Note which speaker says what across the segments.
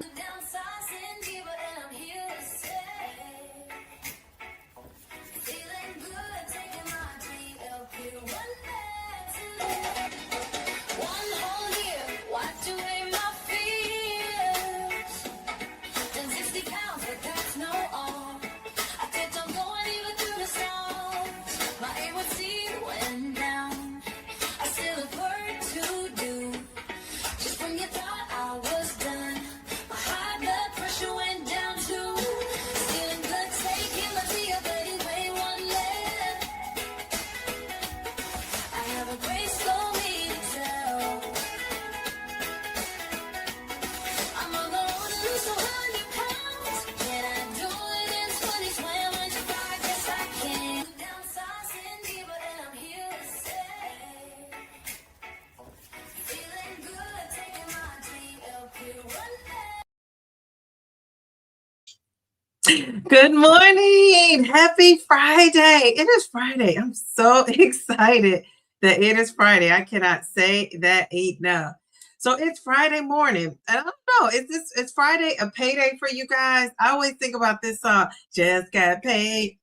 Speaker 1: Downsizing, Diva, and I'm here to stay. Feeling good, taking my GLP-1 meds. One whole year, wiped away my fears. Then 60 pounds, but that's no all. I kept on going even through the storms. My A1C went down. I still have work to do. Just when you thought I was done, my high blood pressure went down too. Feeling good, taking my tea, but it weighed one less. I have a great story to tell. I'm on the road to lose 100 pounds. Can I do it in 2025? Yes, I can. Downsizing, Diva, and I'm here to stay. Feeling good, taking my GLP-1 meds. Good morning. Happy Friday. It is Friday. I'm so excited that it is Friday. I cannot say that enough. So it's Friday morning. And I don't know, it's Friday a payday for you guys? I always think about this song, just got paid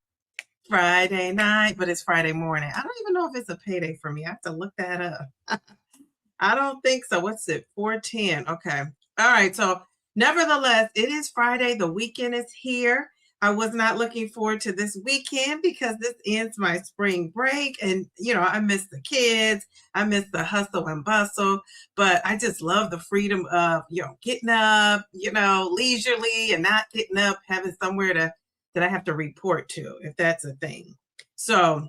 Speaker 1: Friday night, but it's Friday morning. I don't even know if it's a payday for me. I have to look that up. I don't think so. What's it? 410. Okay. All right. So nevertheless, it is Friday. The weekend is here. I was not looking forward to this weekend because this ends my spring break. And, I miss the kids. I miss the hustle and bustle. But I just love the freedom of, getting up, leisurely and not getting up, having somewhere that I have to report to, if that's a thing. So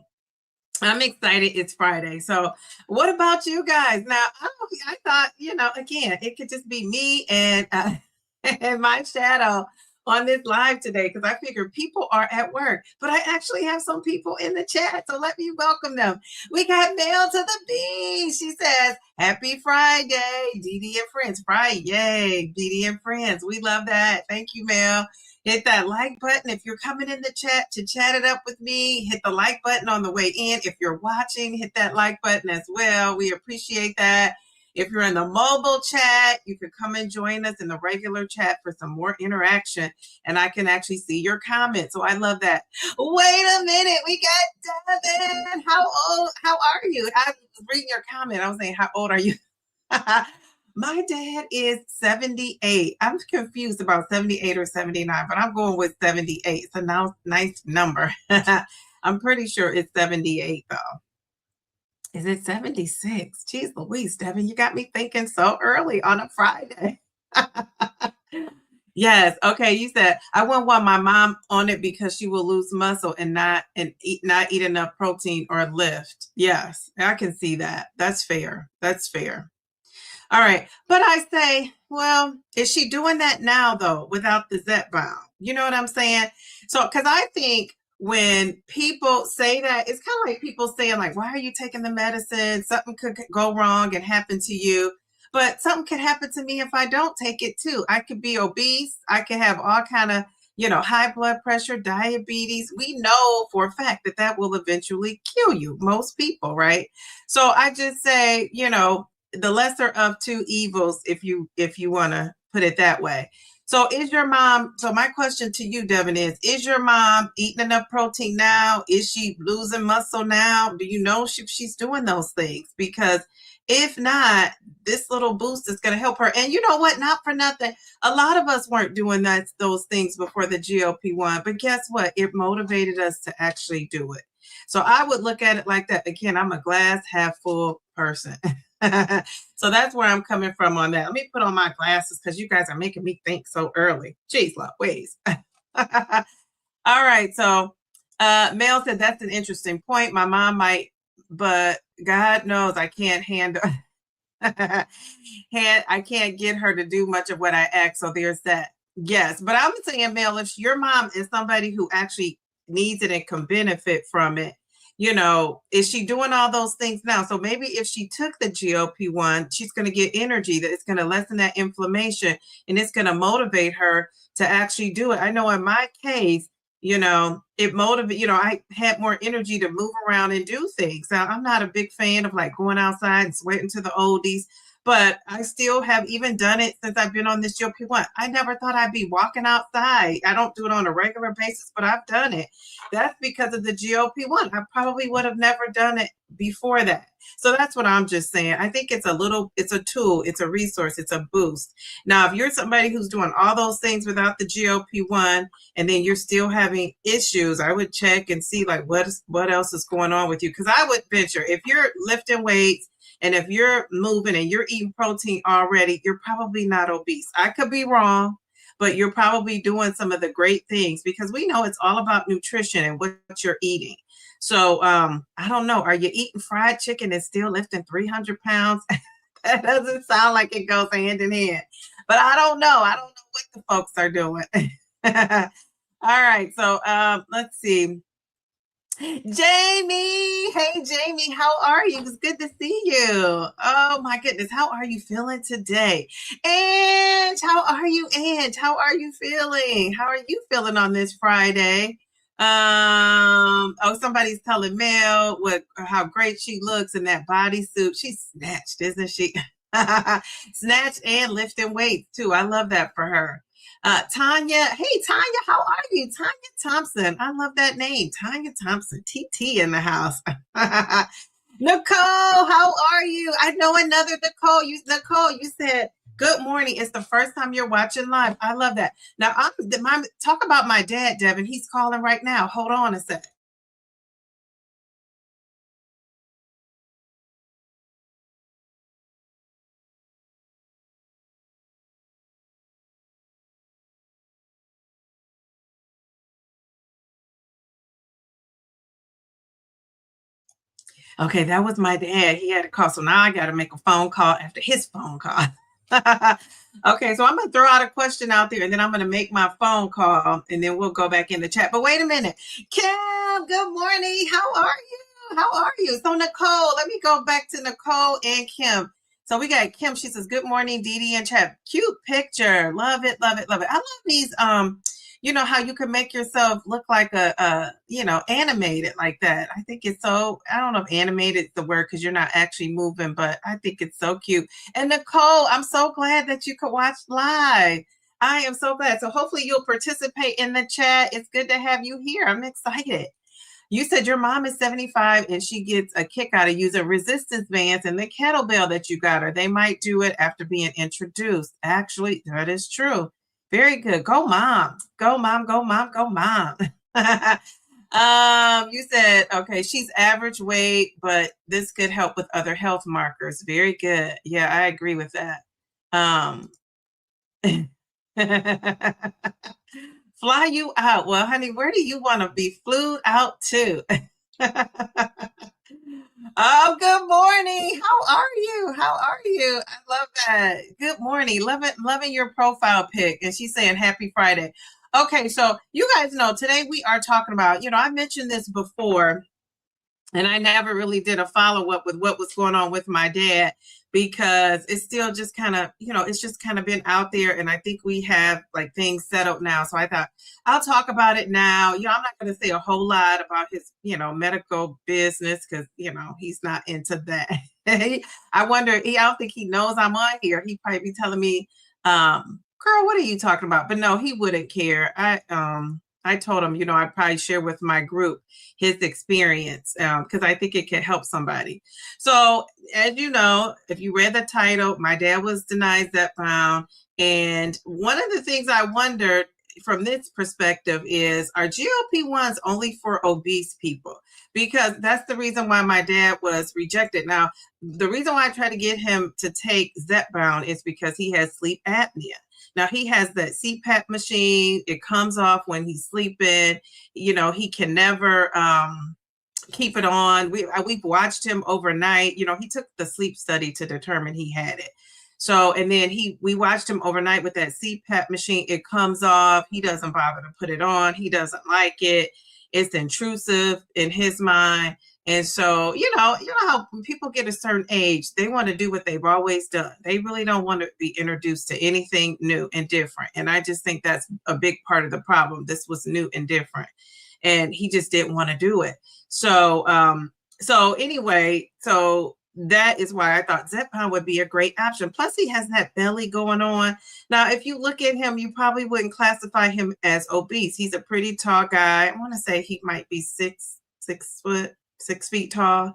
Speaker 1: I'm excited. It's Friday. So what about you guys? Now, I thought, again, it could just be me and and my shadow on this live today because I figured people are at work, but I actually have some people in the chat. So let me welcome them. We got Mail to the B. She says, happy Friday, Dee and Friends. Friday, Dee and Friends. We love that. Thank you, Mail. Hit that like button. If you're coming in the chat to chat it up with me, hit the like button on the way in. If you're watching, hit that like button as well. We appreciate that. If you're in the mobile chat, you can come and join us in the regular chat for some more interaction, and I can actually see your comments. So I love that. Wait a minute. We got Devin. How are you? I was reading your comment. I was saying, how old are you? My dad is 78. I'm confused about 78 or 79, but I'm going with 78. It's a nice number. I'm pretty sure it's 78, though. Is it 76? Jeez Louise, Devin, you got me thinking so early on a Friday. Yes. Okay. You said I wouldn't want my mom on it because she will lose muscle and not eat enough protein or lift. Yes, I can see that. That's fair. That's fair. All right. But I say, well, is she doing that now, though, without the Zepbound? You know what I'm saying? So, because I think when people say that, it's kind of like people saying, like, why are you taking the medicine? Something could go wrong and happen to you. But something could happen to me if I don't take it, too. I could be obese. I could have all kind of, high blood pressure, diabetes. We know for a fact that will eventually kill you, most people, right? So I just say, the lesser of two evils, if you want to put it that way. So my question to you, Devin, is your mom eating enough protein now? Is she losing muscle now? Do you know if she's doing those things? Because if not, this little boost is going to help her. And you know what? Not for nothing. A lot of us weren't doing those things before the GLP-1, but guess what? It motivated us to actually do it. So I would look at it like that. Again, I'm a glass half full person. So that's where I'm coming from on that. Let me put on my glasses because you guys are making me think so early. Jeez, Louise. All right. So Mel said that's an interesting point. My mom might, but God knows I can't handle I can't get her to do much of what I ask. So there's that. Yes. But I'm saying, Mel, if your mom is somebody who actually needs it and can benefit from it, is she doing all those things now? So maybe if she took the GLP-1, she's going to get energy that it's going to lessen that inflammation and it's going to motivate her to actually do it. I know in my case, it motivated, I had more energy to move around and do things. Now, I'm not a big fan of like going outside and sweating to the oldies, but I still have even done it since I've been on this GLP-1. I never thought I'd be walking outside. I don't do it on a regular basis, but I've done it. That's because of the GLP-1. I probably would have never done it before that. So that's what I'm just saying. I think it's a tool, it's a resource, it's a boost. Now, if you're somebody who's doing all those things without the GLP-1 and then you're still having issues, I would check and see like what else is going on with you. Because I would venture, if you're lifting weights and if you're moving and you're eating protein already, you're probably not obese. I could be wrong, but you're probably doing some of the great things, because we know it's all about nutrition and what you're eating. So I don't know. Are you eating fried chicken and still lifting 300 pounds? That doesn't sound like it goes hand in hand. But I don't know. I don't know what the folks are doing. All right. So let's see. Jamie. Hey, Jamie. How are you? It's good to see you. Oh, my goodness. How are you feeling today? And how are you, Ange? How are you feeling? How are you feeling on this Friday? Oh, somebody's telling Mel how great she looks in that bodysuit. She's snatched, isn't she? Snatched and lifting weights too. I love that for her. Tanya, hey Tanya, how are you? Tanya Thompson. I love that name. Tanya Thompson, TT in the house. Nicole, how are you? I know another Nicole. Nicole, you said good morning. It's the first time you're watching live. I love that. Now, talk about my dad, Devin. He's calling right now. Hold on a sec. Okay, that was my dad. He had a call. So now I got to make a phone call after his phone call. Okay, so I'm going to throw out a question out there and then I'm going to make my phone call and then we'll go back in the chat. But wait a minute. Kim, good morning. How are you? How are you? So Nicole, let me go back to Nicole and Kim. So we got Kim. She says, good morning, Dee Dee and chat. Cute picture. Love it, love it, love it. I love these you know, how you can make yourself look like animated like that. I think it's so, I don't know if animated is the word because you're not actually moving, but I think it's so cute. And Nicole, I'm so glad that you could watch live. I am so glad. So hopefully you'll participate in the chat. It's good to have you here. I'm excited. You said your mom is 75 and she gets a kick out of using resistance bands and the kettlebell that you got her. They might do it after being introduced. Actually, that is true. Very good. Go mom. Go mom. Go mom. Go mom. You said, okay, she's average weight, but this could help with other health markers. Very good. Yeah, I agree with that. Fly you out. Well, honey, where do you want to be flew out to? Oh, good morning. How are you? How are you? I love that. Good morning. Loving your profile pic. And she's saying happy Friday. Okay, so you guys know today we are talking about, I mentioned this before, and I never really did a follow-up with what was going on with my dad because it's still just kind of, it's just kind of been out there. And I think we have like things settled now. So I thought I'll talk about it now. I'm not going to say a whole lot about his, medical business because, he's not into that. I wonder, I don't think he knows I'm on here. He'd probably be telling me, girl, what are you talking about? But no, he wouldn't care. I told him, I'd probably share with my group his experience because I think it can help somebody. So as you know, if you read the title, my dad was denied Zepbound. And one of the things I wondered from this perspective is, are GLP-1s only for obese people? Because that's the reason why my dad was rejected. Now, the reason why I try to get him to take Zepbound is because he has sleep apnea. Now he has that CPAP machine. It comes off when he's sleeping. He can never keep it on. We've watched him overnight. He took the sleep study to determine he had it. So, and then we watched him overnight with that CPAP machine. It comes off. He doesn't bother to put it on. He doesn't like it. It's intrusive in his mind. And so, you know how when people get a certain age, they want to do what they've always done. They really don't want to be introduced to anything new and different. And I just think that's a big part of the problem. This was new and different. And he just didn't want to do it. So, anyway, so that is why I thought Zepbound would be a great option. Plus, he has that belly going on. Now, if you look at him, you probably wouldn't classify him as obese. He's a pretty tall guy. I want to say he might be 6 feet tall.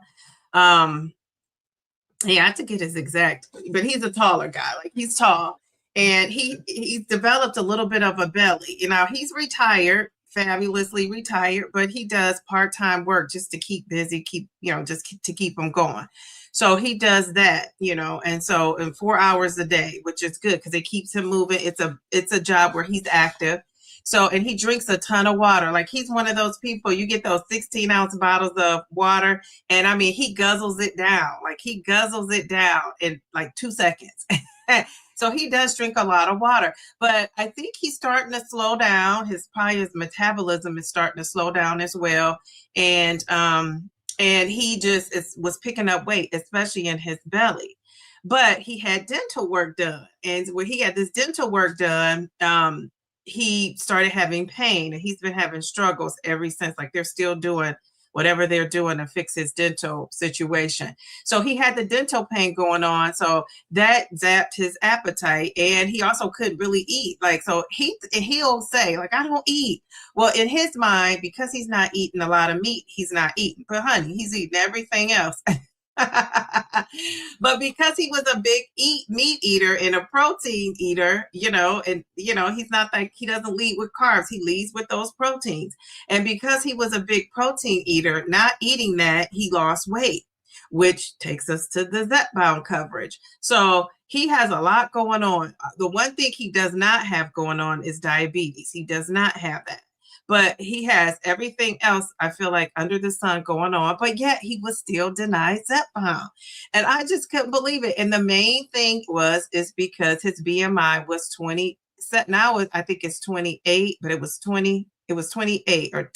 Speaker 1: Yeah, I have to get his exact, but he's a taller guy. Like, he's tall, and he's developed a little bit of a belly. You know, he's retired, fabulously retired, but he does part-time work just to keep busy, to keep him going. So he does that, and so in 4 hours a day, which is good because it keeps him moving. It's a job where he's active. So, and he drinks a ton of water. Like, he's one of those people, you get those 16-ounce bottles of water, and I mean, he guzzles it down. Like, he guzzles it down in like 2 seconds. So he does drink a lot of water, but I think he's starting to slow down. His metabolism is starting to slow down as well. And he just was picking up weight, especially in his belly. But he had dental work done. And when he had this dental work done, he started having pain, and he's been having struggles ever since. Like, they're still doing whatever they're doing to fix his dental situation. So he had the dental pain going on. So that zapped his appetite, and he also couldn't really eat. Like, so he'll say, like, I don't eat. Well, in his mind, because he's not eating a lot of meat, he's not eating. But honey, he's eating everything else. But because he was a big meat eater and a protein eater, he's not like, he doesn't lead with carbs, he leads with those proteins. And because he was a big protein eater, not eating that, he lost weight, which takes us to the Zepbound coverage. So he has a lot going on. The one thing he does not have going on is diabetes. He does not have that. But he has everything else, I feel like, under the sun going on, but yet he was still denied Zepbound. And I just couldn't believe it. And the main thing is because his BMI was 20. Now I think it's 28, but it was 28 28. I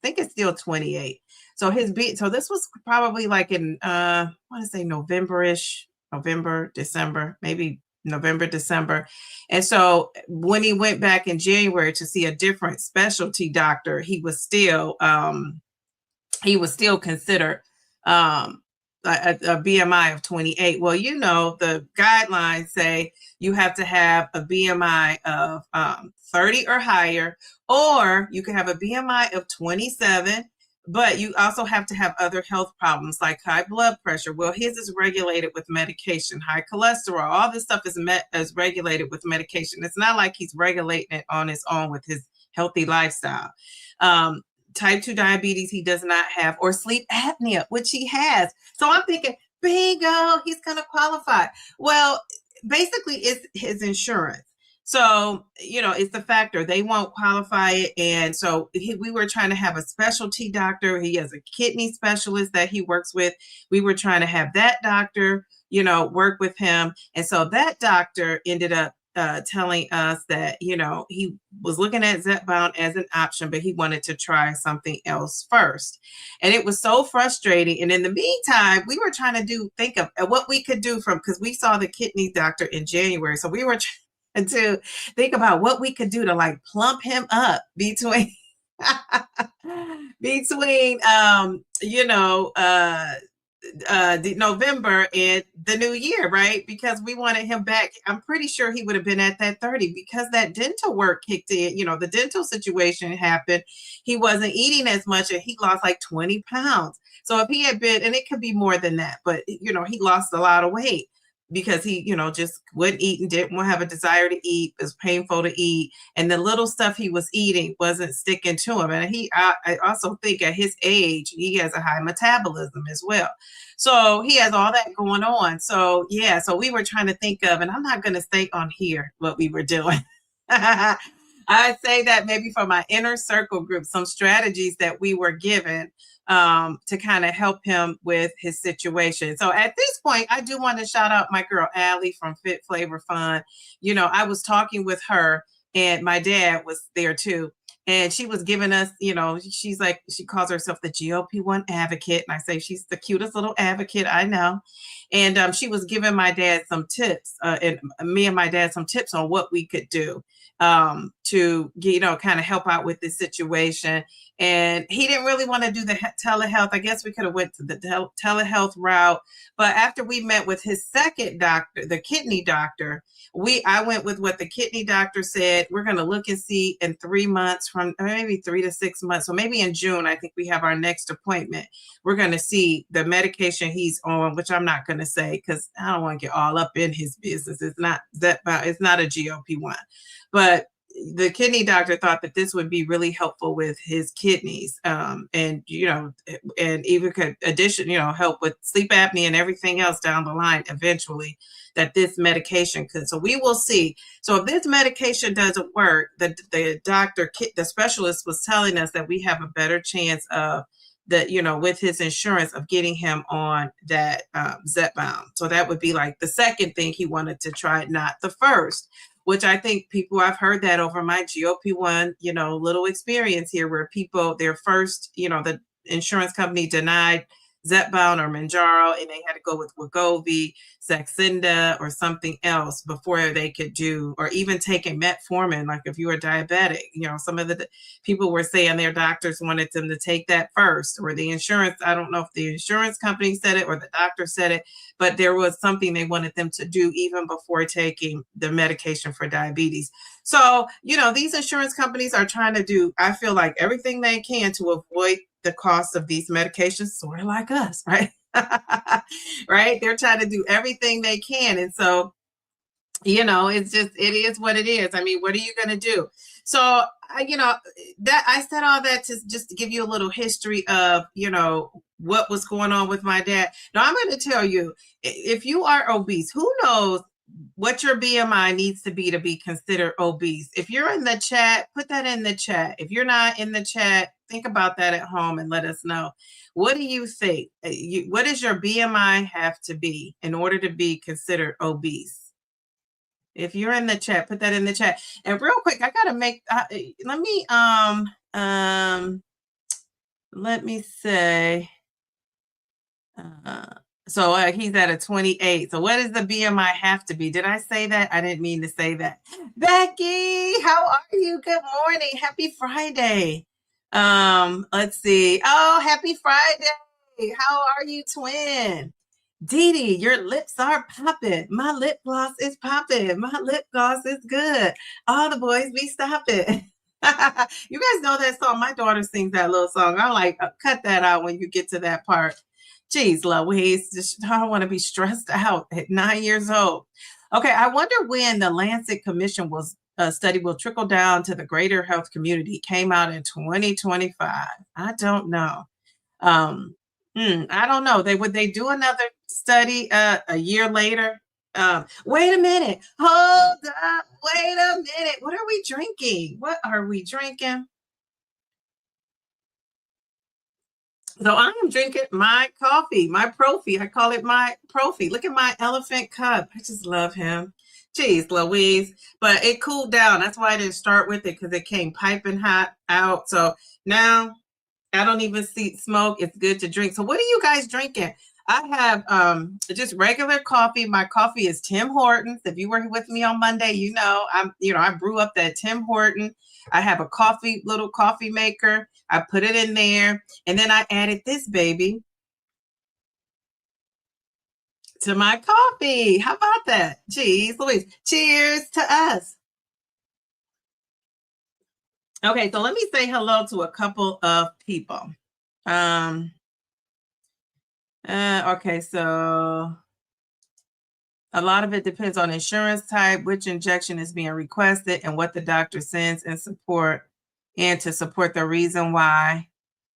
Speaker 1: think it's still 28. So so this was probably like in I want to say November, December, maybe November, December. And so when he went back in January to see a different specialty doctor, he was still considered a BMI of 28. Well, the guidelines say you have to have a BMI of 30 or higher, or you can have a BMI of 27. But you also have to have other health problems like high blood pressure. Well, his is regulated with medication, high cholesterol. All this stuff is regulated with medication. It's not like he's regulating it on his own with his healthy lifestyle. Type 2 diabetes he does not have, or sleep apnea, which he has. So I'm thinking, bingo, he's going to qualify. Well, basically, it's his insurance. So, it's the factor. They won't qualify it. And so we were trying to have a specialty doctor. He has a kidney specialist that he works with. We were trying to have that doctor, work with him. And so that doctor ended up telling us that, he was looking at Zepbound as an option, but he wanted to try something else first. And it was so frustrating. And in the meantime, we were trying to think of what we could do because we saw the kidney doctor in January. So we were to think about what we could do to like plump him up between the November and the new year, right? Because we wanted him back. I'm pretty sure he would have been at that 30 because that dental work kicked in. The dental situation happened. He wasn't eating as much, and he lost like 20 pounds. So if he had been, and it could be more than that, but he lost a lot of weight because he, just wouldn't eat and didn't have a desire to eat. It was painful to eat. And the little stuff he was eating wasn't sticking to him. And I also think at his age, he has a high metabolism as well. So he has all that going on. So yeah, so we were trying to think of, and I'm not going to stay on here what we were doing. I say that maybe for my inner circle group, some strategies that we were given to kind of help him with his situation. So at this point, I do want to shout out my girl, Allie from Fit Flavor Fun. I was talking with her, and my dad was there too. And she was giving us, she's like, she calls herself the GLP-1 advocate. And I say she's the cutest little advocate I know. And she was giving my dad some tips, and me and my dad some tips on what we could do to, kind of help out with this situation. And he didn't really want to do the telehealth. I guess we could have went to the telehealth route. But after we met with his second doctor, the kidney doctor, I went with what the kidney doctor said. We're going to look and see in 3 months, from maybe 3 to 6 months. So maybe in June, I think we have our next appointment. We're going to see the medication he's on, which I'm not going to say because I don't want to get all up in his business. It's not Zepbound. It's not a GLP-1, but the kidney doctor thought that this would be really helpful with his kidneys, and even could help with sleep apnea and everything else down the line eventually, that this medication could. So we will see. So if this medication doesn't work, the specialist was telling us that we have a better chance of that, with his insurance, of getting him on that Zepbound. So that would be like the second thing he wanted to try, not the first, which I think I've heard that over my GLP-1, little experience here, where people, their first, the insurance company denied Zepbound or Mounjaro, and they had to go with Wegovy, Saxenda, or something else before they could do, or even taking metformin. Like if you were diabetic, some of the people were saying their doctors wanted them to take that first, or the insurance. I don't know if the insurance company said it or the doctor said it, but there was something they wanted them to do even before taking the medication for diabetes. So, these insurance companies are trying to do, I feel like, everything they can to avoid the cost of these medications, sort of like us, right? Right? They're trying to do everything they can. And so, it is what it is. I mean, what are you going to do? So, that I said all that to just to give you a little history of, what was going on with my dad. Now, I'm going to tell you, if you are obese, who knows what your BMI needs to be considered obese. If you're in the chat, put that in the chat. If you're not in the chat, think about that at home and let us know. What do you think? What does your BMI have to be in order to be considered obese? If you're in the chat, put that in the chat. And real quick, I gotta make. Let me say. So he's at a 28. So what does the BMI have to be? Did I say that? I didn't mean to say that. Becky, how are you? Good morning. Happy Friday. Let's see. Oh, happy Friday. How are you, twin? Dee Dee, your lips are popping. My lip gloss is popping. My lip gloss is good. All the boys be stopping. You guys know that song. My daughter sings that little song. I'm like, cut that out when you get to that part. Geez, Louise, I don't want to be stressed out at 9 years old. Okay, I wonder when the Lancet Commission study will trickle down to the greater health community. Came out in 2025. I don't know. I don't know. Would they do another study a year later? Wait a minute. Hold up. Wait a minute. What are we drinking? What are we drinking? So I am drinking my coffee, my Profi. I call it my Profi. Look at my elephant cup. I just love him. Jeez, Louise. But it cooled down. That's why I didn't start with it, because it came piping hot out. So now I don't even see smoke. It's good to drink. So what are you guys drinking? I have just regular coffee. My coffee is Tim Hortons. If you were with me on Monday, I brew up that Tim Horton. I have a little coffee maker. I put it in there, and then I added this baby to my coffee. How about that? Jeez, Louise. Cheers to us. Okay, so let me say hello to a couple of people. Okay, so a lot of it depends on insurance type, which injection is being requested, and what the doctor sends and to support the reason why.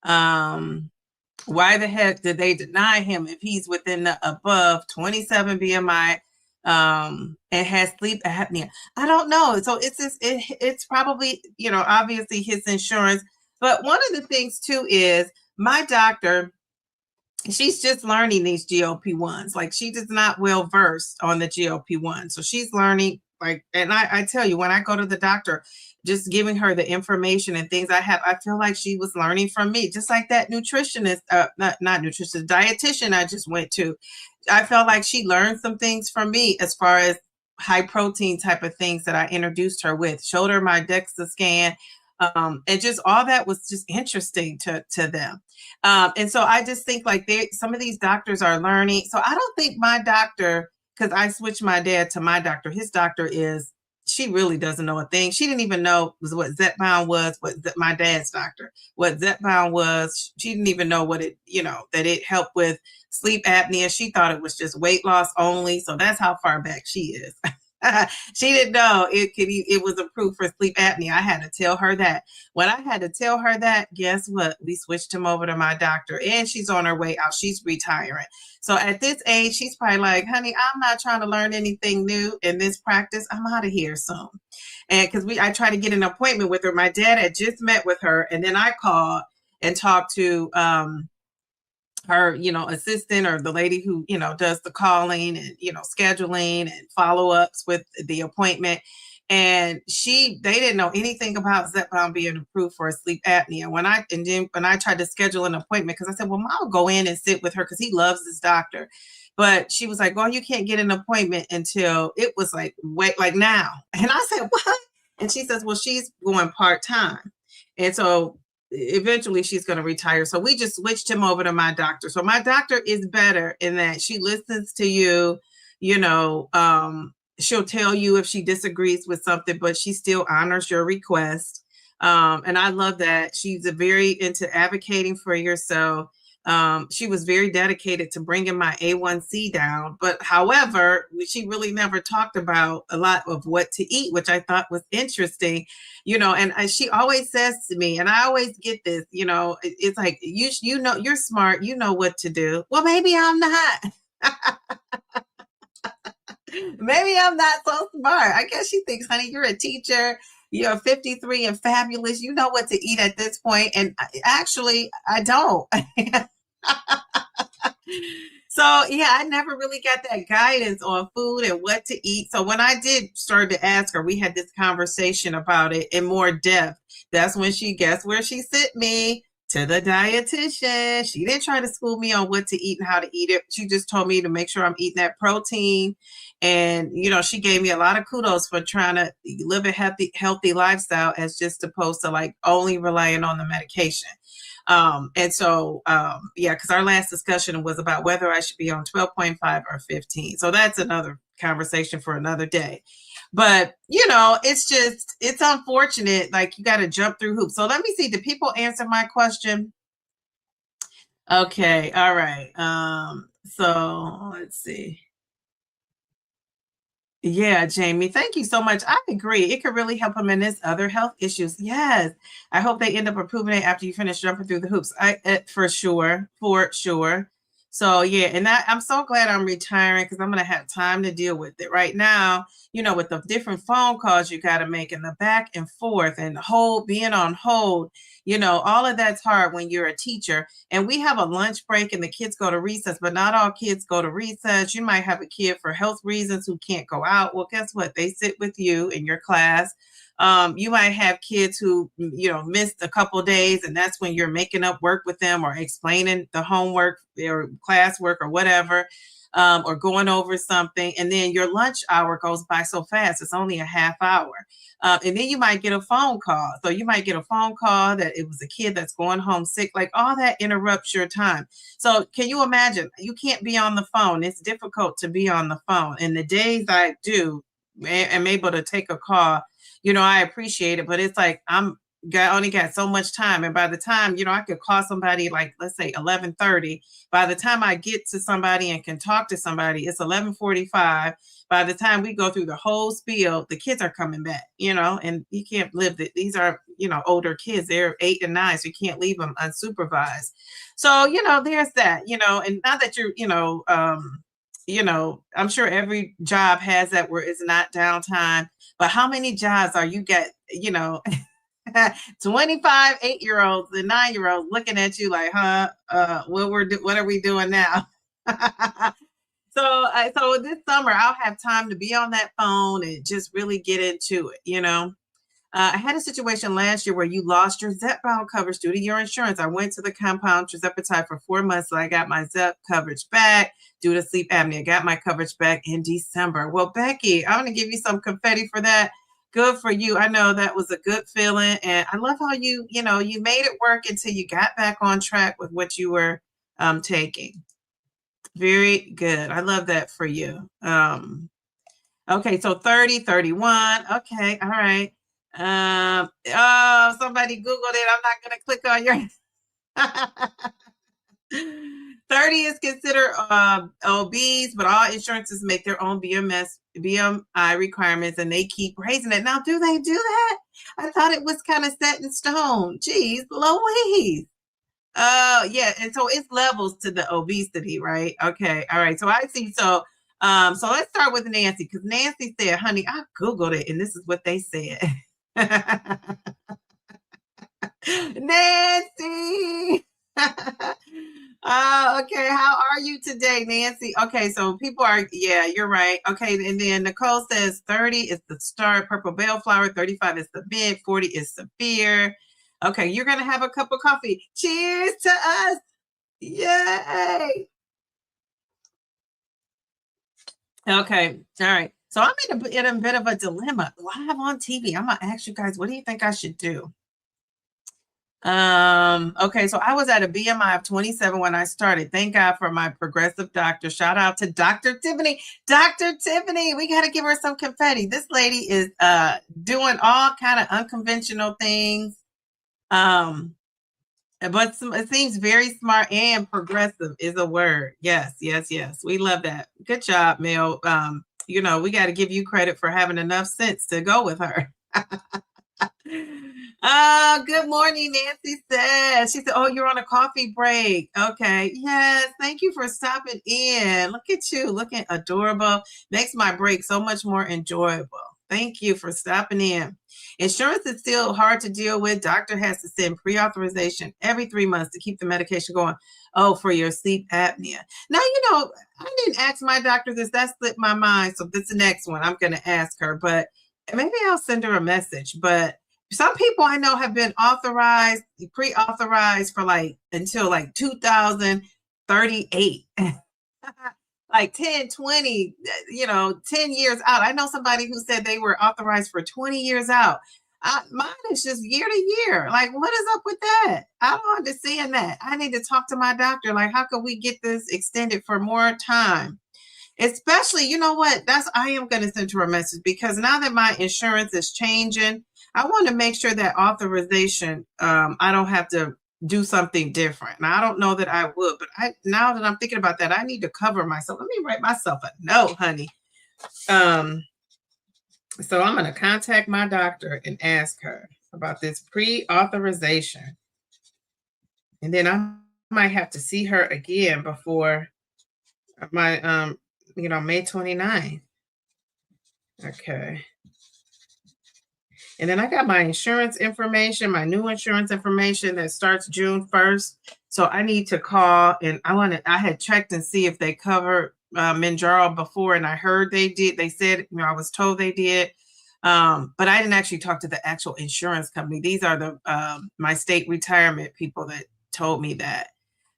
Speaker 1: Why the heck did they deny him if he's within the above 27 BMI and has sleep apnea? I don't know. So it's probably, obviously his insurance. But one of the things too is my doctor, she's just learning these GLP-1s. Like, she is not well versed on the GLP-1. So she's learning like, and I tell you, when I go to the doctor, just giving her the information and things I have, I feel like she was learning from me, just like that nutritionist, not nutritionist, dietitian I just went to. I felt like she learned some things from me as far as high protein type of things that I introduced her with, showed her my DEXA scan. And just all that was just interesting to them. And so I just think like some of these doctors are learning. So I don't think my doctor, because I switched my dad to my doctor, his doctor is, she really doesn't know a thing. She didn't even know what Zepbound was, my dad's doctor, what Zepbound was. She didn't even know what it, that it helped with sleep apnea. She thought it was just weight loss only. So that's how far back she is. She didn't know it was approved for sleep apnea. I had to tell her that. When I had to tell her that, guess what? We switched him over to my doctor, and she's on her way out. She's retiring. So at this age, she's probably like, honey, I'm not trying to learn anything new in this practice. I'm out of here soon. And because I tried to get an appointment with her. My dad had just met with her, and then I called and talked to her, assistant, or the lady who, does the calling and, scheduling and follow-ups with the appointment. And they didn't know anything about Zepbound being approved for sleep apnea. When I tried to schedule an appointment, because I said, well, I'll go in and sit with her because he loves this doctor. But she was like, oh, you can't get an appointment until it was like, wait, like now. And I said, what? And she says, well, she's going part-time. And so eventually she's going to retire. So we just switched him over to my doctor. So my doctor is better in that she listens to you, she'll tell you if she disagrees with something, but she still honors your request. And I love that. She's very into advocating for yourself. She was very dedicated to bringing my A1C down. But however, she really never talked about a lot of what to eat, which I thought was interesting, and she always says to me, and I always get this, it's like, you're smart, you know what to do. Well, maybe I'm not. Maybe I'm not so smart. I guess she thinks, honey, you're a teacher. You're 53 and fabulous. You know what to eat at this point. And actually, I don't. So, yeah, I never really got that guidance on food and what to eat. So when I did start to ask her, we had this conversation about it in more depth. That's when guess where she sent me? To the dietitian. She didn't try to school me on what to eat and how to eat it. She just told me to make sure I'm eating that protein. And, she gave me a lot of kudos for trying to live a healthy lifestyle, as just opposed to like only relying on the medication. And so, because our last discussion was about whether I should be on 12.5 or 15. So that's another conversation for another day. But, it's unfortunate. Like, you got to jump through hoops. So let me see. Did people answer my question? Okay. All right. So let's see. Yeah, Jamie, thank you so much. I agree. It could really help him in his other health issues. Yes. I hope they end up approving it after you finish jumping through the hoops. For sure. So yeah, and I'm so glad I'm retiring, because I'm going to have time to deal with it. Right now, with the different phone calls you got to make, and the back and forth, and being on hold, all of that's hard when you're a teacher. And we have a lunch break and the kids go to recess, but not all kids go to recess. You might have a kid for health reasons who can't go out. Well, guess what? They sit with you in your class. You might have kids who, missed a couple of days, and that's when you're making up work with them or explaining the homework or classwork or whatever, or going over something. And then your lunch hour goes by so fast. It's only a half hour. And then you might get a phone call. So you might get a phone call that it was a kid that's going home sick. Like, all that interrupts your time. So can you imagine? You can't be on the phone. It's difficult to be on the phone. And the days I am able to take a call, I appreciate it, but it's like only got so much time. And by the time, I could call somebody, like, let's say 11:30. By the time I get to somebody and can talk to somebody, it's 11:45. By the time we go through the whole spiel, the kids are coming back, and you can't live it. These are, older kids. They're 8 and 9, so you can't leave them unsupervised. So, there's that, and now that you're, I'm sure every job has that where it's not downtime. But how many jobs are you get, 25 8-year-olds and 9-year-olds looking at you like, what are we doing now? So this summer I'll have time to be on that phone and just really get into it, you know. I had a situation last year where you lost your Zepbound coverage due to your insurance. I went to the compound tirzepatide for 4 months, so I got my Zep coverage back due to sleep apnea. Got my coverage back in December. Well, Becky, I'm going to give you some confetti for that. Good for you. I know that was a good feeling, and I love how you made it work until you got back on track with what you were taking. Very good. I love that for you. Okay, so 30, 31. Okay, all right. Oh, somebody Googled it. I'm not gonna click on your 30 is considered obese, but all insurances make their own BMI requirements and they keep raising it. Now, do they do that? I thought it was kind of set in stone. Geez, Louise. Oh, yeah. And so it's levels to the obesity, right? Okay. All right. So I see. So let's start with Nancy, because Nancy said, honey, I Googled it and this is what they said. Nancy. Okay. How are you today, Nancy? Okay, so people are, yeah, you're right. Okay, and then Nicole says 30 is the start, purple bellflower, 35 is the mid, 40 is severe. Okay, you're gonna have a cup of coffee. Cheers to us. Yay. Okay, all right. So I'm in a bit of a dilemma live on TV. I'm gonna ask you guys, what do you think I should do? Okay, so I was at a BMI of 27 when I started. Thank God for my progressive doctor. Shout out to Dr. Tiffany. Dr. Tiffany, we got to give her some confetti. This lady is doing all kind of unconventional things. But it seems very smart and progressive is a word. Yes, yes, yes. We love that. Good job, Mel. We got to give you credit for having enough sense to go with her. Good morning, Nancy says. She said, oh, you're on a coffee break. Okay. Yes. Thank you for stopping in. Look at you looking adorable. Makes my break so much more enjoyable. Thank you for stopping in. Insurance is still hard to deal with. Doctor has to send pre-authorization every 3 months to keep the medication going. Oh, for your sleep apnea. Now, I didn't ask my doctor this. That slipped my mind. So this is the next one I'm going to ask her, but maybe I'll send her a message. But some people I know have been authorized, pre-authorized for until 2038. Like 10, 20, 10 years out. I know somebody who said they were authorized for 20 years out. Mine is just year to year. Like, what is up with that? I don't understand that. I need to talk to my doctor. Like, how can we get this extended for more time? Especially, you know what? I am going to send her a message, because now that my insurance is changing, I want to make sure that authorization, I don't have to do something different. Now, I don't know that I would, but now that I'm thinking about that, I need to cover myself. Let me write myself a note, honey. So I'm going to contact my doctor and ask her about this pre-authorization. And then I might have to see her again before my, May 29th. Okay. And then I got my insurance information, my new insurance information that starts June 1st. So I need to call, and I had checked and see if they covered Mounjaro before, and I heard they did. They said, I was told they did. But I didn't actually talk to the actual insurance company. These are the my state retirement people that told me that.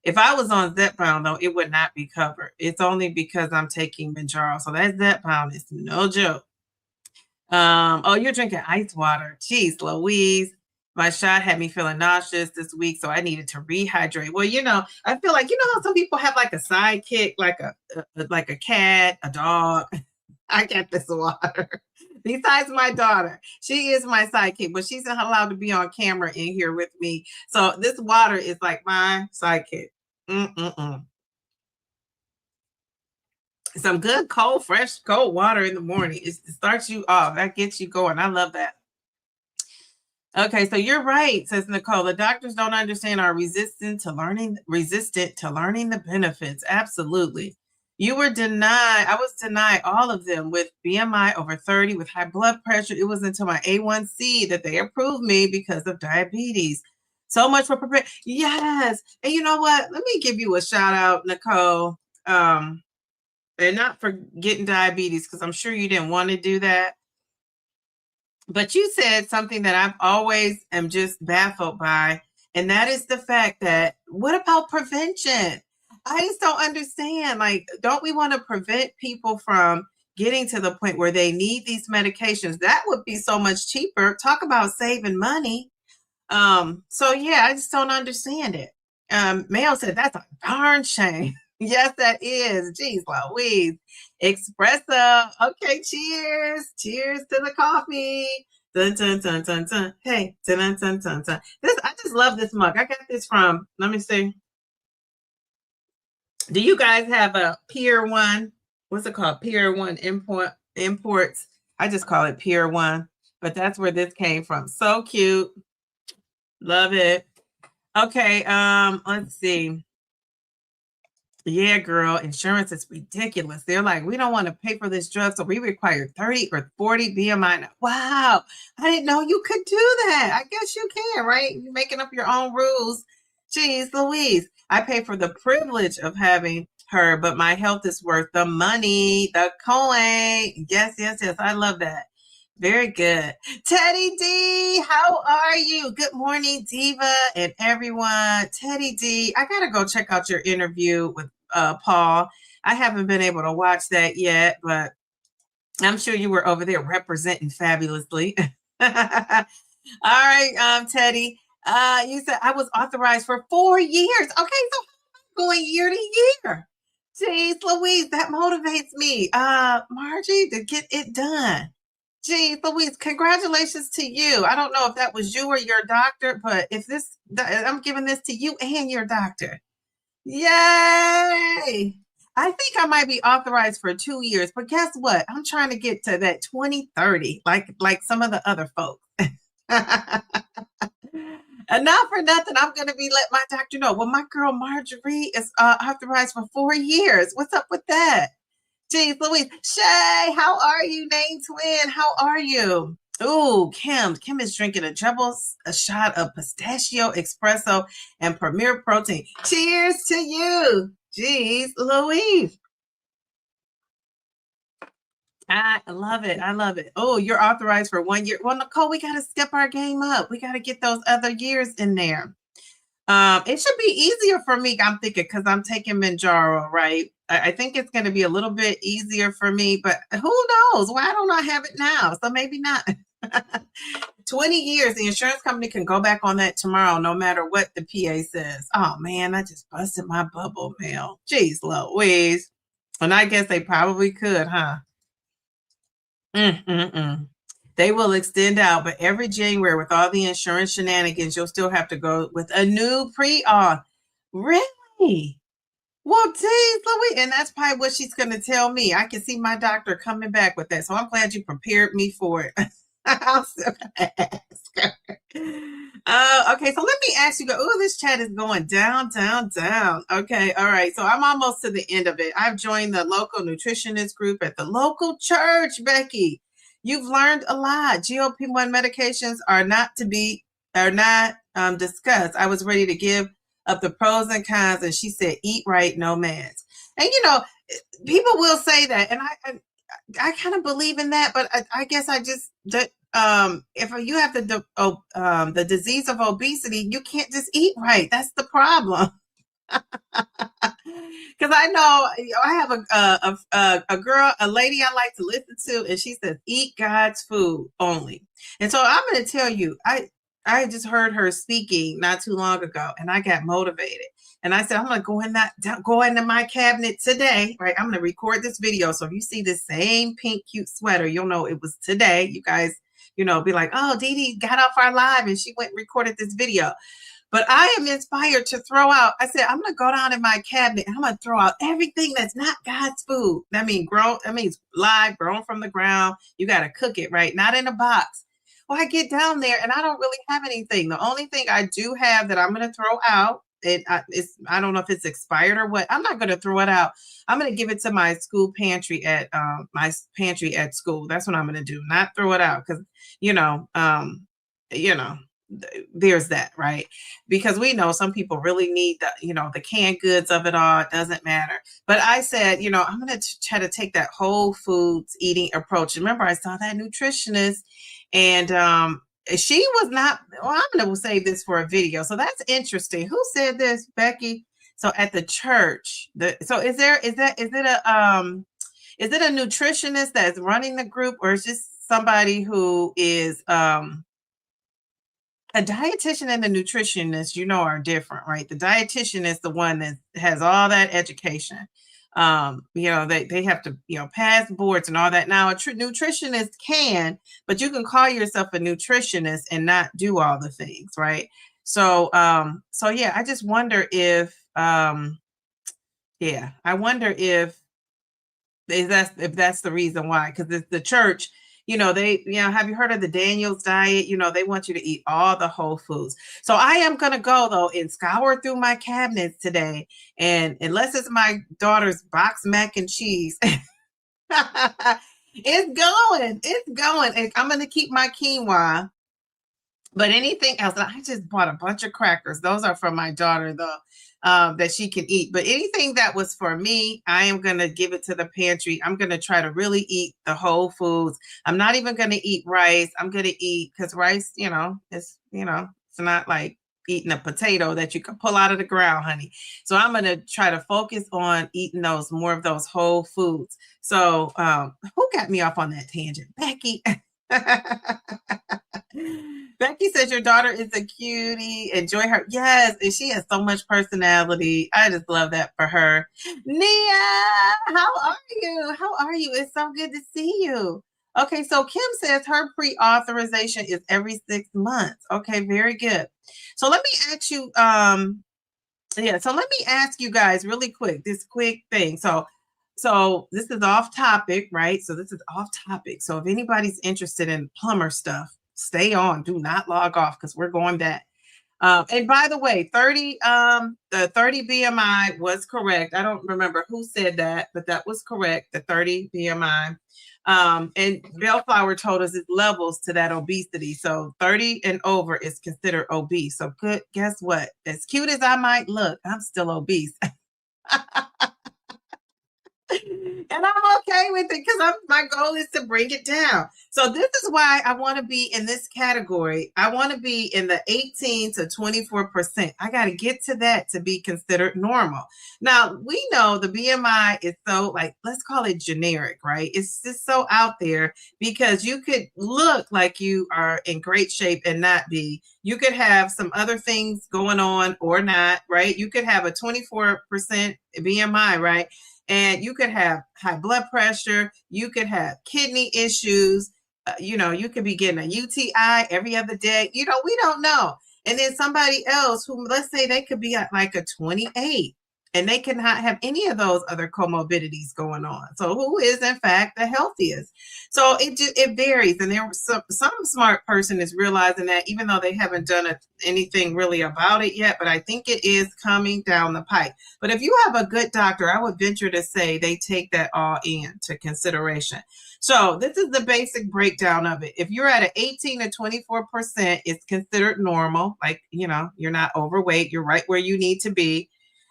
Speaker 1: If I was on Zepbound, though, it would not be covered. It's only because I'm taking Mounjaro. So that Zepbound is no joke. Oh, you're drinking ice water. Jeez, Louise. My shot had me feeling nauseous this week, so I needed to rehydrate. Well, I feel like, how some people have like a sidekick, like a cat, a dog. I got this water. Besides my daughter, she is my sidekick, but she's not allowed to be on camera in here with me. So this water is like my sidekick. Some good fresh cold water in the morning. It starts you off. That gets you going. I love that. Okay, so you're right, says Nicole. The doctors don't understand are resistant to learning the benefits. Absolutely. You were denied. I was denied all of them with BMI over 30, with high blood pressure. It was until my A1C that they approved me because of diabetes. So much for preparing. Yes. And you know what? Let me give you a shout out, Nicole. and not for getting diabetes, because I'm sure you didn't want to do that. But you said something that I've always am just baffled by, and that is the fact that what about prevention? I just don't understand. Like, don't we want to prevent people from getting to the point where they need these medications? That would be so much cheaper. Talk about saving money. So yeah, I just don't understand it. Mayo said that's a darn shame. Yes, that is. Jeez Louise. Espresso. Okay, cheers. Cheers to the coffee. Dun dun dun dun dun. Hey, dun dun dun dun dun. This I just love this mug. I got this from, let me see. Do you guys have a Pier One? What's it called? Pier One imports. I just call it Pier One, but that's where this came from. So cute. Love it. Okay, let's see. Yeah, girl, insurance is ridiculous. They're like, we don't want to pay for this drug, so we require 30 or 40 BMI. Wow, I didn't know you could do that. I guess you can, right? You're making up your own rules. Jeez Louise. I pay for the privilege of having her, but my health is worth the money, the coin. Yes, yes, yes. I love that. Very good. Teddy D, how are you? Good morning, Diva and everyone. Teddy D, I got to go check out your interview with Paul. I haven't been able to watch that yet, but I'm sure you were over there representing fabulously. All right, Teddy. You said I was authorized for 4 years. Okay, so going year to year. Jeez Louise, that motivates me. Margie, to get it done. Gee, Louise, congratulations to you. I don't know if that was you or your doctor, but if this, I'm giving this to you and your doctor. Yay! I think I might be authorized for 2 years, but guess what? I'm trying to get to that 2030, like some of the other folks. And not for nothing, I'm going to be let my doctor know. Well, my girl Marjorie is authorized for 4 years. What's up with that? Jeez Louise. Shay, how are you, name twin? How are you? Ooh, Kim. Kim is drinking a shot of pistachio espresso and premier protein. Cheers to you. Jeez Louise. I love it. I love it. Oh, you're authorized for 1 year. Well, Nicole, we got to step our game up. We got to get those other years in there. It should be easier for me, I'm thinking, because I'm taking Mounjaro, right? I think it's going to be a little bit easier for me, but who knows? Why don't I have it now? So maybe not. 20 years, the insurance company can go back on that tomorrow, no matter what the PA says. Oh, man, I just busted my bubble, Mel. Jeez Louise. And I guess they probably could, huh? They will extend out, but every January with all the insurance shenanigans, you'll still have to go with a new pre-auth. Really? Well, geez, Louise, and that's probably what she's going to tell me. I can see my doctor coming back with that, so I'm glad you prepared me for it. I'll still ask her. Okay, so let me ask you. Oh, this chat is going down, down, down. Okay, all right. So I'm almost to the end of it. I've joined the local nutritionist group at the local church, Becky. You've learned a lot. GLP-1 medications are not discussed. I was ready to give up the pros and cons, and she said, "Eat right, no meds." And people will say that, and I kind of believe in that, but I guess I just if you have the disease of obesity, you can't just eat right. That's the problem. Because I know I have a girl, a lady I like to listen to, and she says, "Eat God's food only." And so I'm going to tell you, I just heard her speaking not too long ago, and I got motivated. And I said, I'm going to go into my cabinet today, right? I'm going to record this video. So if you see the same pink cute sweater, you'll know it was today. You guys, be like, oh, Dee Dee got off our live and she went and recorded this video. But I am inspired to throw out. I said, I'm going to go down in my cabinet and I'm going to throw out everything that's not God's food. That means live, grown from the ground. You got to cook it, right? Not in a box. Well, I get down there and I don't really have anything. The only thing I do have that I'm going to throw out, I don't know if it's expired or what. I'm not going to throw it out. I'm going to give it to my school pantry at school. That's what I'm going to do. Not throw it out because, there's that, right? Because we know some people really need the, the canned goods of it all. It doesn't matter. But I said, I'm going to try to take that whole foods eating approach. Remember, I saw that nutritionist, and she was not, well, I'm going to save this for a video. So that's interesting. Who said this, Becky? So at the church, so is it a nutritionist that's running the group, or is just somebody who is a dietitian and a nutritionist, are different, right? The dietitian is the one that has all that education. They have to, pass boards and all that. Now, a nutritionist can, but you can call yourself a nutritionist and not do all the things, right? So, yeah, I just wonder if, I wonder if that's the reason why, because the church, have you heard of the Daniel's diet? They want you to eat all the whole foods. So I am going to go, though, and scour through my cabinets today. And unless it's my daughter's box mac and cheese, it's going. And I'm going to keep my quinoa. But anything else, and I just bought a bunch of crackers. Those are from my daughter, though, that she can eat. But anything that was for me, I am going to give it to the pantry. I'm going to try to really eat the whole foods. I'm not even going to eat rice. I'm going to eat, because rice, it's not like eating a potato that you can pull out of the ground, honey. So I'm going to try to focus on eating more of those whole foods. So who got me off on that tangent? Becky. Becky says your daughter is a cutie. Enjoy her. Yes, and she has so much personality. I just love that for her. Nia, how are you? It's so good to see you. Okay, so Kim says her pre-authorization is every 6 months. Okay, very good. So let me ask you, so let me ask you guys really quick, this quick thing. So this is off topic, right? So this is off topic. So if anybody's interested in plumber stuff, stay on. Do not log off, because we're going back. And by the way, the 30 BMI was correct. I don't remember who said that, but that was correct. The 30 BMI. And Bellflower told us it levels to that obesity. So 30 and over is considered obese. So good. Guess what? As cute as I might look, I'm still obese. And I'm okay with it, because my goal is to bring it down. So this is why I want to be in this category. I want to be in the 18 to 24%. I got to get to that to be considered normal. Now, we know the BMI is so, let's call it generic, right? It's just so out there, because you could look like you are in great shape and not be. You could have some other things going on or not, right? You could have a 24% BMI, right? And you could have high blood pressure. You could have kidney issues. You could be getting a UTI every other day. We don't know. And then somebody else who, let's say they could be at like a 28, and they cannot have any of those other comorbidities going on. So who is in fact the healthiest? So it varies. And there was some smart person is realizing that, even though they haven't done anything really about it yet, but I think it is coming down the pipe. But if you have a good doctor, I would venture to say they take that all into consideration. So this is the basic breakdown of it. If you're at an 18 to 24%, it's considered normal. You're not overweight. You're right where you need to be.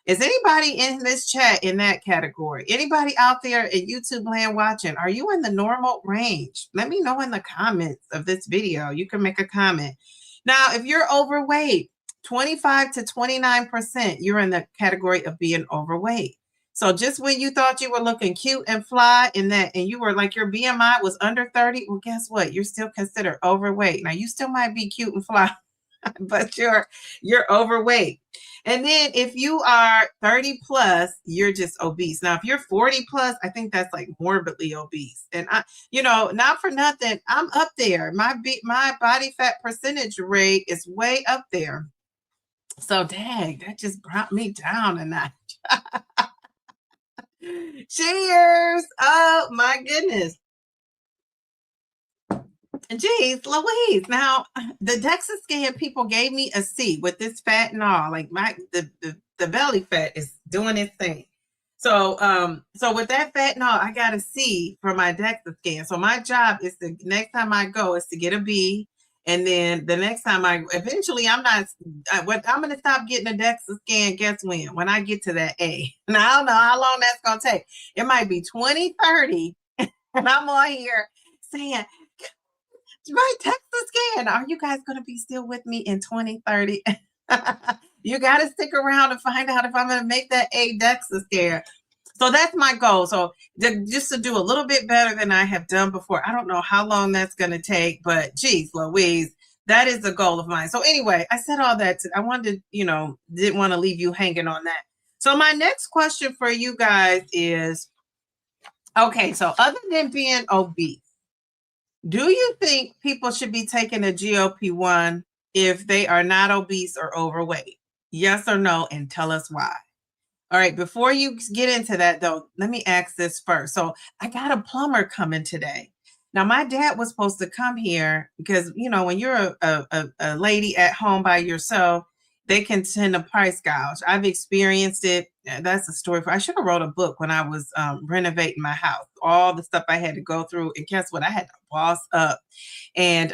Speaker 1: Is anybody in this chat in that category? Anybody out there in YouTube land watching? Are you in the normal range? Let me know in the comments of this video. You can make a comment. Now, if you're overweight, 25 to 29%, you're in the category of being overweight. So just when you thought you were looking cute and fly and you were like your BMI was under 30, well, guess what? You're still considered overweight. Now, you still might be cute and fly, but you're overweight. And then if you are 30 plus, you're just obese. Now, if you're 40 plus, I think that's like morbidly obese. And not for nothing, I'm up there. My body fat percentage rate is way up there. So dang, that just brought me down a notch. Cheers. Oh my goodness. Jeez Louise. Now, the DEXA scan people gave me a C with this fat and all. Like the belly fat is doing its thing. So with that fat and all, I got a C for my DEXA scan. So my job is next time I go is to get a B And then the next time eventually I'm not, I'm going to stop getting a DEXA scan. Guess when I get to that A. And I don't know how long that's going to take. It might be 2030. And I'm on here saying, right, DEXA scan. Are you guys going to be still with me in 2030? You got to stick around and find out if I'm going to make that A DEXA scan. So that's my goal. So just to do a little bit better than I have done before. I don't know how long that's going to take, but geez, Louise, that is a goal of mine. So anyway, I said all that. I wanted to, didn't want to leave you hanging on that. So my next question for you guys is, okay, so other than being obese, do you think people should be taking a GLP-1 if they are not obese or overweight? Yes or no, and tell us why. All right, before you get into that, though, let me ask this first. So I got a plumber coming today. Now, my dad was supposed to come here because, when you're a lady at home by yourself, they can tend to price gouge. I've experienced it. That's a story I should have wrote a book when I was renovating my house, all the stuff I had to go through. And guess what? I had to boss up. And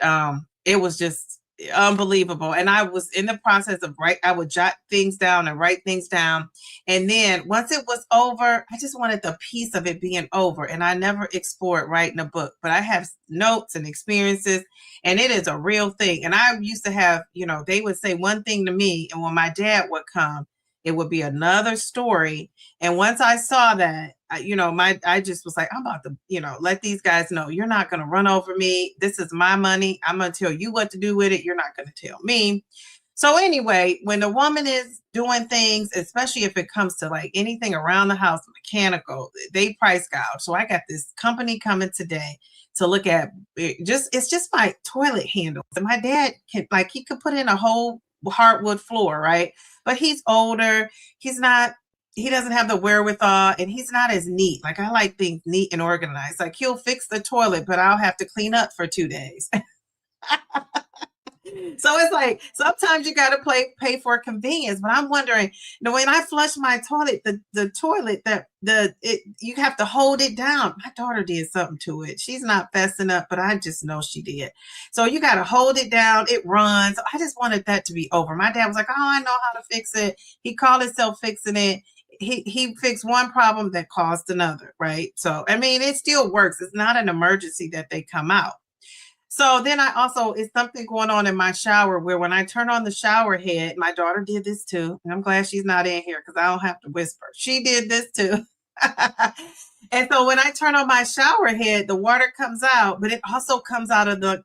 Speaker 1: it was just unbelievable. And I was in the process of I would jot things down and write things down. And then once it was over, I just wanted the piece of it being over. And I never explored writing a book, but I have notes and experiences, and it is a real thing. And I used to have, they would say one thing to me, and when my dad would come, it would be another story. And once I saw that, I just was like, I'm about to, let these guys know you're not going to run over me. This is my money. I'm going to tell you what to do with it. You're not going to tell me. So anyway, when a woman is doing things, especially if it comes to like anything around the house, mechanical, they price gouge. So I got this company coming today to look at it's just my toilet handles. And my dad he could put in a whole hardwood floor, right? But he's older. He doesn't have the wherewithal, and he's not as neat. Like, I like things neat and organized. Like, he'll fix the toilet, but I'll have to clean up for 2 days. So it's like, sometimes you got to pay for convenience. But I'm wondering, when I flush my toilet, the toilet, you have to hold it down. My daughter did something to it. She's not fessing up, but I just know she did. So you got to hold it down. It runs. I just wanted that to be over. My dad was like, oh, I know how to fix it. He called himself fixing it. He fixed one problem that caused another, right? So, I mean, it still works. It's not an emergency that they come out. So then it's something going on in my shower where when I turn on the shower head, my daughter did this too. And I'm glad she's not in here because I don't have to whisper. She did this too. And so when I turn on my shower head, the water comes out, but it also comes out of the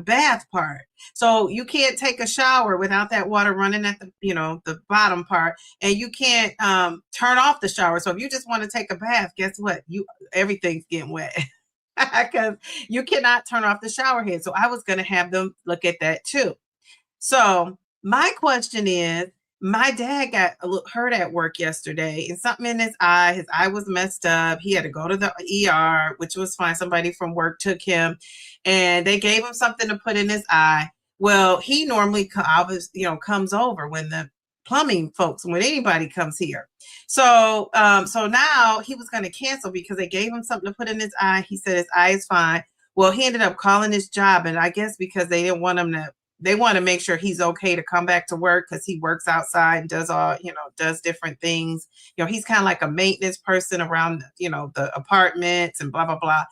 Speaker 1: bath part. So you can't take a shower without that water running at the bottom part, and you can't turn off the shower. So if you just want to take a bath, guess what? Everything's getting wet. Because you cannot turn off the shower head. So I was going to have them look at that too. So my question is, my dad got hurt at work yesterday, and something in his eye was messed up. He had to go to the ER, which was fine. Somebody from work took him, and they gave him something to put in his eye. Well, he normally comes over when the plumbing folks, when anybody comes here. So now he was going to cancel because they gave him something to put in his eye. He said his eye is fine. Well, he ended up calling his job, and I guess because they didn't want him to, they want to make sure he's okay to come back to work because he works outside and does different things. He's kind of like a maintenance person around, the apartments and blah, blah, blah.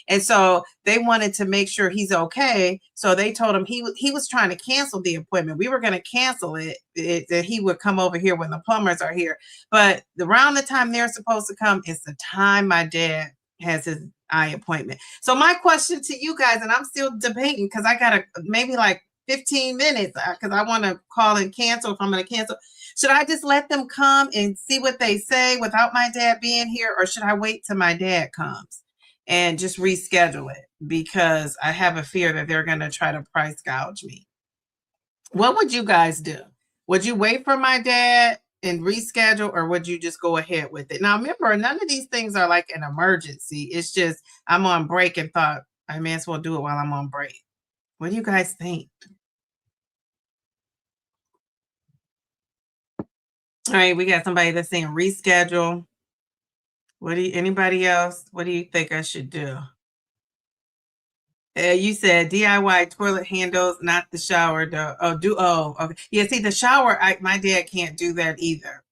Speaker 1: And so they wanted to make sure he's okay. So they told him he was trying to cancel the appointment. We were going to cancel it, that he would come over here when the plumbers are here. But around the time they're supposed to come is the time my dad has his eye appointment. So my question to you guys, and I'm still debating because I got maybe like 15 minutes because I want to call and cancel if I'm going to cancel. Should I just let them come and see what they say without my dad being here, or should I wait till my dad comes and just reschedule it? Because I have a fear that they're going to try to price gouge me. What would you guys do? Would you wait for my dad and reschedule, or would you just go ahead with it? Now, remember, none of these things are like an emergency. It's just I'm on break and thought I may as well do it while I'm on break. What do you guys think? All right, we got somebody that's saying reschedule. Anybody else? What do you think I should do? You said DIY toilet handles, not the shower. Okay. Yeah, see the shower, my dad can't do that either.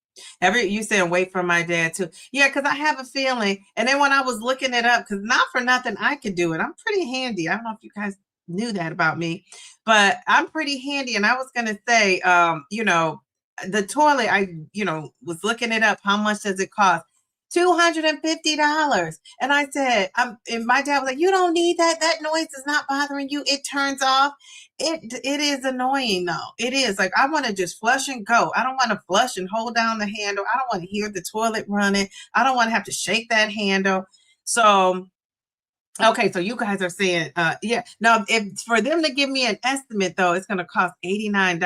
Speaker 1: You said wait for my dad too. Yeah, because I have a feeling. And then when I was looking it up, because not for nothing, I could do it. I'm pretty handy. I don't know if you guys knew that about me, but I'm pretty handy. And I was gonna say, the toilet, was looking it up. How much does it cost? $250. And I said, and my dad was like, you don't need that. That noise is not bothering you. It turns off. It is annoying though. It is like, I want to just flush and go. I don't want to flush and hold down the handle. I don't want to hear the toilet running. I don't want to have to shake that handle. So, okay. So you guys are saying, yeah. Now, if for them to give me an estimate though, it's going to cost $89.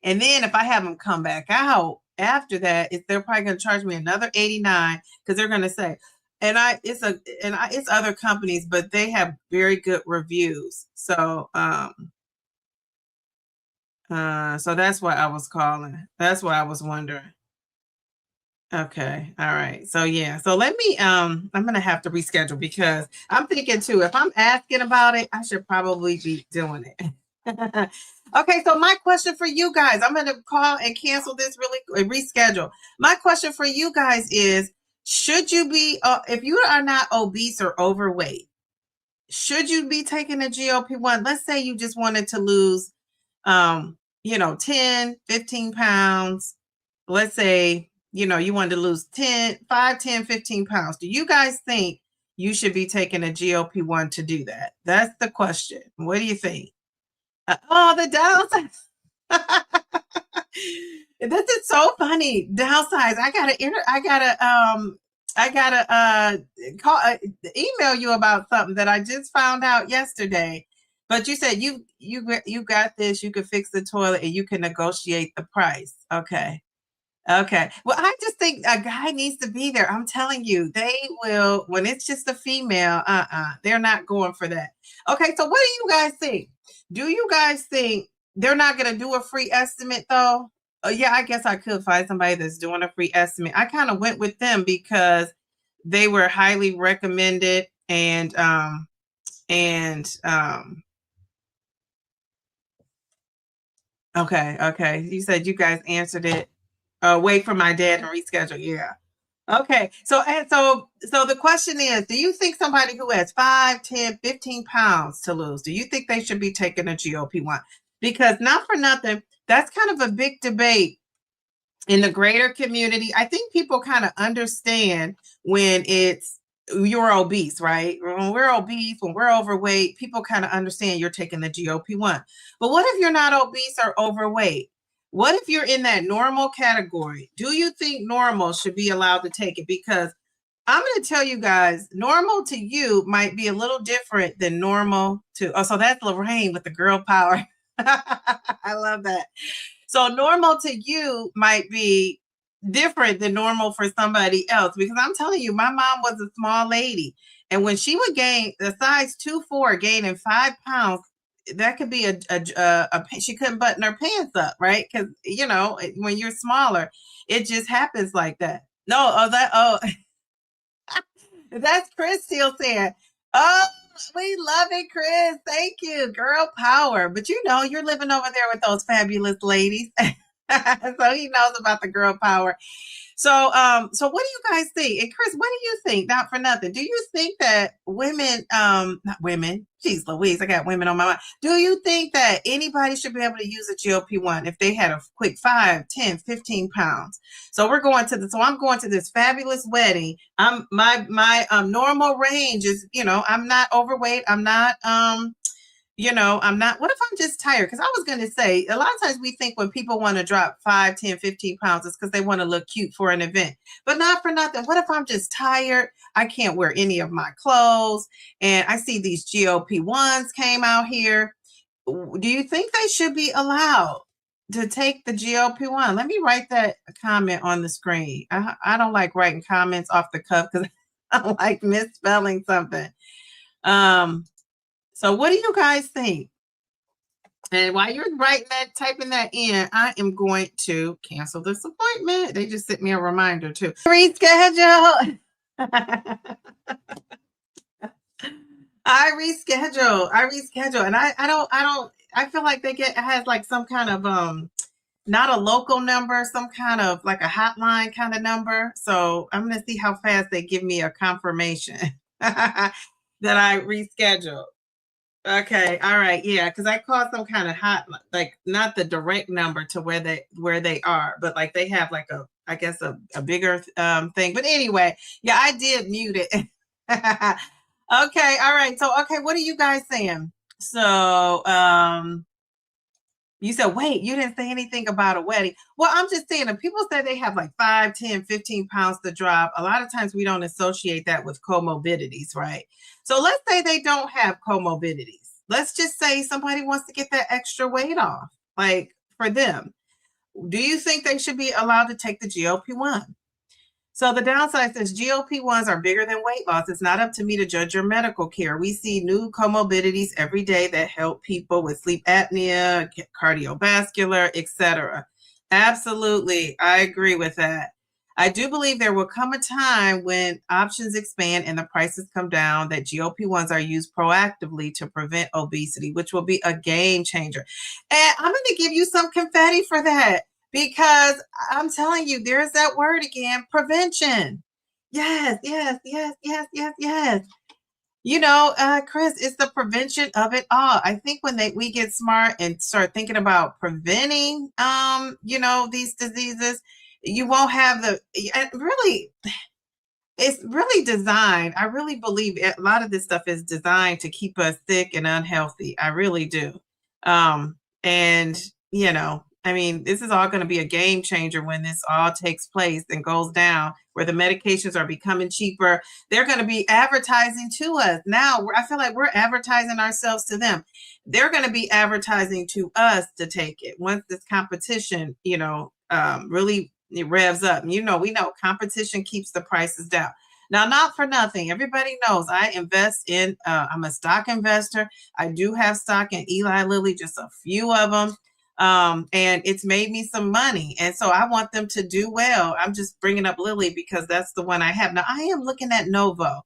Speaker 1: And then if I have them come back out after that, they're probably going to charge me another $89 because they're going to say, it's other companies, but they have very good reviews. So, so that's why I was calling. That's why I was wondering. Okay. All right. So yeah. So let me I'm gonna have to reschedule because I'm thinking too, if I'm asking about it, I should probably be doing it. Okay, so my question for you guys, I'm gonna call and cancel this reschedule. My question for you guys is, should you be if you are not obese or overweight, should you be taking a GLP-1? Let's say you just wanted to lose 10, 15 pounds. Let's say, you wanted to lose 5, 10, 15 pounds. Do you guys think you should be taking a GLP-1 to do that? That's the question. What do you think? The downside. This is so funny. Downsize. I gotta call email you about something that I just found out yesterday. But you said you got this, you can fix the toilet and you can negotiate the price. Okay. Okay. Well, I just think a guy needs to be there. I'm telling you, they will, when it's just a female, they're not going for that. Okay, so what do you guys think? Do you guys think they're not going to do a free estimate though? Yeah, I guess I could find somebody that's doing a free estimate. I kind of went with them because they were highly recommended and okay. You said you guys answered it. Wait for my dad to reschedule. Yeah. Okay. So the question is, do you think somebody who has 5, 10, 15 pounds to lose, do you think they should be taking a GLP-1? Because not for nothing, that's kind of a big debate in the greater community. I think people kind of understand when you're obese, right? When we're obese, when we're overweight, people kind of understand you're taking the GLP-1. But what if you're not obese or overweight? What if you're in that normal category? Do you think normal should be allowed to take it? Because I'm going to tell you guys, normal to you might be a little different than normal to, so that's Lorraine with the girl power. I love that. So normal to you might be different than normal for somebody else, because I'm telling you, my mom was a small lady. And when she would gain a size 2'4", gaining 5 pounds, that could be she couldn't button her pants up, right? Because when you're smaller, it just happens like that. No, that's Chris still saying, oh, we love it, Chris. Thank you, girl power. But you're living over there with those fabulous ladies, so he knows about the girl power. So, so what do you guys think? And Chris, what do you think? Not for nothing. Do you think that women, not women, geez Louise, I got women on my mind. Do you think that anybody should be able to use a GLP-1 if they had a quick 5, 10, 15 pounds? So I'm going to this fabulous wedding. My normal range is, I'm not overweight. I'm not, I'm not, what if I'm just tired? Because I was going to say, a lot of times we think when people want to drop 5, 10, 15 pounds, it's because they want to look cute for an event. But not for nothing. What if I'm just tired? I can't wear any of my clothes. And I see these GLP-1s came out here. Do you think they should be allowed to take the GLP-1? Let me write that comment on the screen. I don't like writing comments off the cuff because I don't like misspelling something. So what do you guys think? And while you're typing that in, I am going to cancel this appointment. They just sent me a reminder to reschedule. I reschedule, and I feel like it has like some kind of not a local number, some kind of like a hotline kind of number. So I'm gonna see how fast they give me a confirmation that I reschedule. Okay, all right, yeah, because I called some kind of hot, like not the direct number to where they are, but like they have like a, I guess a bigger thing. But anyway, yeah, I did mute it. Okay, all right. So okay, what are you guys saying? So you said, wait, you didn't say anything about a wedding. Well, I'm just saying, if people say they have like 5, 10, 15 pounds to drop, a lot of times we don't associate that with comorbidities, right? So let's say they don't have comorbidities. Let's just say somebody wants to get that extra weight off, like for them. Do you think they should be allowed to take the GLP-1? So the downside says GLP-1s are bigger than weight loss. It's not up to me to judge your medical care. We see new comorbidities every day that help people with sleep apnea, cardiovascular, etc. Absolutely. I agree with that. I do believe there will come a time when options expand and the prices come down that GLP-1s are used proactively to prevent obesity, which will be a game changer. And I'm going to give you some confetti for that. Because I'm telling you, there's that word again, prevention. Yes, yes, yes, yes, yes, yes. Chris, it's the prevention of it all. I think when we get smart and start thinking about preventing, these diseases, you won't have really, it's really designed. I really believe a lot of this stuff is designed to keep us sick and unhealthy. I really do. And I mean, this is all going to be a game changer when this all takes place and goes down, where the medications are becoming cheaper. They're going to be advertising to us. Now, I feel like we're advertising ourselves to them. They're going to be advertising to us to take it once this competition, really revs up. We know competition keeps the prices down. Now, not for nothing. Everybody knows I invest in, I'm a stock investor. I do have stock in Eli Lilly, just a few of them. And it's made me some money. And so I want them to do well. I'm just bringing up Lilly because that's the one I have. Now I am looking at Novo.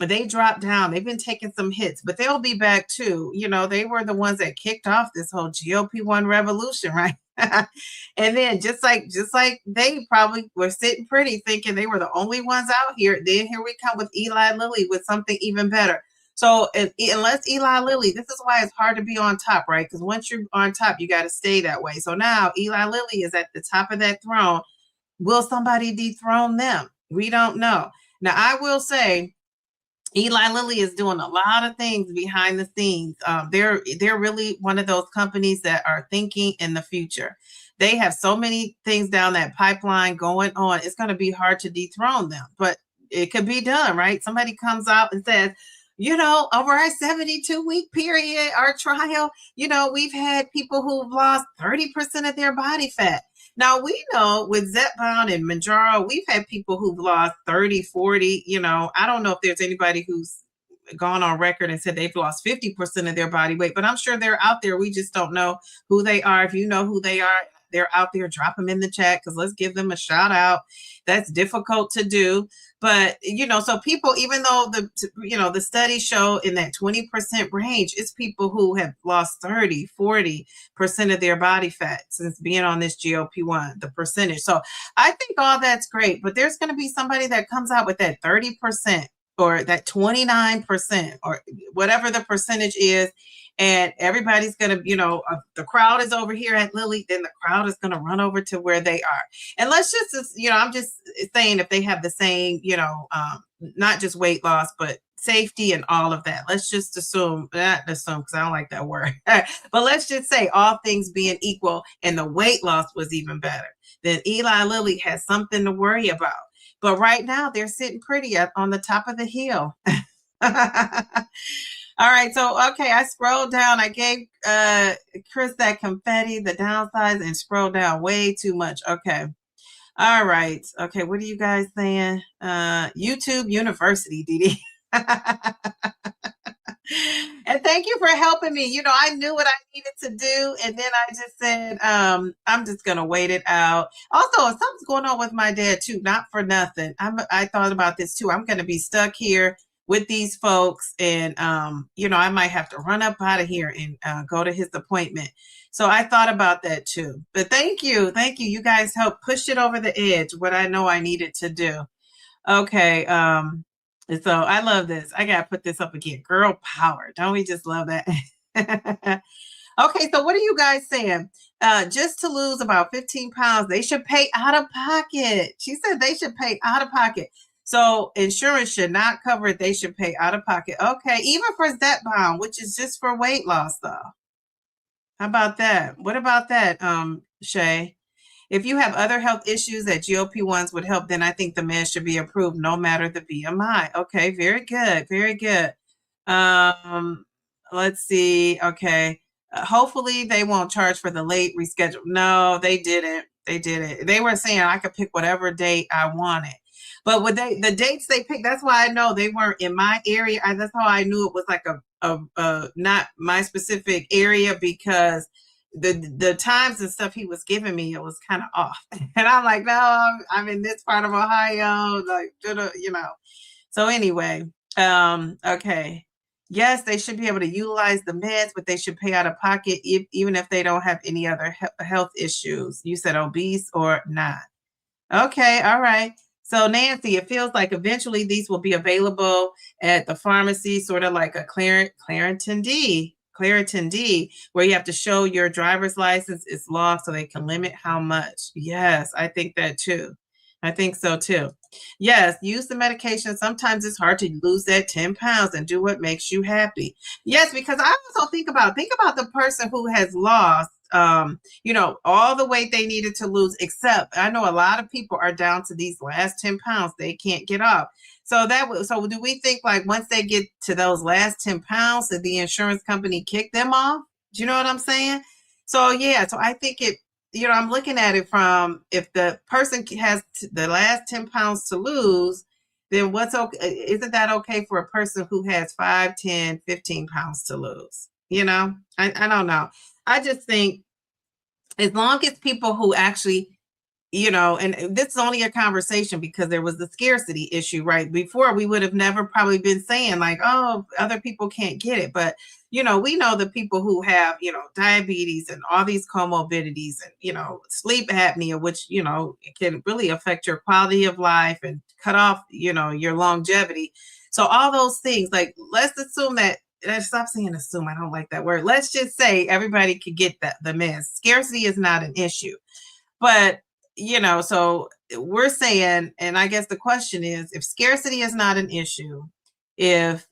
Speaker 1: They dropped down. They've been taking some hits, but they'll be back too. They were the ones that kicked off this whole GLP-1 revolution, right? And then just like they probably were sitting pretty thinking they were the only ones out here. Then here we come with Eli Lilly with something even better. So unless Eli Lilly, this is why it's hard to be on top, right? Because once you're on top, you got to stay that way. So now Eli Lilly is at the top of that throne. Will somebody dethrone them? We don't know. Now, I will say Eli Lilly is doing a lot of things behind the scenes. They're really one of those companies that are thinking in the future. They have so many things down that pipeline going on. It's going to be hard to dethrone them, but it could be done, right? Somebody comes out and says, over our 72-week period, our trial, we've had people who've lost 30% of their body fat. Now, we know with Zepbound and Mounjaro, we've had people who've lost 30, 40, I don't know if there's anybody who's gone on record and said they've lost 50% of their body weight, but I'm sure they're out there. We just don't know who they are. If you know who they are, they're out there, drop them in the chat because let's give them a shout out. That's difficult to do. But, so people, even though the studies show in that 20% range, it's people who have lost 30, 40% of their body fat since being on this GLP-1, the percentage. So I think all that's great, but there's going to be somebody that comes out with that 30% or that 29% or whatever the percentage is. And everybody's going to, the crowd is over here at Lilly, then the crowd is going to run over to where they are. And let's just, I'm just saying if they have the same, not just weight loss, but safety and all of that. Let's just not assume, because I don't like that word. But let's just say all things being equal and the weight loss was even better, then Eli Lilly has something to worry about. But right now they're sitting pretty on the top of the hill. All right, so okay, I scrolled down. I gave Chris that confetti, the downsize, and scrolled down way too much. Okay. All right. Okay, what are you guys saying? YouTube University, Didi. And thank you for helping me. I knew what I needed to do, and then I just said, I'm just gonna wait it out. Also, something's going on with my dad too, not for nothing. I thought about this too. I'm gonna be stuck here with these folks. And, I might have to run up out of here and go to his appointment. So I thought about that too. But thank you. Thank you. You guys helped push it over the edge, what I know I needed to do. Okay. So I love this. I got to put this up again. Girl power. Don't we just love that? Okay, so what are you guys saying? Just to lose about 15 pounds, they should pay out of pocket. She said they should pay out of pocket. So insurance should not cover it. They should pay out of pocket. Okay, even for Zepbound, which is just for weight loss, though. How about that? What about that, Shay? If you have other health issues that GLP-1s would help, then I think the meds should be approved no matter the BMI. Okay, very good. Very good. Let's see. Okay. Hopefully they won't charge for the late reschedule. No, they didn't. They didn't. They were saying I could pick whatever date I wanted. But with the dates they picked, that's why I know they weren't in my area. That's how I knew it was like a not my specific area, because the times and stuff he was giving me, it was kind of off. And I'm like, no, I'm in this part of Ohio, like, So anyway, okay. Yes, they should be able to utilize the meds, but they should pay out of pocket even if they don't have any other health issues. You said obese or not. Okay, all right. So Nancy, it feels like eventually these will be available at the pharmacy, sort of like a Claritin D, where you have to show your driver's license is lost so they can limit how much. Yes, I think that too. I think so too. Yes, use the medication. Sometimes it's hard to lose that 10 pounds and do what makes you happy. Yes, because I also think about the person who has lost all the weight they needed to lose, except I know a lot of people are down to these last 10 pounds they can't get off. So do we think like once they get to those last 10 pounds that the insurance company kick them off? Do you know what I'm saying? So yeah, so I think I'm looking at it from, if the person has the last 10 pounds to lose, then what's okay? Isn't that okay for a person who has 5, 10, 15 pounds to lose? I don't know. I just think as long as people who actually, and this is only a conversation because there was the scarcity issue, right? Before, we would have never probably been saying like, oh, other people can't get it. But, we know the people who have, diabetes and all these comorbidities and, sleep apnea, which, can really affect your quality of life and cut off, your longevity. So all those things, like, let's assume that, stop saying assume. I don't like that word. Let's just say everybody could get the meds. Scarcity is not an issue. But, so we're saying, and I guess the question is, if scarcity is not an issue, if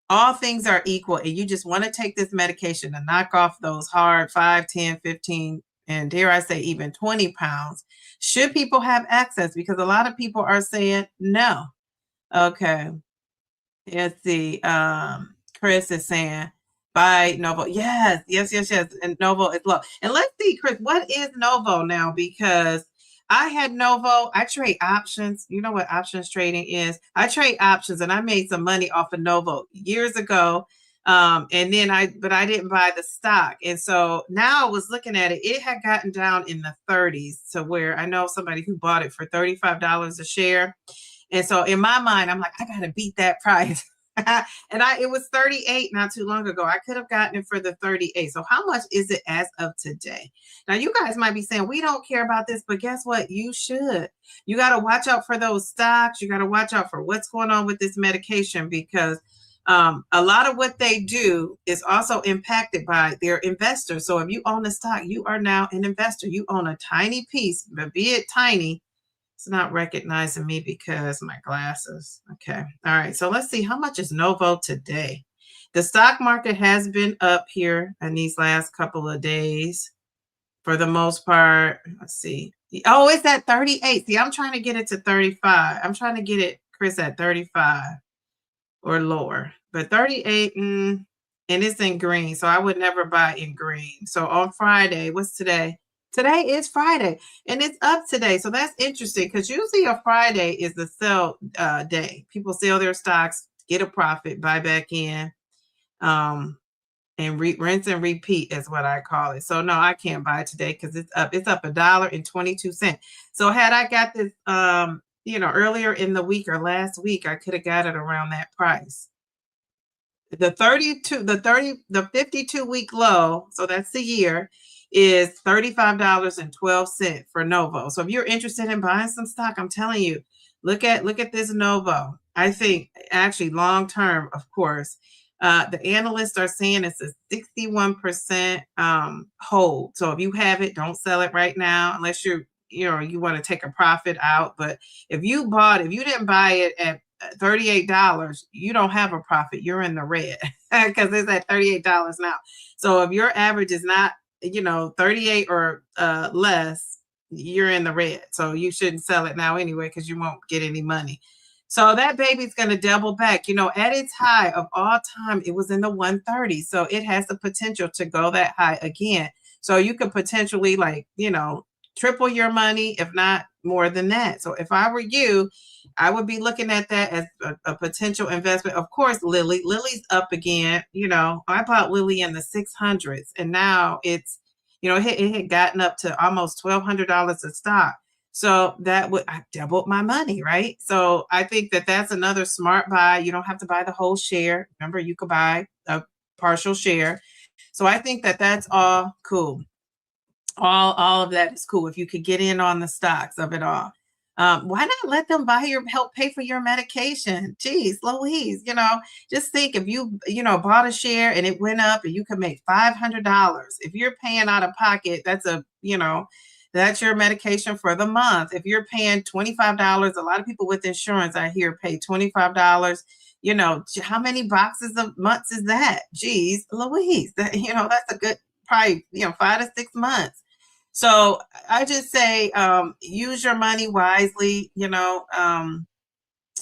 Speaker 1: all things are equal and you just want to take this medication to knock off those hard 5, 10, 15, and dare I say even 20 pounds, should people have access? Because a lot of people are saying no. Okay. Let's see. Chris is saying, buy Novo. Yes. And Novo is low. And let's see, Chris, what is Novo now? Because I had Novo. I trade options. You know what options trading is? I trade options, and I made some money off of Novo years ago. And then I didn't buy the stock. And so now I was looking at it. It had gotten down in the 30s to where I know somebody who bought it for $35 a share. And so in my mind, I'm like, I got to beat that price. And it was 38 not too long ago. I could have gotten it for the 38. So how much is it as of today? Now, you guys might be saying, we don't care about this, but guess what? You should. You got to watch out for those stocks. You got to watch out for what's going on with this medication, because a lot of what they do is also impacted by their investors. So if you own a stock, you are now an investor. You own a tiny piece, but be it tiny. It's not recognizing me because my glasses. Okay. All right. So let's see. How much is Novo today? The stock market has been up here in these last couple of days for the most part. Let's see. Oh, it's at 38. See, I'm trying to get it to 35. I'm trying to get it, Chris, at 35 or lower. But 38, and it's in green. So I would never buy in green. So on Friday, what's today? Today is Friday, and it's up today. So that's interesting, because usually a Friday is the sell day. People sell their stocks, get a profit, buy back in, and rinse and repeat is what I call it. So no, I can't buy today because it's up. It's up $1.22. So had I got this earlier in the week or last week, I could have got it around that price. The 52-week low, so that's the year, is $35.12 for Novo. So if you're interested in buying some stock, I'm telling you, look at this Novo. I think actually long term, of course, the analysts are saying it's a 61% hold. So if you have it, don't sell it right now unless you want to take a profit out. But if you didn't buy it at $38, you don't have a profit. You're in the red because it's at $38 now. So if your average is not, 38 or less, you're in the red. So you shouldn't sell it now anyway, because you won't get any money. So that baby's going to double back. At its high of all time, it was in the 130. So it has the potential to go that high again. So you could potentially triple your money, if not more than that. So if I were you, I would be looking at that as a potential investment. Of course, Lily's up again. I bought Lily in the 600s, and now it's, it had gotten up to almost $1,200 a stock. So I doubled my money, right? So I think that that's another smart buy. You don't have to buy the whole share. Remember, you could buy a partial share. So I think that that's all cool. All of that is cool if you could get in on the stocks of it all. Why not let them help pay for your medication? Geez, Louise, just think if you, bought a share and it went up and you could make $500. If you're paying out of pocket, that's that's your medication for the month. If you're paying $25, a lot of people with insurance I hear pay $25. How many boxes of months is that? Geez, Louise, that's a good, probably, 5 to 6 months. So I just say, use your money wisely,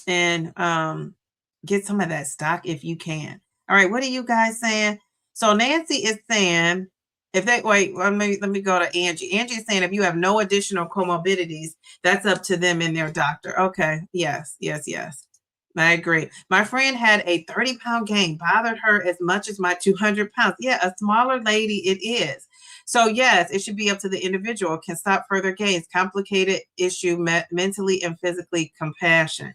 Speaker 1: and get some of that stock if you can. All right, what are you guys saying? So Nancy is saying, let me go to Angie. Angie is saying if you have no additional comorbidities, that's up to them and their doctor. Okay, yes. I agree. My friend had a 30-pound gain, bothered her as much as my 200 pounds. Yeah, a smaller lady it is. So yes, it should be up to the individual. Can stop further gains. Complicated issue, mentally and physically compassion.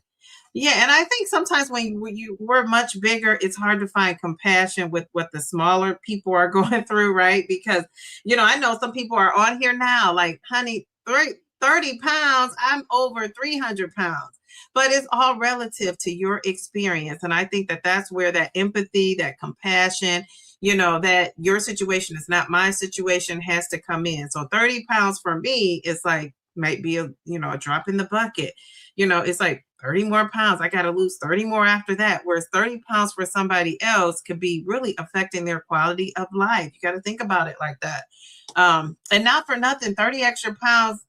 Speaker 1: Yeah, and I think sometimes when we're much bigger, it's hard to find compassion with what the smaller people are going through, right? Because, I know some people are on here now, like, honey, 30 pounds, I'm over 300 pounds. But it's all relative to your experience. And I think that that's where that empathy, that compassion, that your situation is not my situation has to come in. So 30 pounds for me is like, might be a drop in the bucket. It's like 30 more pounds. I got to lose 30 more after that. Whereas 30 pounds for somebody else could be really affecting their quality of life. You got to think about it like that. And not for nothing, 30 extra pounds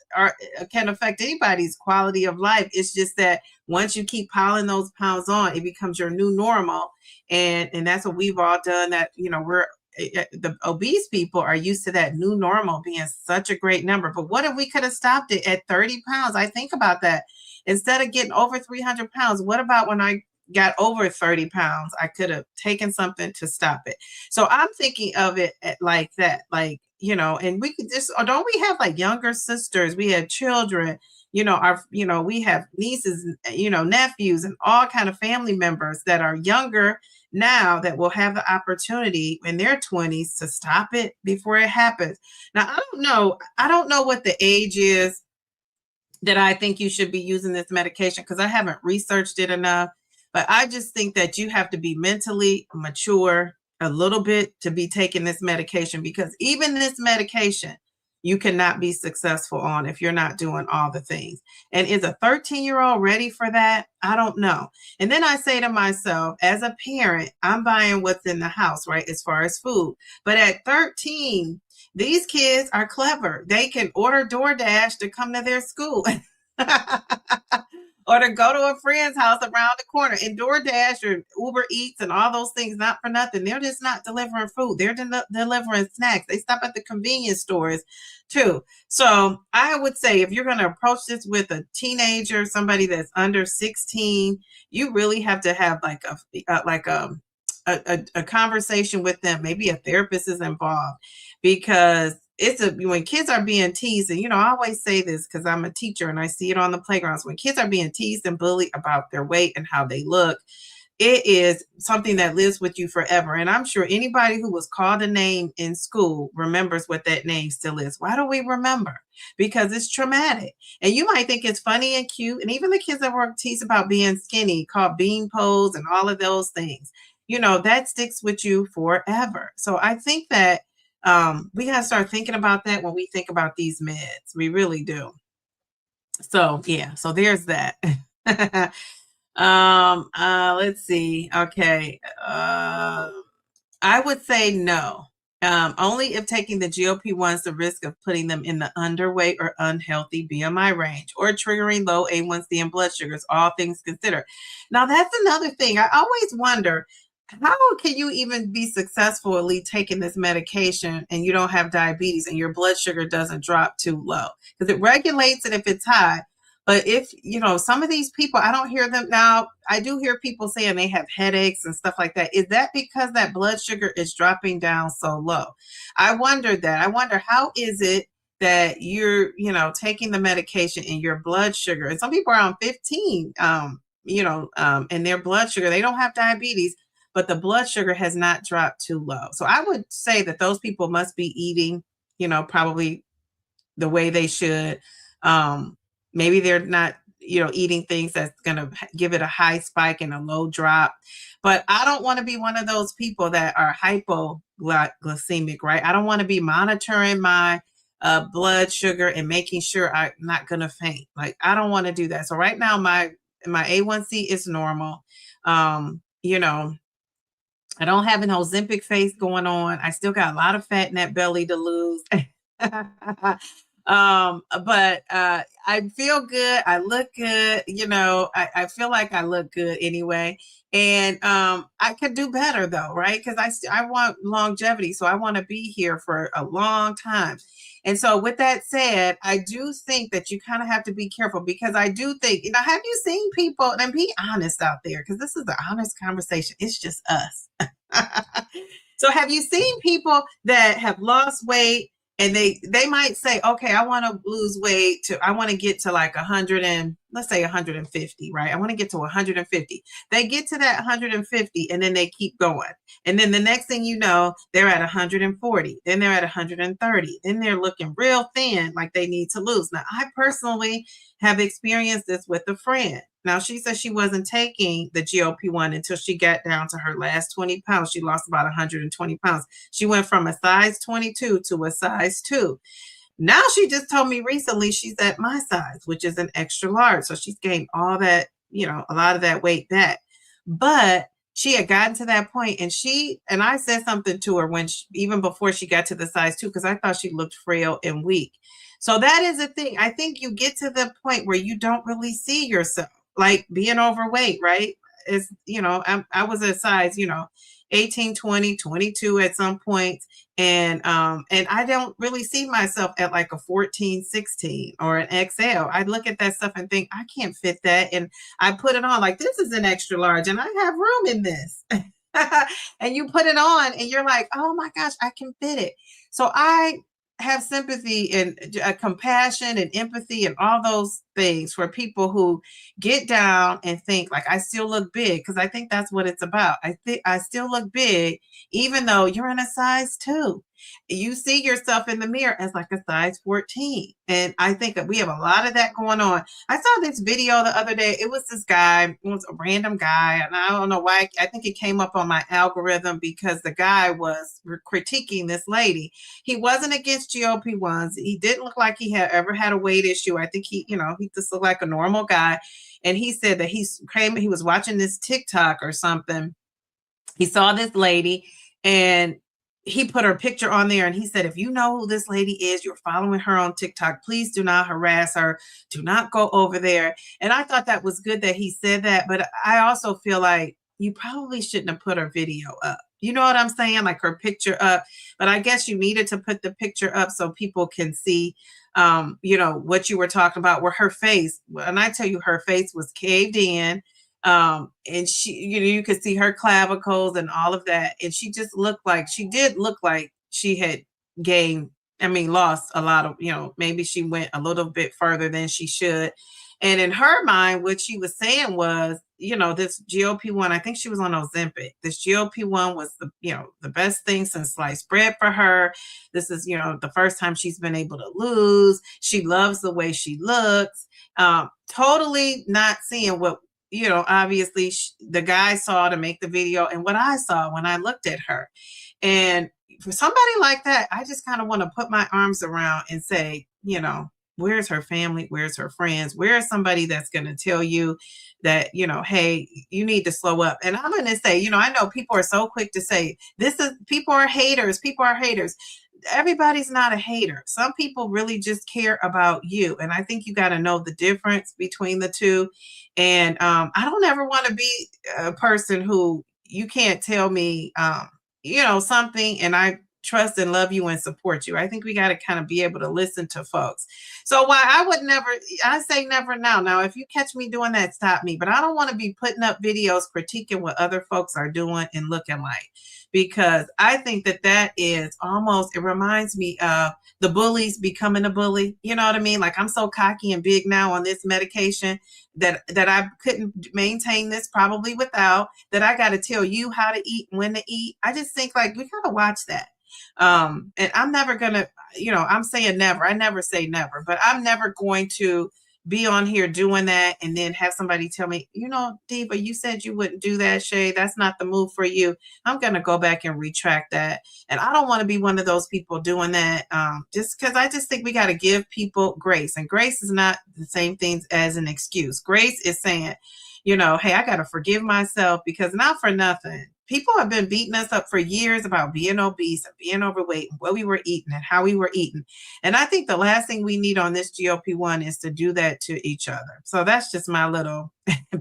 Speaker 1: can affect anybody's quality of life. It's just that once you keep piling those pounds on, it becomes your new normal. And that's what we've all done, that, the obese people are used to that new normal being such a great number. But what if we could have stopped it at 30 pounds? I think about that. Instead of getting over 300 pounds, what about when I got over 30 pounds? I could have taken something to stop it. So I'm thinking of it like that, like, and we could just, don't we have like younger sisters? We have children, we have nieces, nephews, and all kind of family members that are younger now that will have the opportunity in their 20s to stop it before it happens. Now, I don't know what the age is that I think you should be using this medication, because I haven't researched it enough. But I just think that you have to be mentally mature a little bit to be taking this medication, because even this medication you cannot be successful on if you're not doing all the things. And is a 13-year-old ready for that? I don't know. And then I say to myself, as a parent, I'm buying what's in the house, right, as far as food. But at 13, these kids are clever. They can order DoorDash to come to their school. Or to go to a friend's house around the corner. And DoorDash or Uber Eats and all those things, not for nothing, they're just not delivering food. They're delivering snacks. They stop at the convenience stores too. So I would say if you're going to approach this with a teenager, somebody that's under 16, you really have to have like a conversation with them. Maybe a therapist is involved, because it's a when kids are being teased, and I always say this because I'm a teacher and I see it on the playgrounds. When kids are being teased and bullied about their weight and how they look, it is something that lives with you forever. And I'm sure anybody who was called a name in school remembers what that name still is. Why do we remember? Because it's traumatic. And you might think it's funny and cute. And even the kids that were teased about being skinny, called bean pose and all of those things, that sticks with you forever. So I think that we got to start thinking about that when we think about these meds. We really do. So yeah, so there's that. Let's see. Okay. I would say no. Only if taking the GLP-1s, the risk of putting them in the underweight or unhealthy BMI range or triggering low A1C and blood sugars, all things considered. Now, that's another thing. I always wonder, how can you even be successfully taking this medication and you don't have diabetes and your blood sugar doesn't drop too low? Because it regulates it if it's high. But if, some of these people, I don't hear them now. I do hear people saying they have headaches and stuff like that. Is that because that blood sugar is dropping down so low? I wondered that. I wonder, how is it that you're, taking the medication and your blood sugar, and some people are on 15, and their blood sugar, they don't have diabetes, but the blood sugar has not dropped too low. So I would say that those people must be eating, probably the way they should. Maybe they're not, eating things that's going to give it a high spike and a low drop. But I don't want to be one of those people that are hypoglycemic, right? I don't want to be monitoring my blood sugar and making sure I'm not going to faint. Like, I don't want to do that. So right now, my A1C is normal. I don't have an Ozempic face going on. I still got a lot of fat in that belly to lose. But I feel good. I look good. I feel like I look good anyway. And I could do better though, right? Because I want longevity. So I want to be here for a long time. And so with that said, I do think that you kind of have to be careful, because I do think, have you seen people, and be honest out there, because this is an honest conversation. It's just us. So have you seen people that have lost weight and they might say, okay, I want to lose weight I want to get to like 100 and let's say 150, right? I want to get to 150. They get to that 150 and then they keep going. And then the next thing you know, they're at 140. Then they're at 130. Then they're looking real thin, like they need to lose. Now, I personally have experienced this with a friend. Now, she said she wasn't taking the GLP-1 until she got down to her last 20 pounds. She lost about 120 pounds. She went from a size 22 to a size 2. Now, she just told me recently she's at my size, which is an extra large. So she's gained all that, a lot of that weight back. But she had gotten to that point, and I said something to her even before she got to the size 2, because I thought she looked frail and weak. So that is a thing. I think you get to the point where you don't really see yourself like being overweight, right? It's, I was a size, 18, 20, 22 at some point. And I don't really see myself at like a 14, 16 or an XL. I look at that stuff and think, I can't fit that. And I put it on like, this is an extra large and I have room in this. And you put it on and you're like, oh my gosh, I can fit it. So I have sympathy and compassion and empathy and all those things for people who get down and think like, I still look big, because I think that's what it's about. I think I still look big, even though you're in a size 2. You see yourself in the mirror as like a size 14. And I think that we have a lot of that going on. I saw this video the other day. It was this guy, it was a random guy, and I don't know why. I think it came up on my algorithm because the guy was critiquing this lady. He wasn't against GLP-1s. He didn't look like he had ever had a weight issue. I think he just looked like a normal guy. And he said that he was watching this TikTok or something. He saw this lady and he put her picture on there, and he said, if you know who this lady is, you're following her on TikTok, please do not harass her. Do not go over there. And I thought that was good that he said that. But I also feel like you probably shouldn't have put her video up. You know what I'm saying? Like her picture up. But I guess you needed to put the picture up so people can see, what you were talking about, where her face, and I tell you, her face was caved in. And she, you could see her clavicles and all of that. And she did look like she had gained I mean, lost a lot of, maybe she went a little bit further than she should. And in her mind, what she was saying was, this GLP-1, I think she was on Ozempic. This GLP-1 was the best thing since sliced bread for her. This is, the first time she's been able to lose. She loves the way she looks. Totally not seeing what, obviously the guy saw to make the video and what I saw when I looked at her. And for somebody like that, I just kind of want to put my arms around and say, where's her family? Where's her friends? Where's somebody that's going to tell you that, hey, you need to slow up? And I'm going to say, I know people are so quick to say, people are haters. People are haters. Everybody's not a hater. Some people really just care about you. And I think you got to know the difference between the two. And I don't ever want to be a person who you can't tell me, something and I trust and love you and support you. I think we got to kind of be able to listen to folks. So why I say never now. Now, if you catch me doing that, stop me. But I don't want to be putting up videos critiquing what other folks are doing and looking like, because I think that is almost, it reminds me of the bullies becoming a bully. You know what I mean? Like, I'm so cocky and big now on this medication that I couldn't maintain this probably without, that I got to tell you how to eat and when to eat. I just think like we got to watch that. And I'm never going to, I'm saying never, I never say never, but I'm never going to be on here doing that and then have somebody tell me, Diva, you said you wouldn't do that, Shay. That's not the move for you. I'm going to go back and retract that. And I don't want to be one of those people doing that, just because I just think we got to give people grace. And grace is not the same thing as an excuse. Grace is saying, hey, I got to forgive myself, because not for nothing, people have been beating us up for years about being obese and being overweight and what we were eating and how we were eating. And I think the last thing we need on this GLP-1 is to do that to each other. So that's just my little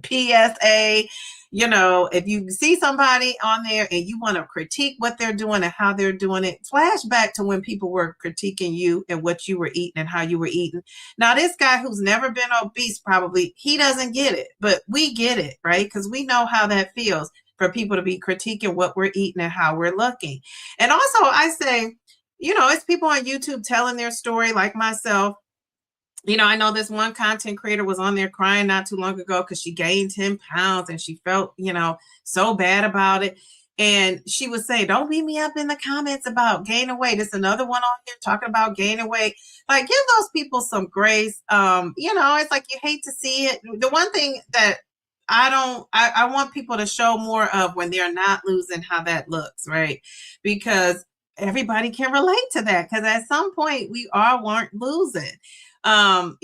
Speaker 1: PSA. If you see somebody on there and you want to critique what they're doing and how they're doing it, flash back to when people were critiquing you and what you were eating and how you were eating. Now, this guy who's never been obese, probably, he doesn't get it, but we get it, right? Because we know how that feels for people to be critiquing what we're eating and how we're looking. And also, I say, it's people on YouTube telling their story, like myself. I know this one content creator was on there crying not too long ago because she gained 10 pounds and she felt, so bad about it. And she was saying, don't beat me up in the comments about gaining weight. It's another one on here talking about gaining weight. Like, give those people some grace. It's like you hate to see it. The one thing that I want people to show more of when they're not losing, how that looks, right? Because everybody can relate to that, because at some point we all weren't losing. And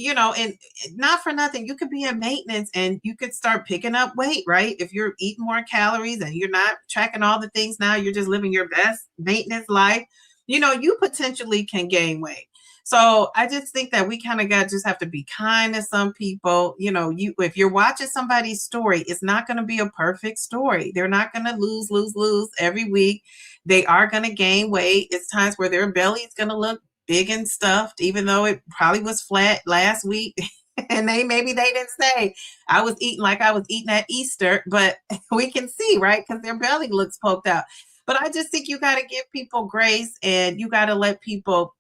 Speaker 1: not for nothing, you could be in maintenance and you could start picking up weight, right? If you're eating more calories and you're not tracking all the things now, you're just living your best maintenance life, you potentially can gain weight. So I just think that we kind of just have to be kind to some people. If you're watching somebody's story, it's not going to be a perfect story. They're not going to lose every week. They are going to gain weight. It's times where their belly is going to look big and stuffed, even though it probably was flat last week. And maybe they didn't say I was eating like I was eating at Easter, but we can see, right? Because their belly looks poked out. But I just think you got to give people grace, and you got to let people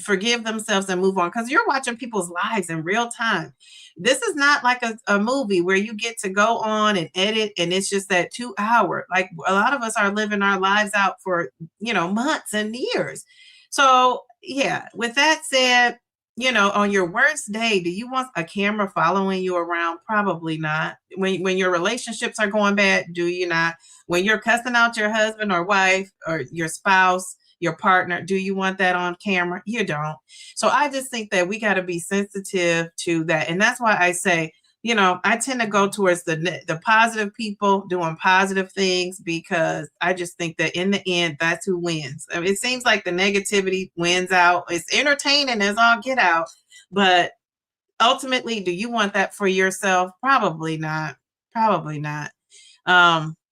Speaker 1: forgive themselves and move on, because you're watching people's lives in real time. This is not like a movie where you get to go on and edit and it's just that 2 hour. Like, a lot of us are living our lives out for months and years. So yeah, with that said, on your worst day, do you want a camera following you around? Probably not. When your relationships are going bad, do you not? When you're cussing out your husband or wife or your spouse, your partner, do you want that on camera? You don't. So I just think that we got to be sensitive to that. And that's why I say, I tend to go towards the positive people doing positive things, because I just think that in the end, that's who wins. I mean, it seems like the negativity wins out. It's entertaining as all get out, but ultimately, do you want that for yourself? Probably not. Probably not.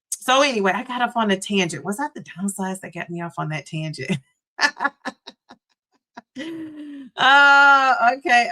Speaker 1: So anyway, I got off on a tangent. Was that the downsize that got me off on that tangent?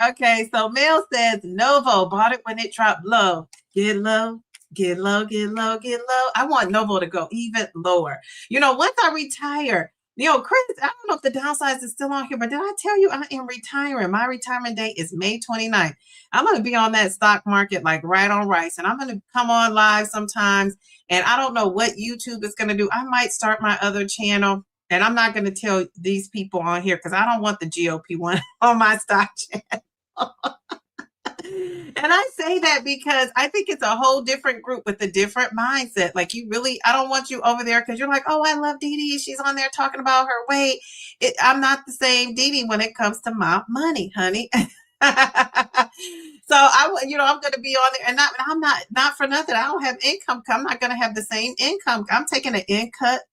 Speaker 1: Okay. So Mel says Novo bought it when it dropped low. Get low, get low, get low, get low. I want Novo to go even lower. Once I retire, Chris, I don't know if the downsize is still on here, but did I tell you I am retiring? My retirement date is May 29th. I'm going to be on that stock market like right on rice, and I'm going to come on live sometimes. And I don't know what YouTube is going to do. I might start my other channel, and I'm not going to tell these people on here because I don't want the GLP-1 on my stock channel. And I say that because I think it's a whole different group with a different mindset. Like I don't want you over there because you're like, oh, I love Dee Dee. She's on there talking about her weight. I'm not the same Dee Dee when it comes to my money, honey. So I'm going to be on there, and I'm not for nothing. I don't have income. I'm not going to have the same income. I'm taking an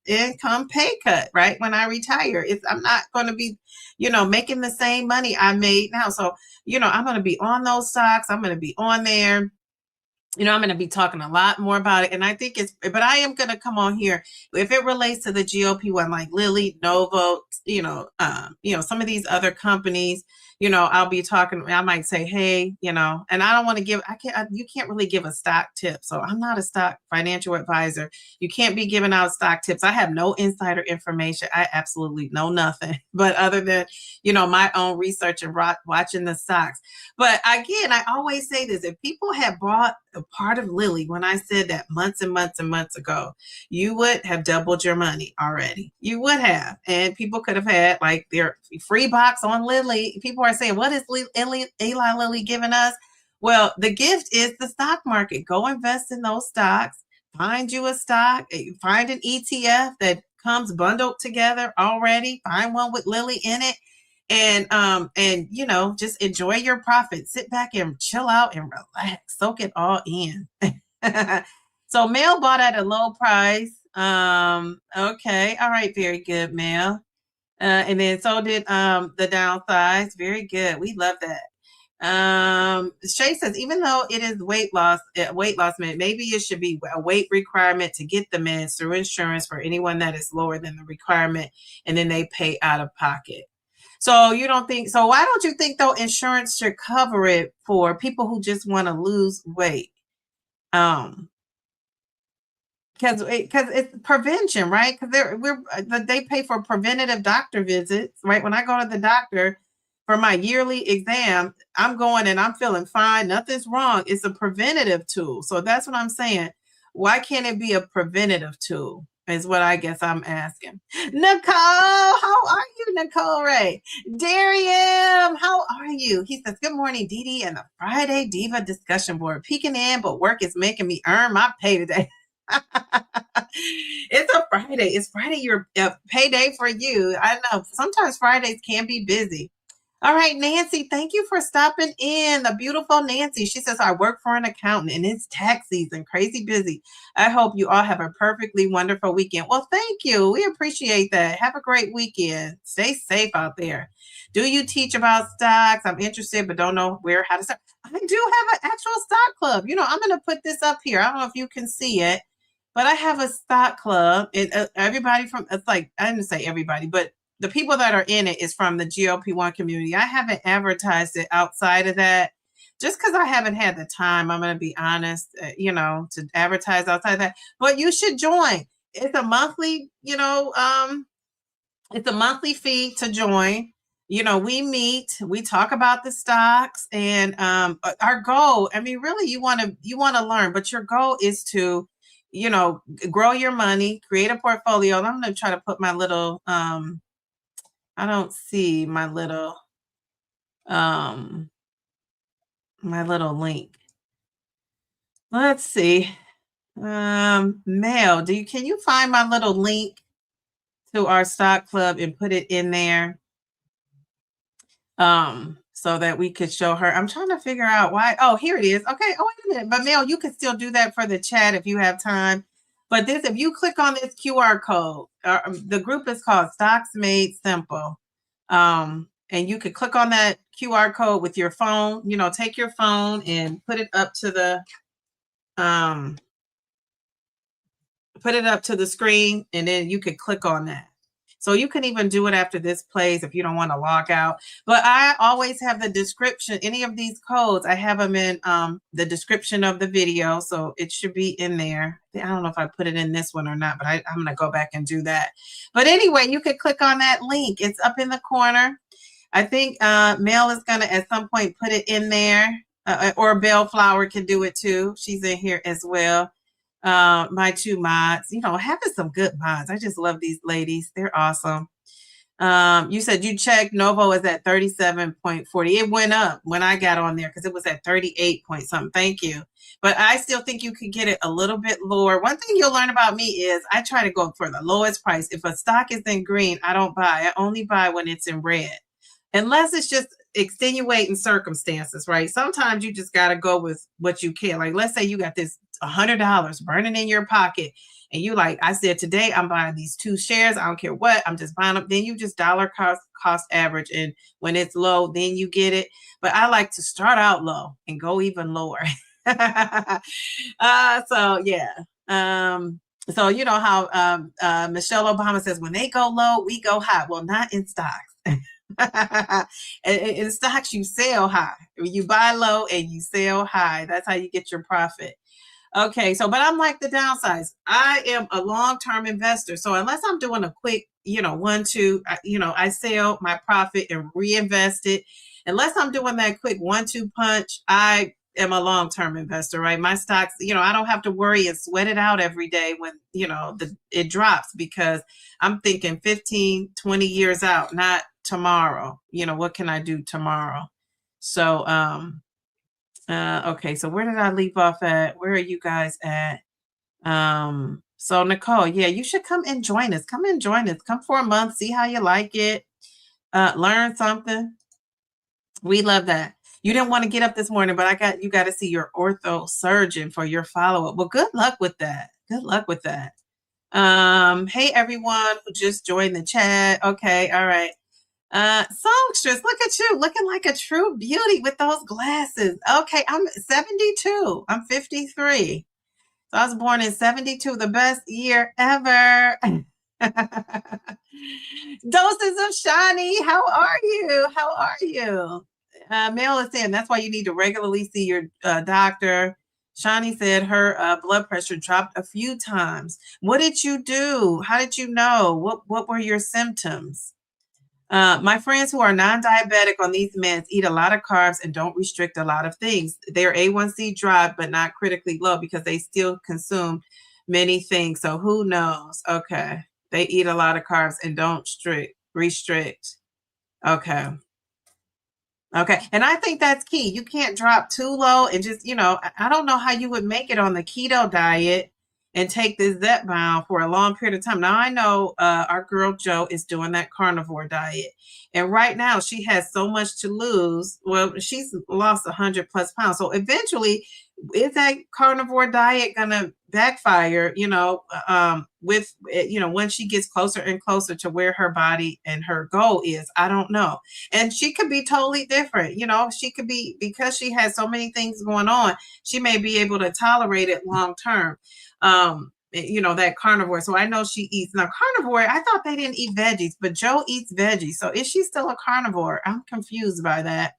Speaker 1: income pay cut, right? When I retire, I'm not going to be, making the same money I made now. So, I'm going to be on those stocks. I'm going to be on there. I'm going to be talking a lot more about it. And I think but I am going to come on here if it relates to the GLP-1, like Lilly, Novo, some of these other companies, I'll be talking, I might say, hey, and I don't want to you can't really give a stock tip. So I'm not a stock financial advisor. You can't be giving out stock tips. I have no insider information. I absolutely know nothing, but other than, my own research and watching the stocks. But again, I always say this, if people had bought a part of Lilly when I said that months and months and months ago, you would have doubled your money already. You would have. And people could have had like their free box on Lilly. People are saying, what is Eli Lilly giving us? Well, the gift is the stock market. Go invest in those stocks. Find you a stock. Find an ETF that comes bundled together already. Find one with Lilly in it. And just enjoy your profit. Sit back and chill out and relax. Soak it all in. So Mel bought at a low price. Okay. All right. Very good, Mel. And then so did the downsize. Very good. We love that. Shay says, even though it is weight loss med, maybe it should be a weight requirement to get the meds through insurance for anyone that is lower than the requirement, and then they pay out of pocket. So you don't think so? Why don't you think though insurance should cover it for people who just want to lose weight? Because it's prevention, right? Because they pay for preventative doctor visits, right? When I go to the doctor for my yearly exam, I'm going and I'm feeling fine. Nothing's wrong. It's a preventative tool. So that's what I'm saying. Why can't it be a preventative tool? Is what I guess I'm asking. Nicole, how are you, Nicole Ray? Darium, how are you? He says, good morning, Dee Dee and the Friday Diva discussion board. Peeking in, but work is making me earn my pay today. It's a Friday. It's Friday, your payday for you. I know sometimes Fridays can be busy. All right, Nancy, thank you for stopping in. The beautiful Nancy. She says, I work for an accountant and it's tax season, crazy busy. I hope you all have a perfectly wonderful weekend. Well, thank you. We appreciate that. Have a great weekend. Stay safe out there. Do you teach about stocks? I'm interested, but don't know how to start. I do have an actual stock club. I'm going to put this up here. I don't know if you can see it, but I have a stock club. And everybody I didn't say everybody, but the people that are in it is from the GLP-1 community. I haven't advertised it outside of that just because I haven't had the time. I'm going to be honest, to advertise outside of that. But you should join. It's a monthly, it's a monthly fee to join. We meet, we talk about the stocks, and our goal. I mean, really, you want to learn, but your goal is to, grow your money, create a portfolio. And I'm going to try to put my little I don't see my little link. Let's see. Mel, can you find my little link to our stock club and put it in there? So that we could show her. I'm trying to figure out why. Oh, here it is. Okay. Oh, wait a minute. But Mel, you can still do that for the chat if you have time. But if you click on this QR code, the group is called Stocks Made Simple. And you could click on that QR code with your phone, take your phone and put it up to the screen, and then you could click on that. So you can even do it after this plays if you don't want to log out. But I always have the description, any of these codes, I have them in the description of the video. So it should be in there. I don't know if I put it in this one or not, but I'm going to go back and do that. But anyway, you could click on that link. It's up in the corner. I think Mel is going to at some point put it in there, or Bellflower can do it too. She's in here as well. My two mods, having some good mods. I just love these ladies. They're awesome. You said you checked. Novo is at 37.40. It went up when I got on there because it was at 38 point something. Thank you. But I still think you could get it a little bit lower. One thing you'll learn about me is I try to go for the lowest price. If a stock is in green, I don't buy. I only buy when it's in red. Unless it's just extenuating circumstances, right? Sometimes you just got to go with what you can. Like, let's say you got this $100 burning in your pocket and you like, I said, today I'm buying these 2 shares. I don't care what, I'm just buying them. Then you just dollar cost average. And when it's low, then you get it. But I like to start out low and go even lower. So yeah. So you know how Michelle Obama says, when they go low, we go high. Well, not in stocks. In stocks, you sell high. You buy low and you sell high. That's how you get your profit. Okay, so, but I'm like the downsize. I am a long-term investor. So unless I'm doing a quick, 1, 2, I sell my profit and reinvest it. Unless I'm doing that quick 1, 2 punch, I am a long-term investor, right? My stocks, I don't have to worry and sweat it out every day when, it drops, because I'm thinking 15, 20 years out, not tomorrow. What can I do tomorrow? So, okay, so where did I leave off at? Where are you guys at? So Nicole, yeah, you should come and join us. Come and join us. Come for a month, see how you like it. Learn something. We love that. You didn't want to get up this morning, but you got to see your ortho surgeon for your follow-up. Well, good luck with that. Good luck with that. Hey everyone who just joined the chat. Okay, all right. Songstress, look at you, looking like a true beauty with those glasses. Okay, I'm 72. I'm 53. So I was born in 72, the best year ever. Doses of Shani, how are you? How are you? Mel is saying that's why you need to regularly see your doctor. Shani said her blood pressure dropped a few times. What did you do? How did you know? What were your symptoms? My friends who are non-diabetic on these meds eat a lot of carbs and don't restrict a lot of things. Their A1C dropped, but not critically low because they still consume many things. So who knows? Okay. They eat a lot of carbs and don't restrict. Okay. Okay. And I think that's key. You can't drop too low and just, I don't know how you would make it on the keto diet and take this Zepbound for a long period of time. Now, I know our girl Jo is doing that carnivore diet. And right now she has so much to lose. Well, she's lost 100 plus pounds. So eventually, is that carnivore diet going to backfire, when she gets closer and closer to where her body and her goal is? I don't know. And she could be totally different. She could be, because she has so many things going on, she may be able to tolerate it long term. That carnivore. So I know she eats. Now, carnivore, I thought they didn't eat veggies, but Jo eats veggies. So is she still a carnivore? I'm confused by that.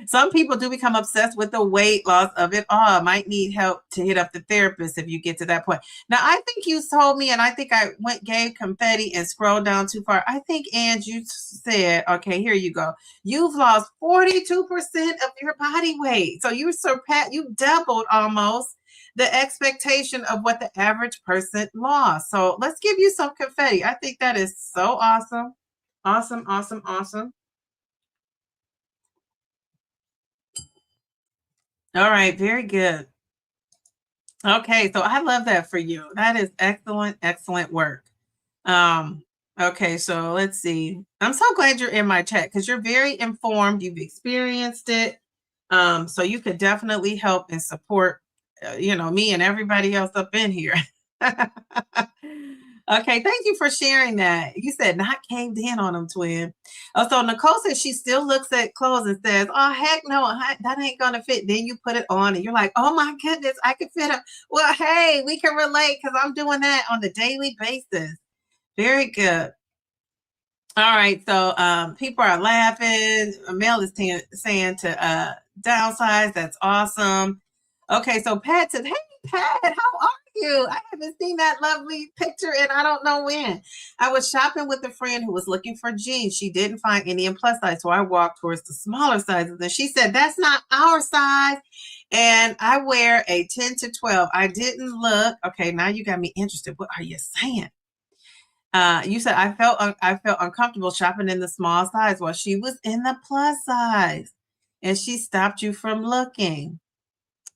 Speaker 1: Some people do become obsessed with the weight loss of it all. Might need help to hit up the therapist if you get to that point. Now, I think you told me, and I think I gave confetti and scrolled down too far. I think, Ange, you said, okay, here you go. You've lost 42% of your body weight. So you doubled almost the expectation of what the average person lost. So let's give you some confetti. I think that is so awesome. Awesome, awesome, awesome. All right, very good. Okay, so I love that for you. That is excellent, excellent work. Okay, so let's see. I'm so glad you're in my chat because you're very informed. You've experienced it. So you could definitely help and support, me and everybody else up in here. Okay, thank you for sharing that. You said not caved in on them, twin. Oh, so Nicole says she still looks at clothes and says, "Oh heck no, that ain't gonna fit." Then you put it on, and you're like, "Oh my goodness, I can fit it." Well, hey, we can relate because I'm doing that on a daily basis. Very good. All right, so people are laughing. Mel is saying to downsize. That's awesome. Okay, so Pat said, "Hey, Pat, how are you? I haven't seen that lovely picture and I don't know when. I was shopping with a friend who was looking for jeans. She didn't find any in plus size, so I walked towards the smaller sizes. And she said, 'That's not our size.' And I wear a 10 to 12. I didn't look. Okay, now you got me interested. What are you saying?" You said I felt uncomfortable shopping in the small size while she was in the plus size, and she stopped you from looking.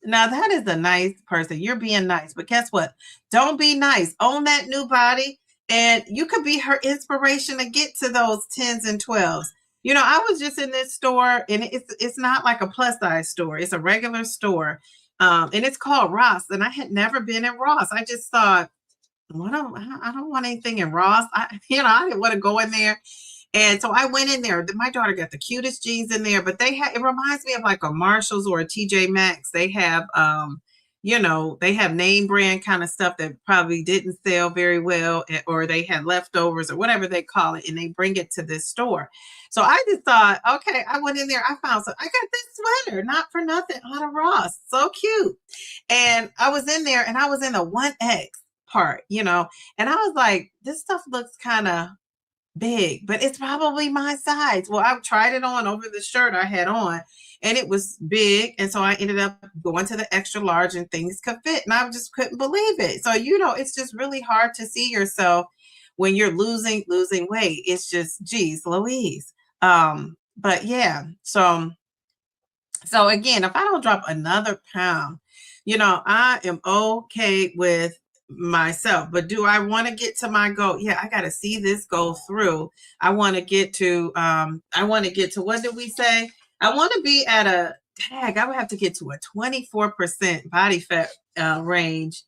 Speaker 1: Now that is a nice person. You're being nice, but guess what? Don't be nice. Own that new body, and you could be her inspiration to get to those 10s and 12s. I was just in this store, and it's not like a plus size store. It's a regular store, and it's called Ross. And I had never been in Ross. I just thought, I don't want anything in Ross. I didn't want to go in there. And so I went in there. My daughter got the cutest jeans in there, but it reminds me of like a Marshalls or a TJ Maxx. They have, they have name brand kind of stuff that probably didn't sell very well, or they had leftovers or whatever they call it, and they bring it to this store. So I just thought, okay, I went in there. I got this sweater, not for nothing, out of Ross. So cute. And I was in there, and I was in a 1X part, and I was like, this stuff looks kind of big, but it's probably my size. Well, I tried it on over the shirt I had on, and it was big. And so I ended up going to the extra large, and things could fit. And I just couldn't believe it. So, it's just really hard to see yourself when you're losing weight. It's just, geez, Louise. But yeah, so again, if I don't drop another pound, I am okay with myself. But do I want to get to my goal? Yeah, I got to see this go through. I want to get to what did we say? I want to be at I would have to get to a 24% body fat range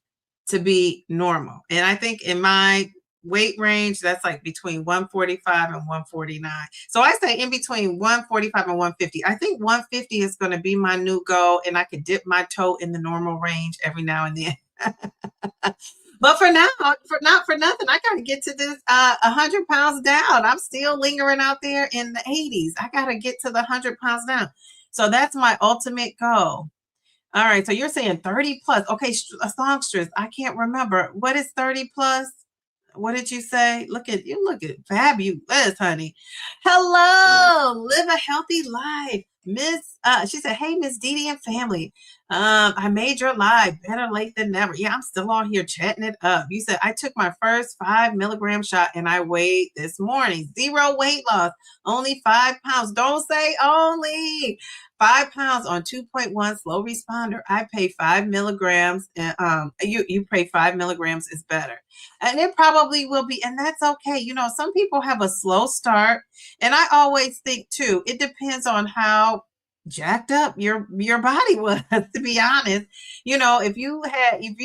Speaker 1: to be normal. And I think in my weight range, that's like between 145 and 149. So I say in between 145 and 150. I think 150 is going to be my new goal, and I could dip my toe in the normal range every now and then. But for now, not for nothing, I got to get to this 100 pounds down. I'm still lingering out there in the 80s. I got to get to the 100 pounds down. So that's my ultimate goal. All right. So you're saying 30 plus. Okay, a songstress. I can't remember. What is 30 plus? What did you say? Look at fabulous, honey. Hello, live a healthy life. She said, "Hey, Miss Dee and family. I made your live. Better late than never." Yeah, I'm still on here chatting it up. You said, "I took my first 5 milligram shot and I weighed this morning. 0 weight loss, only 5 pounds." Don't say only. 5 pounds on 2.1 slow responder. I pay 5 milligrams. And you pray 5 milligrams is better. And it probably will be, and that's okay. Some people have a slow start, and I always think too, it depends on how jacked up your body was, to be honest. If you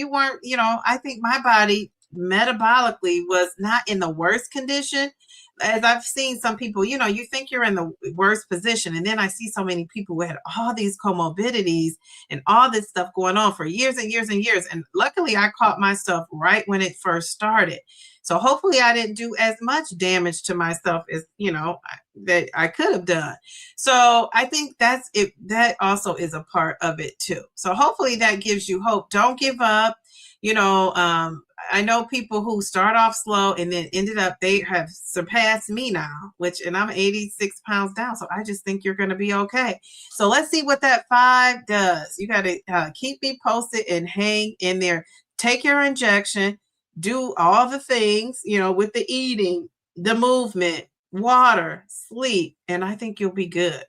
Speaker 1: weren't, I think my body metabolically was not in the worst condition. As I've seen some people, you think you're in the worst position. And then I see so many people who had all these comorbidities and all this stuff going on for years and years and years. And luckily I caught myself right when it first started. So hopefully I didn't do as much damage to myself as, that I could have done. So I think that's it. That also is a part of it too. So hopefully that gives you hope. Don't give up. I know people who start off slow and then they have surpassed me now, and I'm 86 pounds down. So I just think you're going to be okay. So let's see what that 5 does. You got to keep me posted and hang in there. Take your injection, do all the things, with the eating, the movement, water, sleep, and I think you'll be good.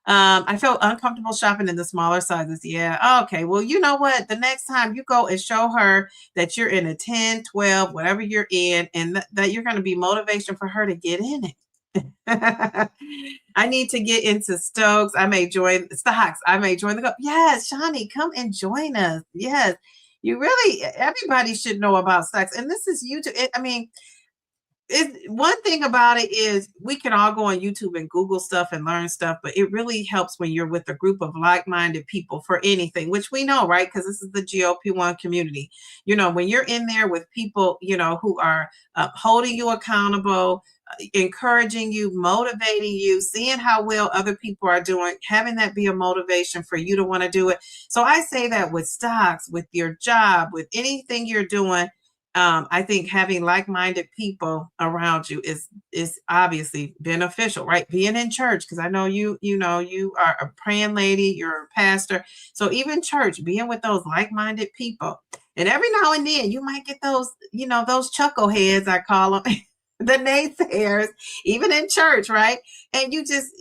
Speaker 1: I felt uncomfortable shopping in the smaller sizes. Yeah. Okay. Well, you know what? The next time you go and show her that you're in a 10, 12, whatever you're in, and that you're going to be motivation for her to get in it. I need to get into Stokes. I may join the club. Yes, Shani, come and join us. Yes. You really, everybody should know about stocks. And this is YouTube. I mean, one thing about it is we can all go on YouTube and Google stuff and learn stuff, but it really helps when you're with a group of like-minded people for anything, which we know, right? Because this is the GLP-1 community. When you're in there with people, who are holding you accountable, encouraging you, motivating you, seeing how well other people are doing, having that be a motivation for you to want to do it. So I say that with stocks, with your job, with anything you're doing. I think having like-minded people around you is obviously beneficial, right? Being in church, because I know you are a praying lady, you're a pastor. So even church, being with those like-minded people. And every now and then you might get those, those chuckleheads, I call them, the naysayers, even in church, right? And you just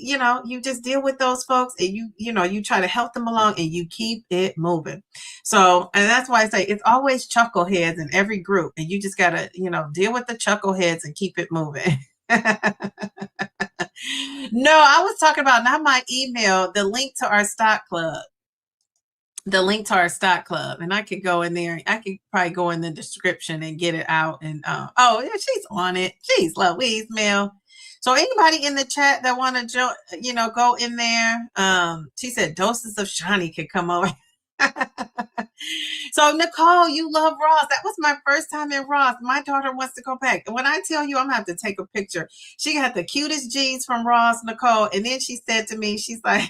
Speaker 1: deal with those folks, and you try to help them along, and you keep it moving. So, and that's why I say it's always chuckleheads in every group, and you just gotta, deal with the chuckleheads and keep it moving. No, I was talking about not my email, the link to our stock club. And I could go in there. I could probably go in the description and get it out. And oh yeah, she's on it. She's Louise Mill. So anybody in the chat that want to go in there. She said doses of Shawnee could come over. So Nicole, you love Ross. That was my first time in Ross. My daughter wants to go back. When I tell you, I'm gonna have to take a picture. She got the cutest jeans from Ross, Nicole. And then she said to me, she's like,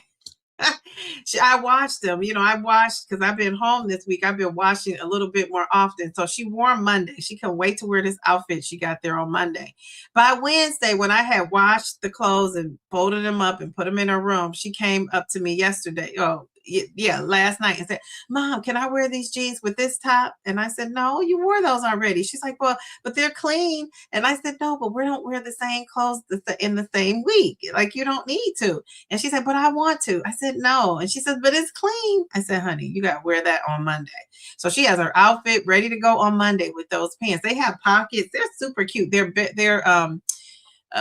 Speaker 1: I watched them. I watched because I've been home this week. I've been watching a little bit more often. So she wore Monday. She couldn't wait to wear this outfit she got there on Monday. By Wednesday, when I had washed the clothes and folded them up and put them in her room, she came up to me yesterday. Oh, yeah, last night, and said, Mom, can I wear these jeans with this top? And I said, no, you wore those already. She's like, well, but they're clean. And I said, no, but we don't wear the same clothes in the same week. Like, you don't need to. And she said, but I want to. I said, no. And she said, but it's clean. I said, honey, you got to wear that on Monday. So she has her outfit ready to go on Monday with those pants. They have pockets. They're super cute. They're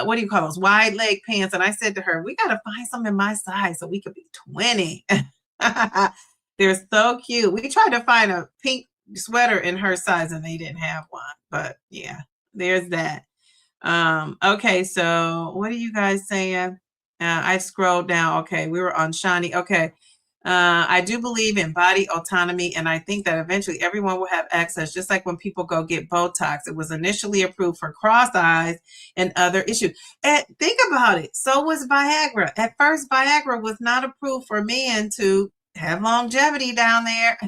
Speaker 1: what do you call those? Wide leg pants. And I said to her, we got to find some in my size so we could be 20. They're so cute. We tried to find a pink sweater in her size and they didn't have one. But yeah, there's that. Okay, so what are you guys saying? I scrolled down. Okay, we were on Shawnee. Okay. I do believe in body autonomy, and I think that eventually everyone will have access, just like when people go get Botox. It was initially approved for cross eyes and other issues. And think about it. So was Viagra. At first, Viagra was not approved for men to have longevity down there.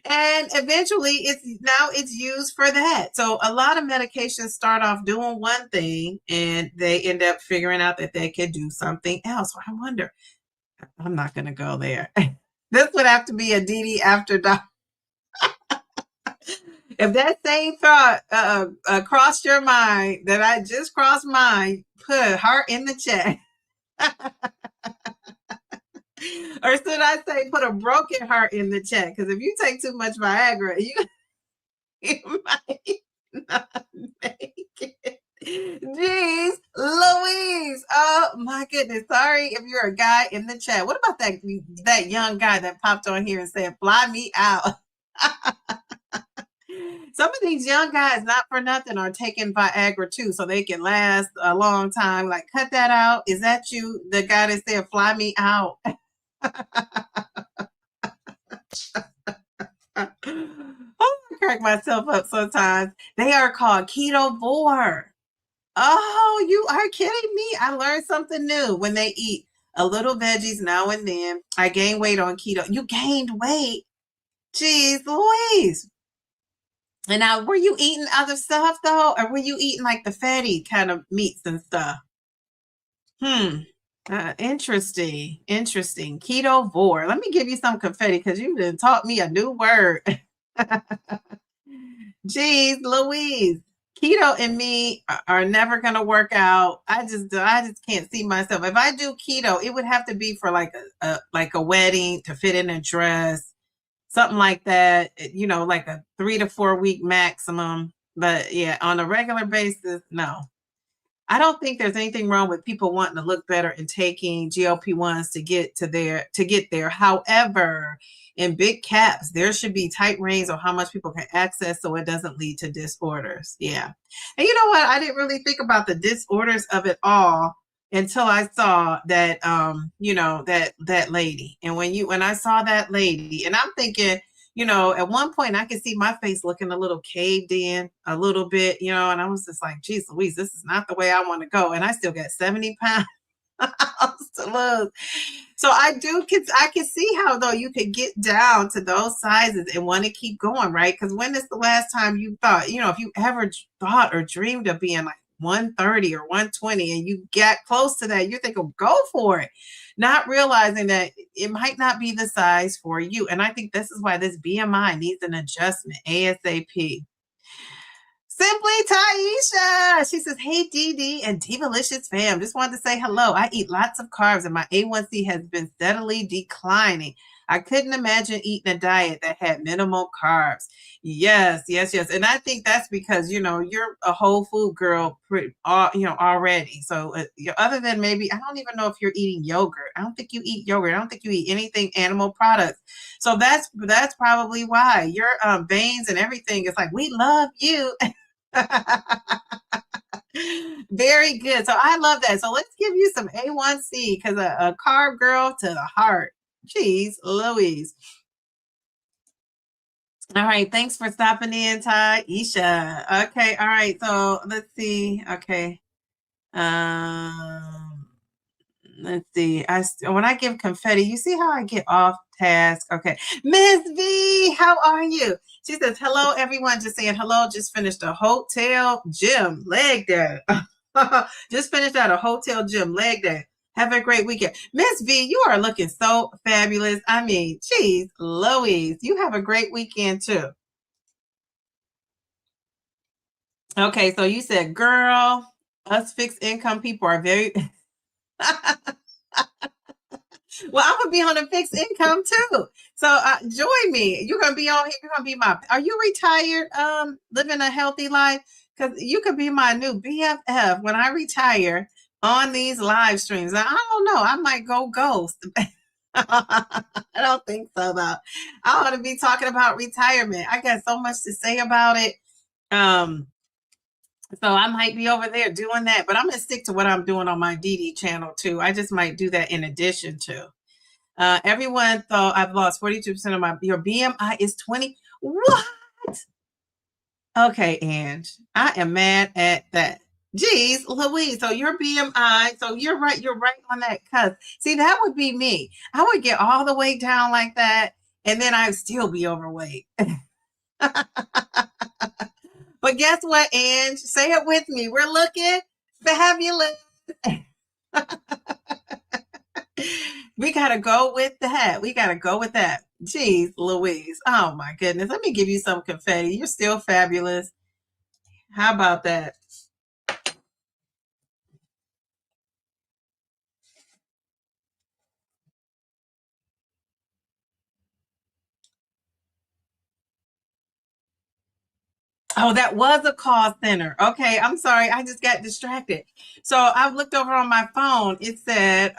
Speaker 1: And eventually it's used for that. So a lot of medications start off doing one thing and they end up figuring out that they could do something else. So I wonder, I'm not going to go there. This would have to be a DD after dark. If that same thought crossed your mind that I just crossed mine, put a heart in the chat. Or should I say put a broken heart in the chat? Because if you take too much Viagra, you might not make it. Jeez, Louise. Oh my goodness. Sorry if you're a guy in the chat. What about that young guy that popped on here and said, fly me out? Some of these young guys, not for nothing, are taking Viagra too, so they can last a long time. Like, cut that out. Is that you, the guy that said, fly me out? Oh, I crack myself up sometimes. They are called ketovore. Oh, you are kidding me. I learned something new. When they eat a little veggies now and then, I gain weight on keto. You gained weight? Jeez Louise. And now, were you eating other stuff though? Or were you eating like the fatty kind of meats and stuff? Interesting. Ketovore. Let me give you some confetti because you done taught me a new word. Jeez Louise. Keto and me are never going to work out. I just can't see myself. If I do keto, it would have to be for like a wedding, to fit in a dress, something like that, like a 3 to 4 week maximum. But yeah, on a regular basis, no. I don't think there's anything wrong with people wanting to look better and taking GLP-1s to get there. However, in big caps, there should be tight reins on how much people can access so it doesn't lead to disorders. Yeah. And you know what? I didn't really think about the disorders of it all until I saw that that lady. And when I saw that lady, and I'm thinking, at one point I could see my face looking a little caved in a little bit, and I was just like, geez Louise, this is not the way I want to go. And I still got 70 pounds to lose. So I can see how though you could get down to those sizes and want to keep going, right? Because when is the last time you thought, if you ever thought or dreamed of being like 130 or 120 and you get close to that, you think, oh, go for it, not realizing that it might not be the size for you. And I think this is why this BMI needs an adjustment ASAP. Simply Taisha. She says, hey, DD and Divalicious fam. Just wanted to say hello. I eat lots of carbs and my A1C has been steadily declining. I couldn't imagine eating a diet that had minimal carbs. Yes. And I think that's because, you're a whole food girl, already. So other than maybe, I don't even know if you're eating yogurt. I don't think you eat yogurt. I don't think you eat anything animal products. So that's probably why your veins and everything is like, we love you. Very good. So I love that. So let's give you some A1C because a carb girl to the heart. Jeez Louise. All right. Thanks for stopping in, Taisha. Okay. All right. So let's see. Okay. Let's see. When I give confetti, you see how I get off task? Okay. Miss V, how are you? She says, hello, everyone. Just saying hello. Just finished a hotel gym leg day. Just finished out a hotel gym leg day. Have a great weekend. Miss V, you are looking so fabulous. I mean, geez, Louise, you have a great weekend too. Okay, so you said, girl, us fixed income people are very... Well, I'm gonna be on a fixed income too. So join me. You're gonna be on here. You're gonna be are you retired? Living a healthy life? Because you could be my new BFF when I retire on these live streams. Now, I don't know. I might go ghost. I don't think so though. I want to be talking about retirement. I got so much to say about it. So I might be over there doing that, but I'm going to stick to what I'm doing on my DD channel too. I just might do that in addition to. Everyone thought I've lost 42% of your BMI is 20. What? Okay, Ange, I am mad at that. Jeez, Louise, so your BMI, so you're right on that cusp. See, that would be me. I would get all the way down like that, and then I'd still be overweight. But guess what, Ange? Say it with me. We're looking fabulous. We got to go with that. Jeez, Louise. Oh, my goodness. Let me give you some confetti. You're still fabulous. How about that? Oh, that was a call center. Okay, I'm sorry. I just got distracted. So I've looked over on my phone. It said,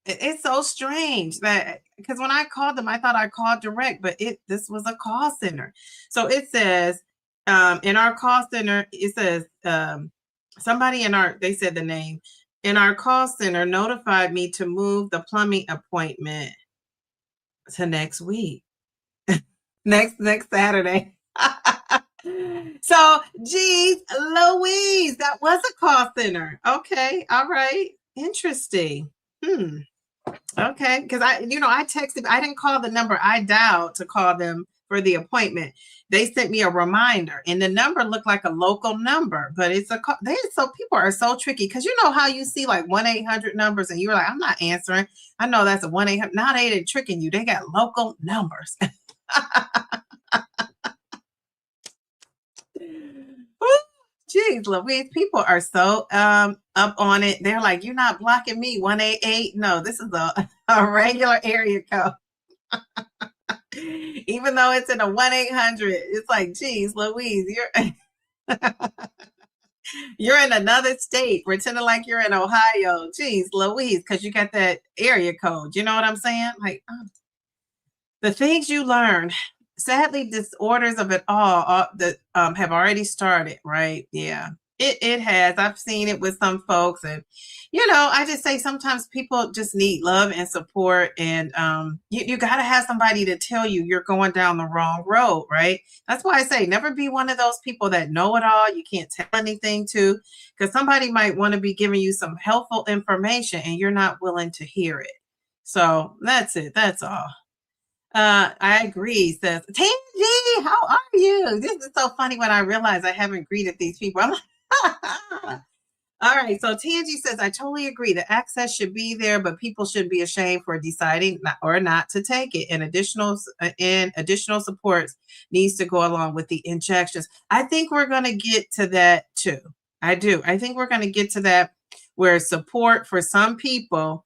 Speaker 1: it's so strange that because when I called them, I thought I called direct, but this was a call center. So it says, in our call center, it says, somebody they said the name, in our call center notified me to move the plumbing appointment to next week. next Saturday. So, geez, Louise, that was a call center. Okay, all right, interesting. Okay, because I texted. I didn't call the number. I dialed to call them for the appointment. They sent me a reminder, and the number looked like a local number, but it's a call. So people are so tricky because you know how you see like 1-800 numbers, and you're like, I'm not answering. I know that's a 1-800. Now they're tricking you. They got local numbers. Jeez, Louise, people are so up on it. They're like, you're not blocking me, 188. No, this is a regular area code. Even though it's in a 1-800, it's like, geez, Louise, you're You're in another state, pretending like you're in Ohio. Geez, Louise, because you got that area code. You know what I'm saying? Like, the things you learn. Sadly, disorders of it all that have already started, right? Yeah, it has. I've seen it with some folks, and I just say sometimes people just need love and support, and you got to have somebody to tell you you're going down the wrong road, right? That's why I say never be one of those people that know it all. You can't tell anything to, because somebody might want to be giving you some helpful information, and you're not willing to hear it. So that's it. That's all. I agree, says Tangy. How are you? This is so funny when I realize I haven't greeted these people. I'm like, all right. So Tangy says, I totally agree. The access should be there, but people should be ashamed for deciding not to take it. And additional supports needs to go along with the injections. I think we're going to get to that too. I do. I think we're going to get to that where support for some people,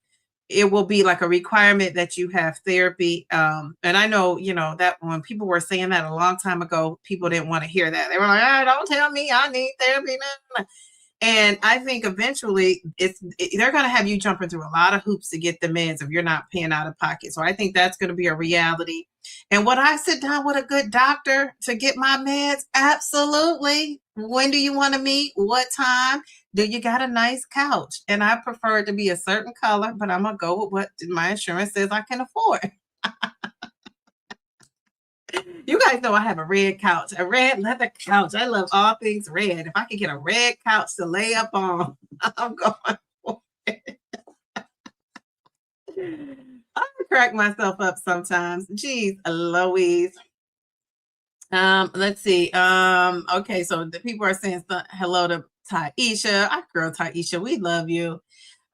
Speaker 1: it will be like a requirement that you have therapy. And I know, that when people were saying that a long time ago, people didn't want to hear that. They were like, don't tell me I need therapy. No. And I think eventually they're going to have you jumping through a lot of hoops to get the meds if you're not paying out of pocket. So I think that's going to be a reality. And would I sit down with a good doctor to get my meds? Absolutely. When do you want to meet? What time? Do you got a nice couch? And I prefer it to be a certain color, but I'm going to go with what my insurance says I can afford. You guys know I have a red couch, a red leather couch. I love all things red. If I could get a red couch to lay up on, I'm going for it. I crack myself up sometimes. Jeez, Louise. Let's see. Okay, so the people are saying hello to Taisha. Our girl Taisha, we love you.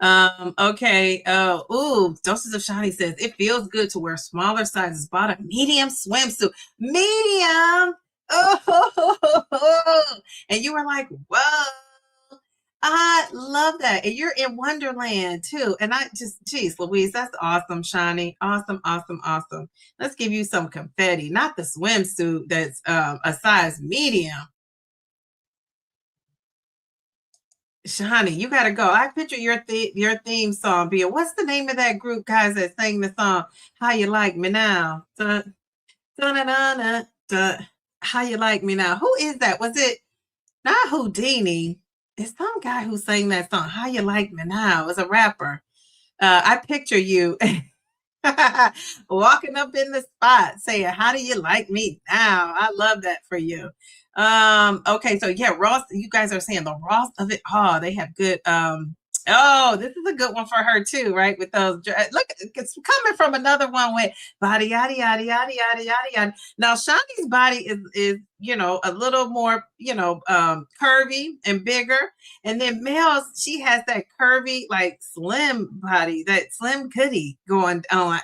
Speaker 1: Okay. Doses of Shani says it feels good to wear smaller sizes. Bought a medium swimsuit. Medium. Oh, and you were like, whoa. I love that. And you're in Wonderland too. And geez, Louise, that's awesome, Shani. Awesome, awesome, awesome. Let's give you some confetti, not the swimsuit that's a size medium. Shani, you gotta go. I picture your theme song being, what's the name of that group, guys, that sang the song How You Like Me Now? Dun, dun, dun, dun, dun, How You Like Me Now? Who is that? Was it not Houdini? It's some guy who sang that song, How You Like Me Now. It was a rapper. I picture you walking up in the spot saying, how do you like me now? I love that for you. Okay, so yeah, Ross, you guys are saying the Ross of it all. They have good this is a good one for her too, right? With those look, it's coming from another one with body yada yada yada yada yada yada. Now Shani's body is a little more curvy and bigger, and then Mel's, she has that curvy like slim body, that slim goodie going on.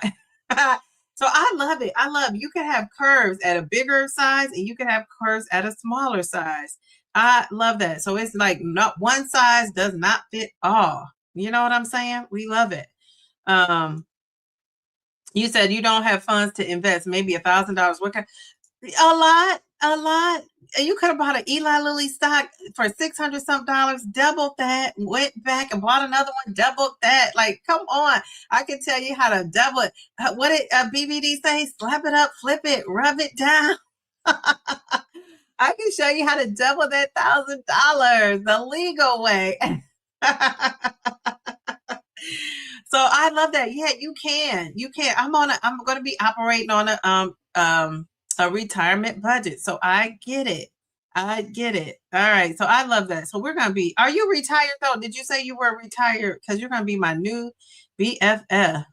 Speaker 1: So I love it. I love, you can have curves at a bigger size and you can have curves at a smaller size. I love that. So it's like not one size does not fit all. You know what I'm saying? We love it. You said you don't have funds to invest, maybe $1,000. What kind? A lot. You could have bought an Eli Lilly stock for $600 some dollars, doubled that, went back and bought another one, doubled that. Like, come on. I can tell you how to double it. What did BBD say? Slap it up, flip it, rub it down. I can show you how to double that $1,000 the legal way. So I love that. Yeah, you can. You can. I'm going to be operating on a retirement budget. So I get it. I get it. All right. So I love that. So we're going to be, are you retired though? Did you say you were retired? Because you're going to be my new BFF.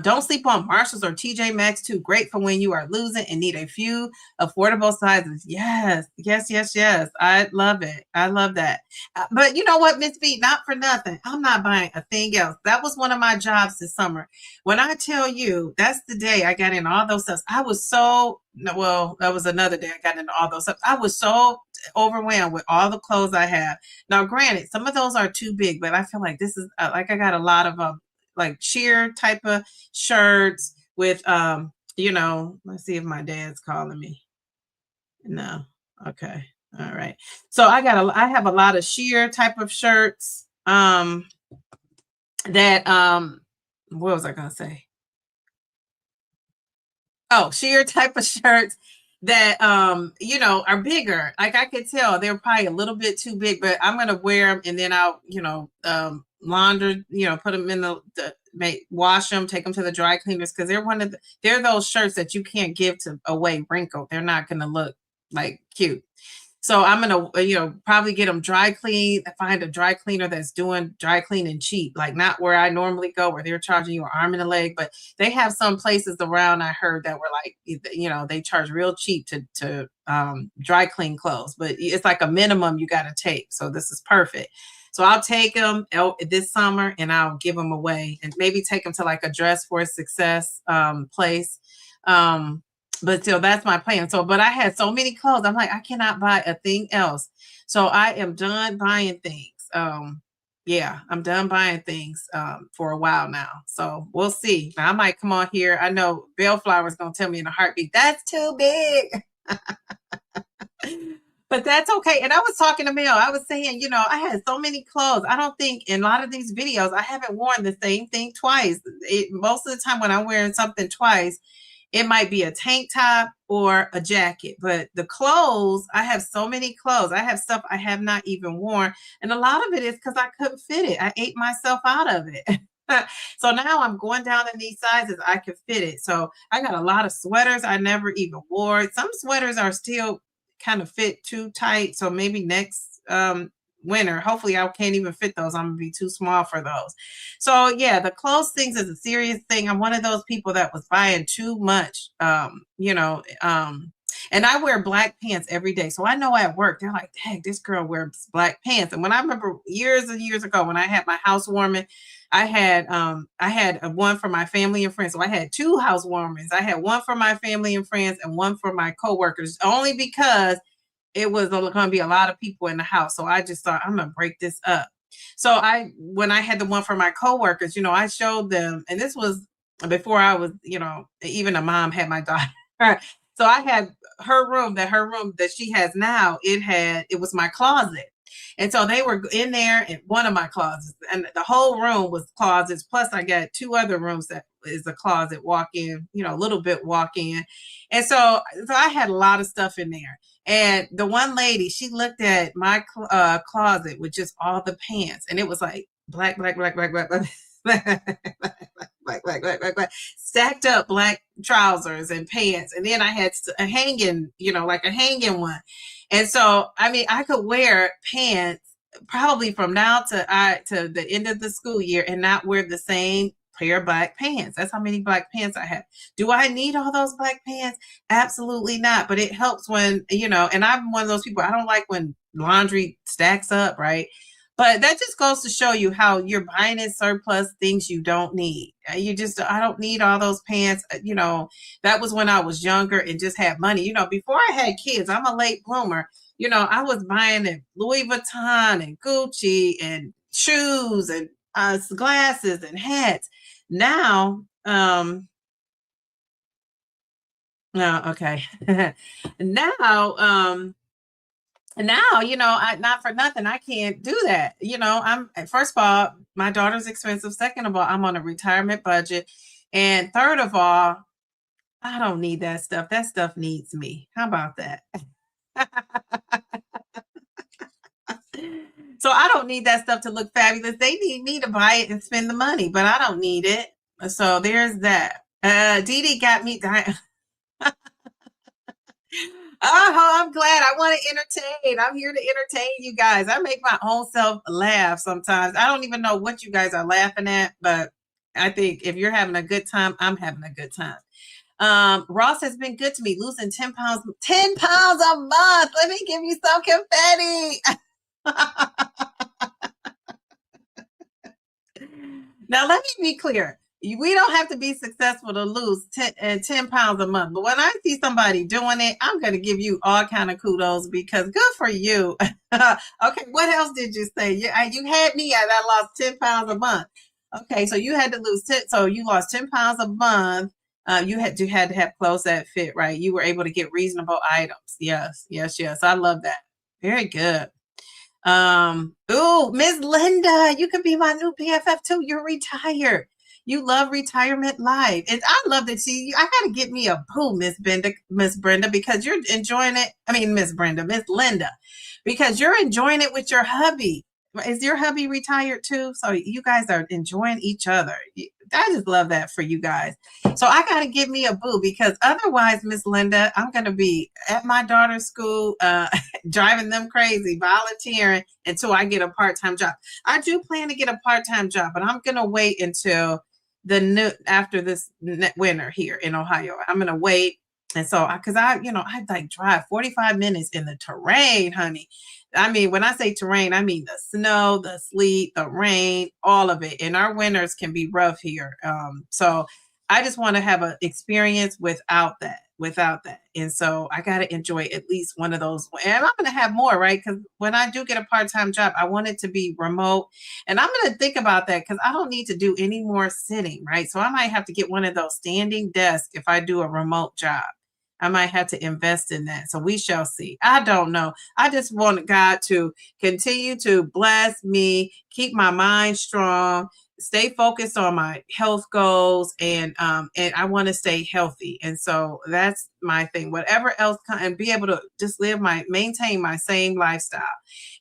Speaker 1: Don't sleep on Marshalls or TJ Maxx too. Great for when you are losing and need a few affordable sizes. Yes, yes, yes, yes. I love it. I love that. But you know what, Miss B, not for nothing. I'm not buying a thing else. That was one of my jobs this summer. When I tell you, that's the day I got in all those stuff. I was so, well, that was another day I got into all those stuff. I was so overwhelmed with all the clothes I have. Now, granted, some of those are too big, but I feel like this is like I got a lot of like sheer type of shirts with let's see if my dad's calling me. No. Okay. All right. So I have a lot of sheer type of shirts. That what was I gonna say? Oh, sheer type of shirts that are bigger. Like I could tell they're probably a little bit too big, but I'm gonna wear them and then I'll, launder, put them in wash them, take them to the dry cleaners because they're those shirts that you can't give away wrinkled. They're not gonna look like cute. So I'm gonna, probably get them dry clean. Find a dry cleaner that's doing dry cleaning cheap, like not where I normally go, where they're charging you an arm and a leg. But they have some places around. I heard that were like, they charge real cheap to dry clean clothes, but it's like a minimum you got to take. So this is perfect. So I'll take them this summer and I'll give them away, and maybe take them to like a Dress for Success place. But still, that's my plan. So, but I had so many clothes. I'm like, I cannot buy a thing else. So I am done buying things. Yeah, I'm done buying things for a while now. So we'll see. Now, I might come on here. I know Bellflower's gonna tell me in a heartbeat, that's too big. But that's okay. And I was talking to Mel. I was saying, I had so many clothes. I don't think in a lot of these videos I haven't worn the same thing twice. Most of the time when I'm wearing something twice, it might be a tank top or a jacket, but the clothes, I have so many clothes. I have stuff I have not even worn. And a lot of it is because I couldn't fit it. I ate myself out of it. So now I'm going down in these sizes. I can fit it. So I got a lot of sweaters I never even wore. Some sweaters are still kind of fit too tight. So maybe next winter, hopefully I can't even fit those. I'm gonna be too small for those. So yeah, the clothes things is a serious thing. I'm one of those people that was buying too much, and I wear black pants every day. So I know at work, they're like, dang, this girl wears black pants. And when I remember years and years ago, when I had my housewarming, I had one for my family and friends. So I had two housewarmings. I had one for my family and friends and one for my coworkers, only because it was going to be a lot of people in the house. So I just thought, I'm going to break this up. So when I had the one for my coworkers, I showed them, and this was before I was, even a mom had my daughter. So I had her room that she has now, it was my closet. And so they were in there in one of my closets, and the whole room was closets. Plus I got two other rooms that is a closet walk-in, a little bit walk-in. And so I had a lot of stuff in there. And the one lady, she looked at my closet with just all the pants, and it was like black, black, black, black, black, black, black, stacked up black trousers and pants. And then I had a hanging, like a hanging one. And so, I mean, I could wear pants probably from now to the end of the school year and not wear the same pair of black pants. That's how many black pants I have. Do I need all those black pants? Absolutely not. But it helps when, and I'm one of those people, I don't like when laundry stacks up, right? But that just goes to show you how you're buying in surplus things you don't need. I don't need all those pants. That was when I was younger and just had money. Before I had kids, I'm a late bloomer. I was buying in Louis Vuitton and Gucci and shoes and glasses and hats. Now, no, okay. Now, not for nothing, I can't do that. I'm first of all, my daughter's expensive. Second of all, I'm on a retirement budget. And third of all, I don't need that stuff. That stuff needs me. How about that? So I don't need that stuff to look fabulous. They need me to buy it and spend the money, but I don't need it. So there's that. Dee Dee got me dying. Oh, I'm glad. I want to entertain. I'm here to entertain you guys. I make my own self laugh sometimes. I don't even know what you guys are laughing at, but I think if you're having a good time, I'm having a good time. Ross has been good to me, losing 10 pounds a month. Let me give you some confetti. Now, let me be clear. We don't have to be successful to lose 10 pounds a month. But when I see somebody doing it, I'm going to give you all kind of kudos because good for you. Okay, what else did you say? You had me at I lost 10 pounds a month. Okay, so you had to lose 10. So you lost 10 pounds a month. You had to have clothes that fit, right? You were able to get reasonable items. Yes. I love that. Very good. Miss Linda, you could be my new BFF too. You're retired. You love retirement life. And I love that I gotta get me a poo, Miss Brenda, because you're enjoying it. I mean, Miss Linda, because you're enjoying it with your hubby. Is your hubby retired too? So you guys are enjoying each other. I just love that for you guys. So I got to get me a boo, because otherwise, Miss Linda, I'm going to be at my daughter's school, driving them crazy, volunteering until I get a part-time job. I do plan to get a part-time job, but I'm going to wait until after this winter here in Ohio. I'm going to wait. And so, because I like drive 45 minutes in the terrain, honey. I mean, when I say terrain, I mean the snow, the sleet, the rain, all of it. And our winters can be rough here. So I just want to have an experience without that. And so I got to enjoy at least one of those. And I'm going to have more, right? Because when I do get a part-time job, I want it to be remote. And I'm going to think about that, because I don't need to do any more sitting, right? So I might have to get one of those standing desks if I do a remote job. I might have to invest in that. So we shall see. I don't know. I just want God to continue to bless me, keep my mind strong, stay focused on my health goals, and I want to stay healthy. And so that's my thing. Whatever else, and be able to just maintain my same lifestyle.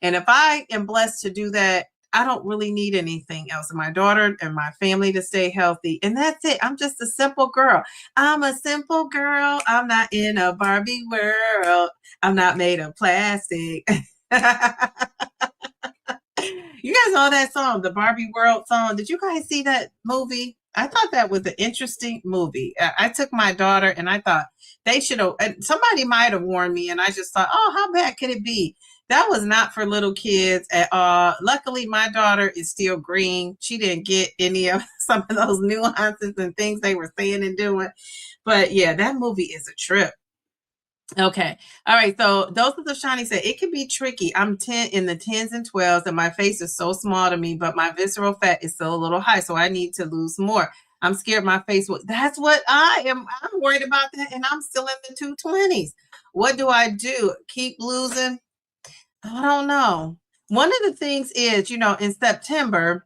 Speaker 1: And if I am blessed to do that, I don't really need anything else. And my daughter and my family to stay healthy. And that's it. I'm just a simple girl. I'm a simple girl. I'm not in a Barbie world. I'm not made of plastic. You guys know that song, the Barbie World song. Did you guys see that movie? I thought that was an interesting movie. I took my daughter and I thought they should have, somebody might have warned me, and I just thought, oh, how bad could it be? That was not for little kids at all. Luckily, my daughter is still green. She didn't get any of some of those nuances and things they were saying and doing. But yeah, that movie is a trip. Okay. All right. So those of the Shani said it can be tricky. I'm 10 in the 10s and 12s, and my face is so small to me, but my visceral fat is still a little high. So I need to lose more. I'm scared my face will. That's what I am. I'm worried about that. And I'm still in the 220s. What do I do? Keep losing? I don't know. One of the things is, in September,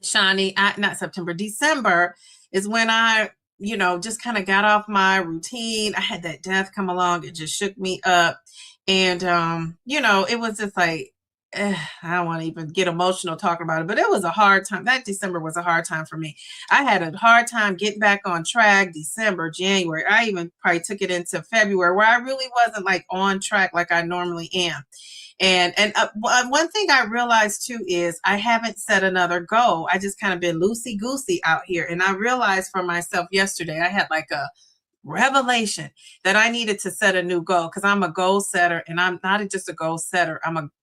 Speaker 1: Shani, not September, December is when I, just kind of got off my routine. I had that death come along. It just shook me up. And, it was just like, I don't want to even get emotional talking about it, but it was a hard time. That December was a hard time for me. I had a hard time getting back on track. December, January. I even probably took it into February, where I really wasn't like on track like I normally am. And one thing I realized too is I haven't set another goal. I just kind of been loosey goosey out here. And I realized for myself yesterday, I had like a revelation that I needed to set a new goal, because I'm a goal setter, and I'm not just a goal setter.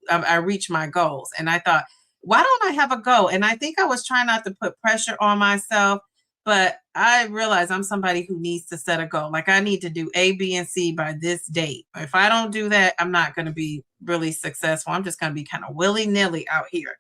Speaker 1: I reach my goals. And I thought, why don't I have a goal? And I think I was trying not to put pressure on myself, but I realize I'm somebody who needs to set a goal. Like I need to do A, B, and C by this date. If I don't do that, I'm not going to be really successful. I'm just going to be kind of willy-nilly out here.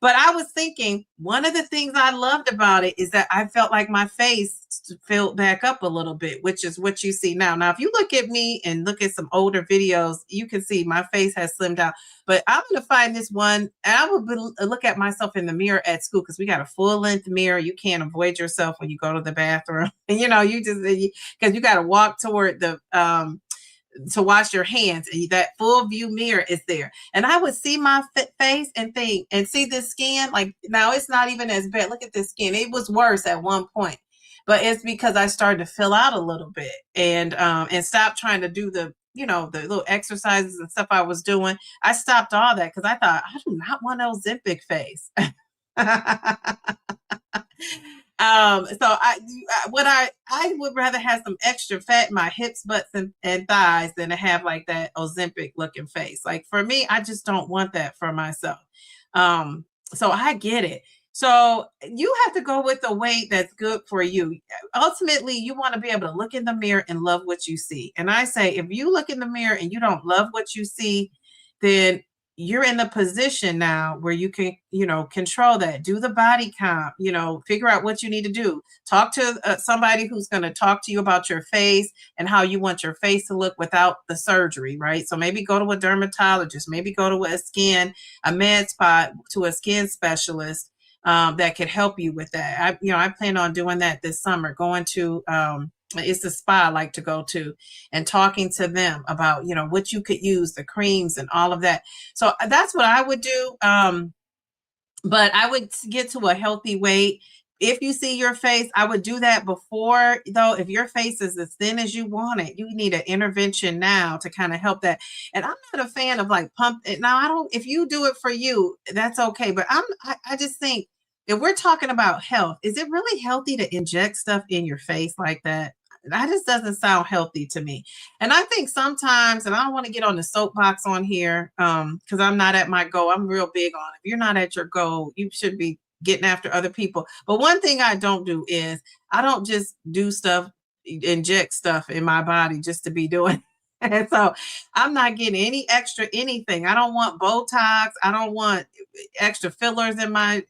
Speaker 1: But I was thinking, one of the things I loved about it is that I felt like my face filled back up a little bit, which is what you see now. Now, if you look at me and look at some older videos, you can see my face has slimmed down. But I'm going to find this one, and I would look at myself in the mirror at school, because we got a full-length mirror. You can't avoid yourself when you go to the bathroom. And, you just, because you got to walk toward the to wash your hands, and that full view mirror is there. And I would see my face and think, and see this skin. Like now it's not even as bad. Look at this skin. It was worse at one point, but it's because I started to fill out a little bit, and stop trying to do the little exercises and stuff I was doing. I stopped all that because I thought, I do not want Ozempic face. So I would rather have some extra fat in my hips, butts, and thighs than to have like that Ozempic looking face. Like for me, I just don't want that for myself. So I get it. So you have to go with the weight that's good for you. Ultimately, you want to be able to look in the mirror and love what you see. And I say, if you look in the mirror and you don't love what you see, then you're in the position now where you can, control that, do the body count, figure out what you need to do. Talk to somebody who's going to talk to you about your face and how you want your face to look without the surgery, right? So maybe go to a dermatologist, maybe go to a med spa, to a skin specialist that could help you with that. I plan on doing that this summer, going to, it's a spa I like to go to, and talking to them about, what you could use, the creams and all of that. So that's what I would do. But I would get to a healthy weight. If you see your face, I would do that before, though. If your face is as thin as you want it, you need an intervention now to kind of help that. And I'm not a fan of like pump it. Now, I don't, if you do it for you, that's okay. But I just think if we're talking about health, is it really healthy to inject stuff in your face like that? That just doesn't sound healthy to me. And I think sometimes, and I don't want to get on the soapbox on here, because I'm not at my goal. I'm real big on it. If you're not at your goal, you should be getting after other people. But one thing I don't do is I don't just do stuff, inject stuff in my body just to be doing. And so I'm not getting any extra anything. I don't want Botox. I don't want extra fillers in my,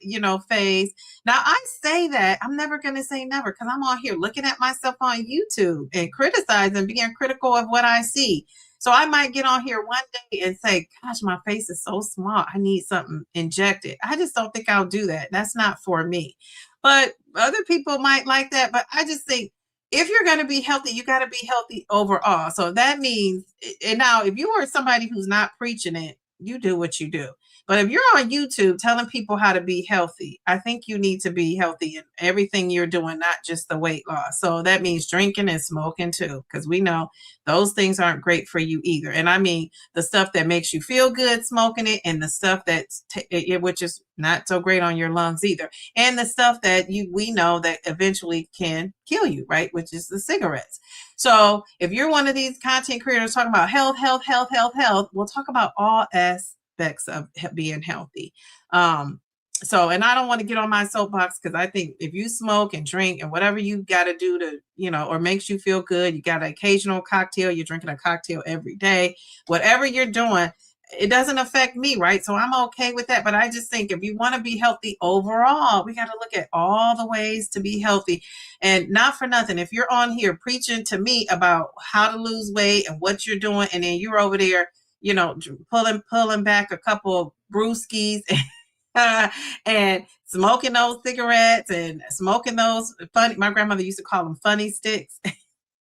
Speaker 1: face. Now I say that I'm never going to say never, because I'm on here looking at myself on YouTube and criticizing, being critical of what I see. So I might get on here one day and say, gosh, my face is so small. I need something injected. I just don't think I'll do that. That's not for me. But other people might like that. But I just think if you're going to be healthy, you got to be healthy overall. So that means, and now if you are somebody who's not preaching it, you do what you do. But if you're on YouTube telling people how to be healthy, I think you need to be healthy in everything you're doing, not just the weight loss. So that means drinking and smoking too, because we know those things aren't great for you either. And I mean, the stuff that makes you feel good smoking it, and the stuff that's which is not so great on your lungs either. And the stuff that we know that eventually can kill you, right? Which is the cigarettes. So if you're one of these content creators talking about health, we'll talk about all aspects of being healthy. So, and I don't want to get on my soapbox, because I think if you smoke and drink and whatever you got to do to, or makes you feel good, you got an occasional cocktail, you're drinking a cocktail every day, whatever you're doing, it doesn't affect me, right? So I'm okay with that. But I just think if you want to be healthy overall, we got to look at all the ways to be healthy. And not for nothing, if you're on here preaching to me about how to lose weight and what you're doing, and then you're over there, pulling back a couple of brewskis and smoking those cigarettes and smoking those funny, my grandmother used to call them funny sticks.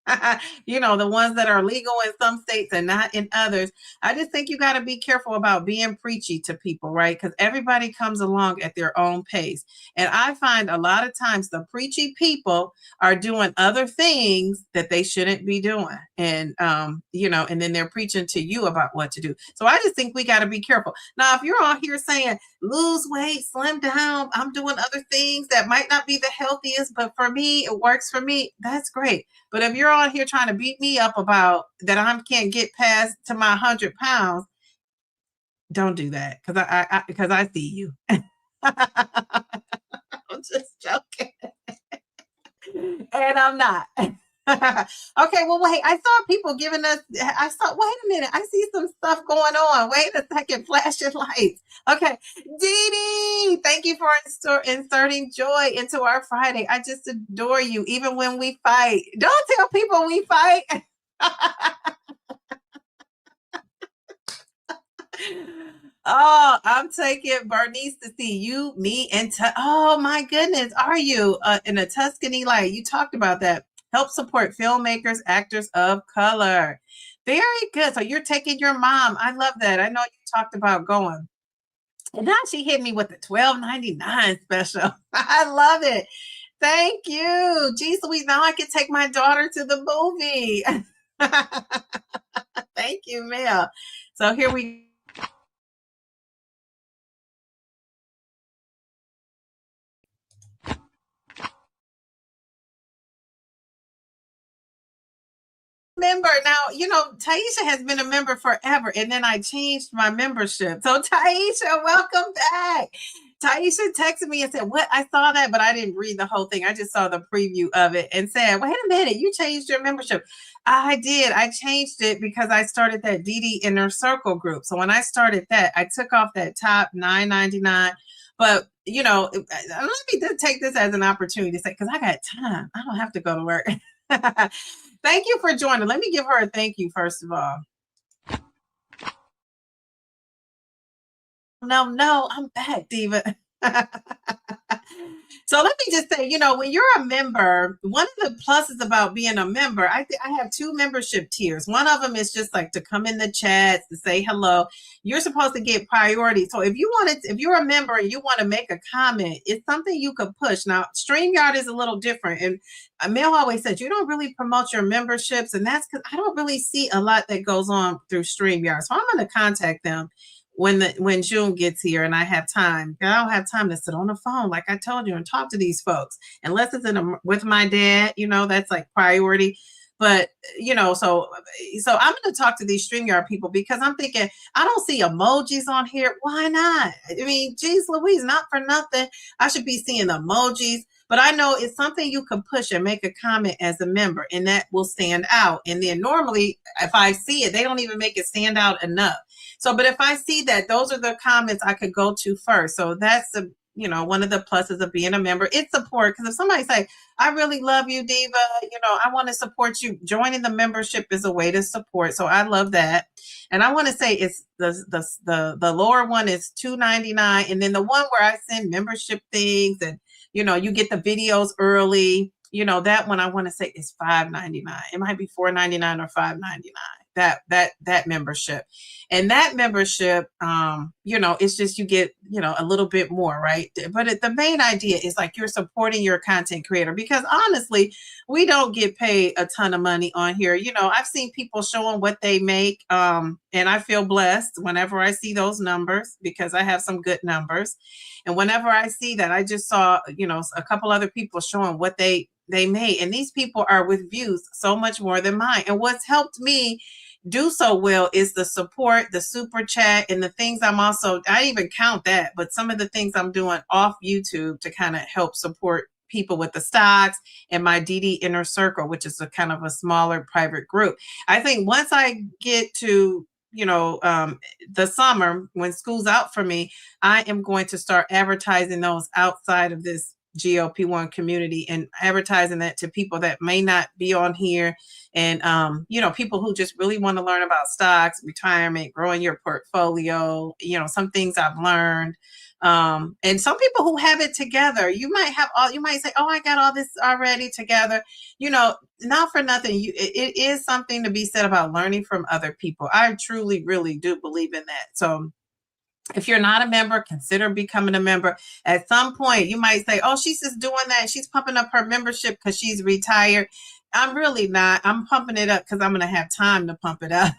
Speaker 1: The ones that are legal in some states and not in others. I just think you got to be careful about being preachy to people, right? Because everybody comes along at their own pace. And I find a lot of times the preachy people are doing other things that they shouldn't be doing. And, and then they're preaching to you about what to do. So I just think we got to be careful. Now, if you're on here saying, lose weight, slim down, I'm doing other things that might not be the healthiest, but for me, it works for me, that's great. But if you're on here trying to beat me up about that I can't get past to my 100 pounds, don't do that, because I see you. I'm just joking. And I'm not. Okay, well, wait, I saw people wait a minute, I see some stuff going on. Wait a second, flashing lights. Okay, Dee Dee, thank you for inserting joy into our Friday. I just adore you, even when we fight. Don't tell people we fight. Oh, I'm taking Bernice to see you, me, and oh my goodness, are you in a Tuscany light? You talked about that. Help support filmmakers, actors of color. Very good. So you're taking your mom. I love that. I know you talked about going. And now she hit me with the $12.99 special. I love it. Thank you. Geez Louise, now I can take my daughter to the movie. Thank you, Mel. So here we member now. Taisha has been a member forever, and then I changed my membership. So Taisha, welcome back. Taisha texted me and said, "What? I saw that, but I didn't read the whole thing. I just saw the preview of it," and said, "Wait a minute, you changed your membership." I did. I changed it because I started that DD Inner Circle group. So when I started that, I took off that top $9.99. But let me take this as an opportunity to say, because I got time. I don't have to go to work. Thank you for joining. Let me give her a thank you first of all. No, I'm back, Diva. So let me just say, when you're a member, one of the pluses about being a member, I have two membership tiers. One of them is just like to come in the chat, to say hello. You're supposed to get priority. So if you're a member and you want to make a comment, it's something you could push. Now, StreamYard is a little different. And Mel always says, you don't really promote your memberships. And that's because I don't really see a lot that goes on through StreamYard. So I'm going to contact them when June gets here and I have time. I don't have time to sit on the phone, like I told you, and talk to these folks. Unless it's with my dad, that's like priority. But, so I'm going to talk to these StreamYard people because I'm thinking, I don't see emojis on here. Why not? I mean, geez Louise, not for nothing. I should be seeing emojis. But I know it's something you can push and make a comment as a member, and that will stand out. And then normally, if I see it, they don't even make it stand out enough. So, but if I see that, those are the comments I could go to first. So that's one of the pluses of being a member. It's support. Because if somebody say, I really love you, Diva, I want to support you. Joining the membership is a way to support. So I love that. And I want to say it's the lower one is $2.99. And then the one where I send membership things and, you get the videos early, that one I want to say is $5.99. It might be $4.99 or $5.99. That membership. And that membership, it's just you get, a little bit more, right? But the main idea is like you're supporting your content creator, because honestly, we don't get paid a ton of money on here. I've seen people showing what they make, and I feel blessed whenever I see those numbers because I have some good numbers. And whenever I see that, I just saw, a couple other people showing what they made. And these people are with views so much more than mine. And what's helped me do so well is the support, the super chat, and the things I even count that, but some of the things I'm doing off YouTube to kind of help support people with the stocks and my DD Inner Circle, which is a kind of a smaller private group. I think once I get to the summer when school's out for me, I am going to start advertising those outside of this GLP-1 community and advertising that to people that may not be on here. And, people who just really want to learn about stocks, retirement, growing your portfolio, some things I've learned. And some people who have it together, you might say, oh, I got all this already together, not for nothing. It is something to be said about learning from other people. I truly, really do believe in that. So if you're not a member, consider becoming a member. At some point, you might say, oh, she's just doing that. She's pumping up her membership because she's retired. I'm really not. I'm pumping it up because I'm going to have time to pump it up.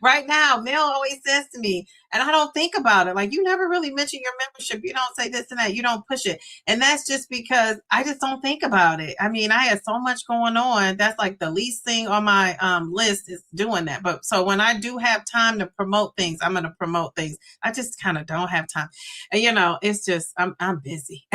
Speaker 1: Right now, Mel always says to me, and I don't think about it, like, you never really mention your membership. You don't say this and that. You don't push it. And that's just because I just don't think about it. I mean, I have so much going on. That's like the least thing on my list is doing that. But so when I do have time to promote things, I'm going to promote things. I just kind of don't have time. And, it's just, I'm busy.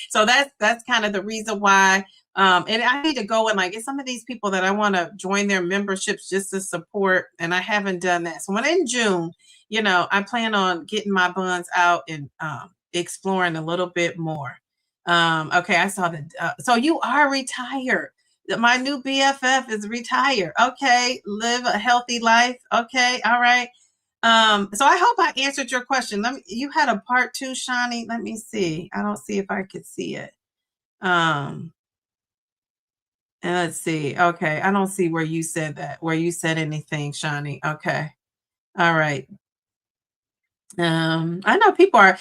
Speaker 1: So that's kind of the reason why. And I need to go and get some of these people that I want to join their memberships just to support. And I haven't done that. So when in June, I plan on getting my buns out and exploring a little bit more. Okay, I saw that. So you are retired. My new BFF is retired. Okay, live a healthy life. Okay, all right. So I hope I answered your question. You had a part 2, Shani. Let me see. I don't see if I could see it. And let's see. Okay. I don't see where you said anything, Shani. Okay. All right. I know people are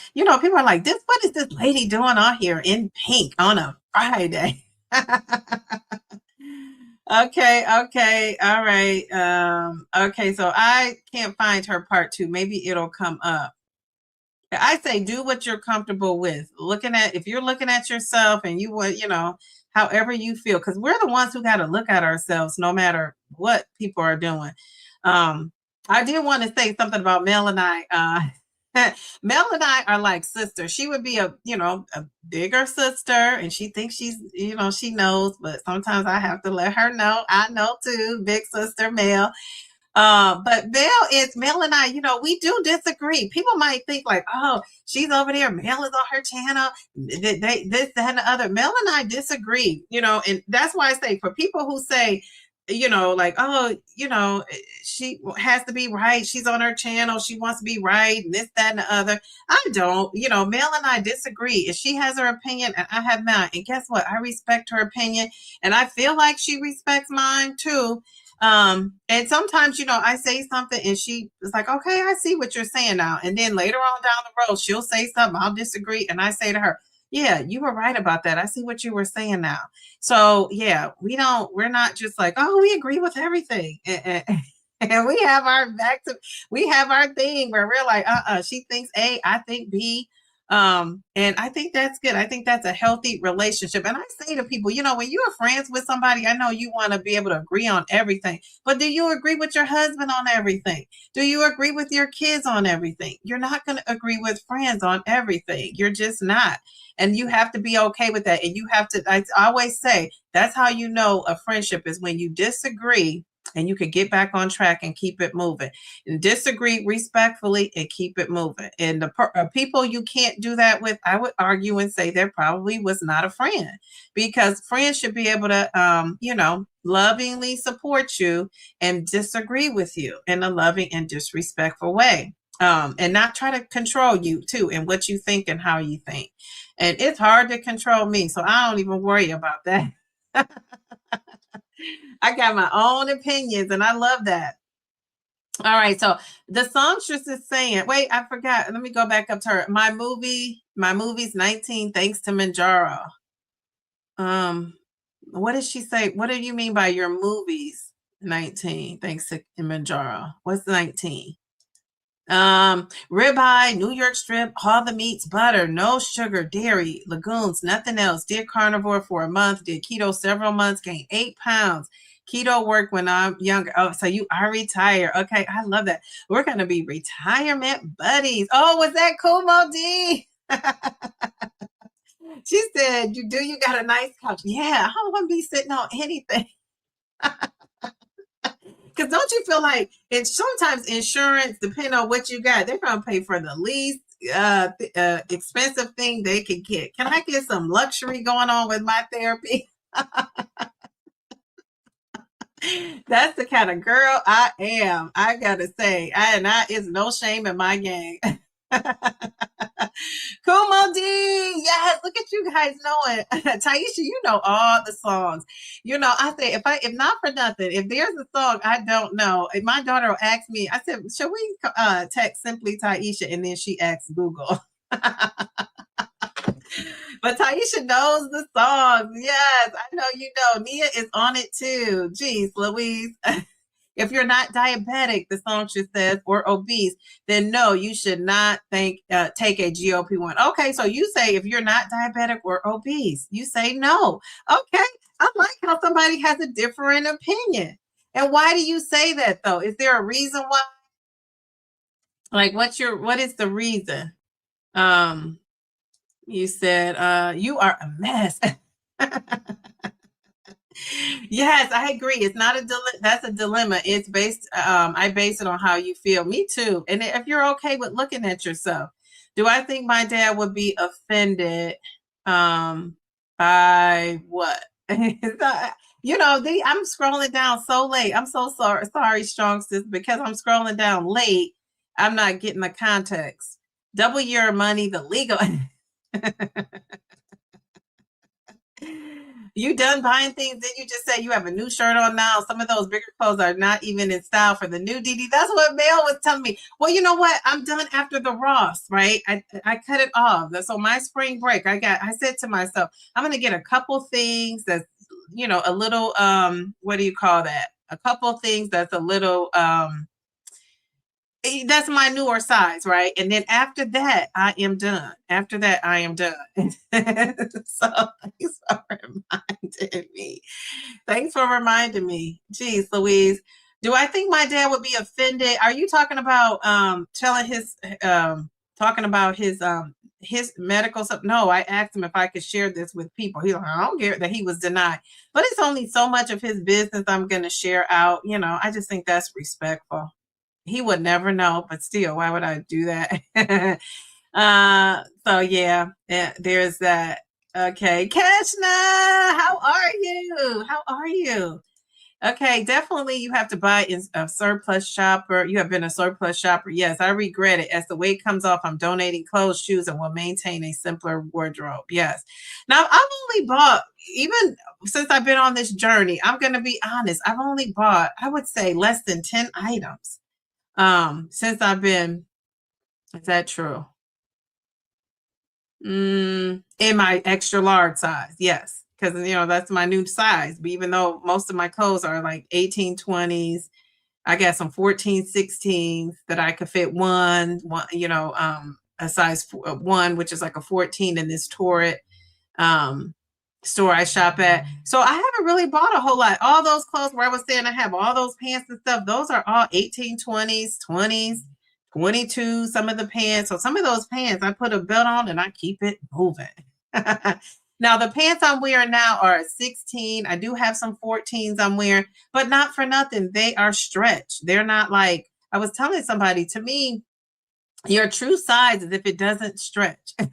Speaker 1: like, what is this lady doing on here in pink on a Friday? Okay. All right. Okay. So I can't find her part 2. Maybe it'll come up. I say do what you're comfortable with. If you're looking at yourself and you would, however you feel, because we're the ones who got to look at ourselves no matter what people are doing. I did want to say something about Mel and I. Mel and I are like sisters. She would be a bigger sister, and she thinks she knows, but sometimes I have to let her know. I know too, big sister Mel. But Mel and I, we do disagree. People might think like, oh, she's over there. Mel is on her channel. This, that, and the other. Mel and I disagree, and that's why I say for people who say, like, oh, she has to be right. She's on her channel. She wants to be right. And this, that, and the other. I don't, Mel and I disagree. If she has her opinion and I have mine, and guess what? I respect her opinion, and I feel like she respects mine too. And sometimes, I say something and she is like, okay, I see what you're saying now. And then later on down the road, she'll say something, I'll disagree. And I say to her, yeah, you were right about that. I see what you were saying now. So yeah, we're not just like, oh, we agree with everything. And we have our thing where we're like, she thinks A, I think B. And I think that's good. I think that's a healthy relationship. And I say to people, when you're friends with somebody, I know you want to be able to agree on everything, but do you agree with your husband on everything? Do you agree with your kids on everything? You're not going to agree with friends on everything. You're just not. And you have to be okay with that. And I always say, that's how you know a friendship is when you disagree and you could get back on track and keep it moving, and disagree respectfully and keep it moving. And the people you can't do that with, I would argue and say there probably was not a friend, because friends should be able to, lovingly support you and disagree with you in a loving and disrespectful way. And not try to control you too and what you think and how you think. And it's hard to control me, so I don't even worry about that. I got my own opinions, and I love that. All right, so the songstress is saying, wait, I forgot. Let me go back up to her. My movie's 19 thanks to Mounjaro. What does she say? What do you mean by your movies 19 thanks to Mounjaro? What's 19? Ribeye, New York strip, all the meats, butter, no sugar, dairy, legumes, nothing else. Did carnivore for a month, did keto several months, gained 8 pounds. Keto worked when I'm younger. Oh, so you are retired. Okay, I love that. We're going to be retirement buddies. Oh, was that cool, Modi? She said, you got a nice couch. Yeah, I don't want to be sitting on anything. Because don't you feel like sometimes insurance, depending on what you got, they're going to pay for the least expensive thing they can get. Can I get some luxury going on with my therapy? That's the kind of girl I am. I got to say, it's no shame in my game. Kumo D, yes, look at you guys knowing. Taisha, you know all the songs. I say if not for nothing, if there's a song I don't know, if my daughter will ask me, I said, should we text simply Taisha, and then she asks Google. But Taisha knows the songs. Yes, I know you know. Nia is on it too. Jeez, Louise. If you're not diabetic, the songstress says, or obese, then no, you should not take a GLP-1. Okay, so you say if you're not diabetic or obese, you say no. Okay, I like how somebody has a different opinion. And why do you say that though? Is there a reason why? Like, what is the reason? You said you are a mess. Yes, I agree. It's not that's a dilemma. It's based I base it on how you feel. Me too. And if you're okay with looking at yourself. Do I think my dad would be offended by what? I'm scrolling down so late. I'm so sorry, strong sis, because I'm scrolling down late. I'm not getting the context. Double your money, the legal. You done buying things? Then you just say you have a new shirt on now. Some of those bigger clothes are not even in style for the new DD. That's what Mel was telling me. Well, you know what? I'm done after the Ross, right? I cut it off. So my spring break, I said to myself, I'm going to get a couple things that's, a little, what do you call that? A couple things that's a little, that's my newer size, right? And then after that, I am done. After that, I am done. So thanks for reminding me. Thanks for reminding me. Geez, Louise. Do I think my dad would be offended? Are you talking about telling his talking about his medical stuff. No, I asked him if I could share this with people. He's like, I don't care that he was denied. But it's only so much of his business I'm going to share out. You know, I just think that's respectful. He would never know, but still, why would I do that? So yeah, there's that. Okay, Keshna, how are you? How are you? Okay, definitely you have to buy in a surplus shopper. You have been a surplus shopper. Yes, I regret it. As the weight comes off, I'm donating clothes, shoes, and will maintain a simpler wardrobe. Yes. Now, I've only bought, even since I've been on this journey, I'm going to be honest, I've only bought, I would say, less than 10 items since I've been, is that true? In my extra large size, yes, because that's my new size. But even though most of my clothes are like 18, 20s, I got some 14, 16s that I could fit one, a size one, which is like a 14 in this Torrid store I shop at. So I haven't really bought a whole lot. All those clothes where I was saying I have all those pants and stuff, those are all 18, 20s, 20s. 22, some of the pants. So some of those pants, I put a belt on and I keep it moving. Now, the pants I'm wearing now are 16. I do have some 14s I'm wearing, but not for nothing. They are stretched. They're not like, I was telling somebody, to me, your true size is if it doesn't stretch. Now,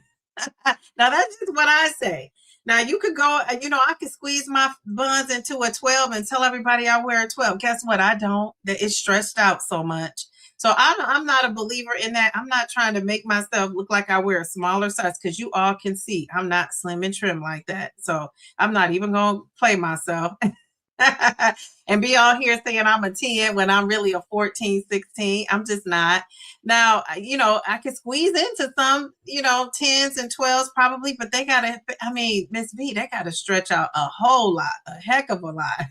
Speaker 1: that's just what I say. Now, you could go, I could squeeze my buns into a 12 and tell everybody I wear a 12. Guess what? I don't. It's stretched out so much. So I'm not a believer in that. I'm not trying to make myself look like I wear a smaller size, because you all can see I'm not slim and trim like that. So I'm not even going to play myself and be all here saying I'm a 10 when I'm really a 14, 16. I'm just not. Now, I could squeeze into some, 10s and 12s probably, but they got to, Miss V, they got to stretch out a whole lot, a heck of a lot.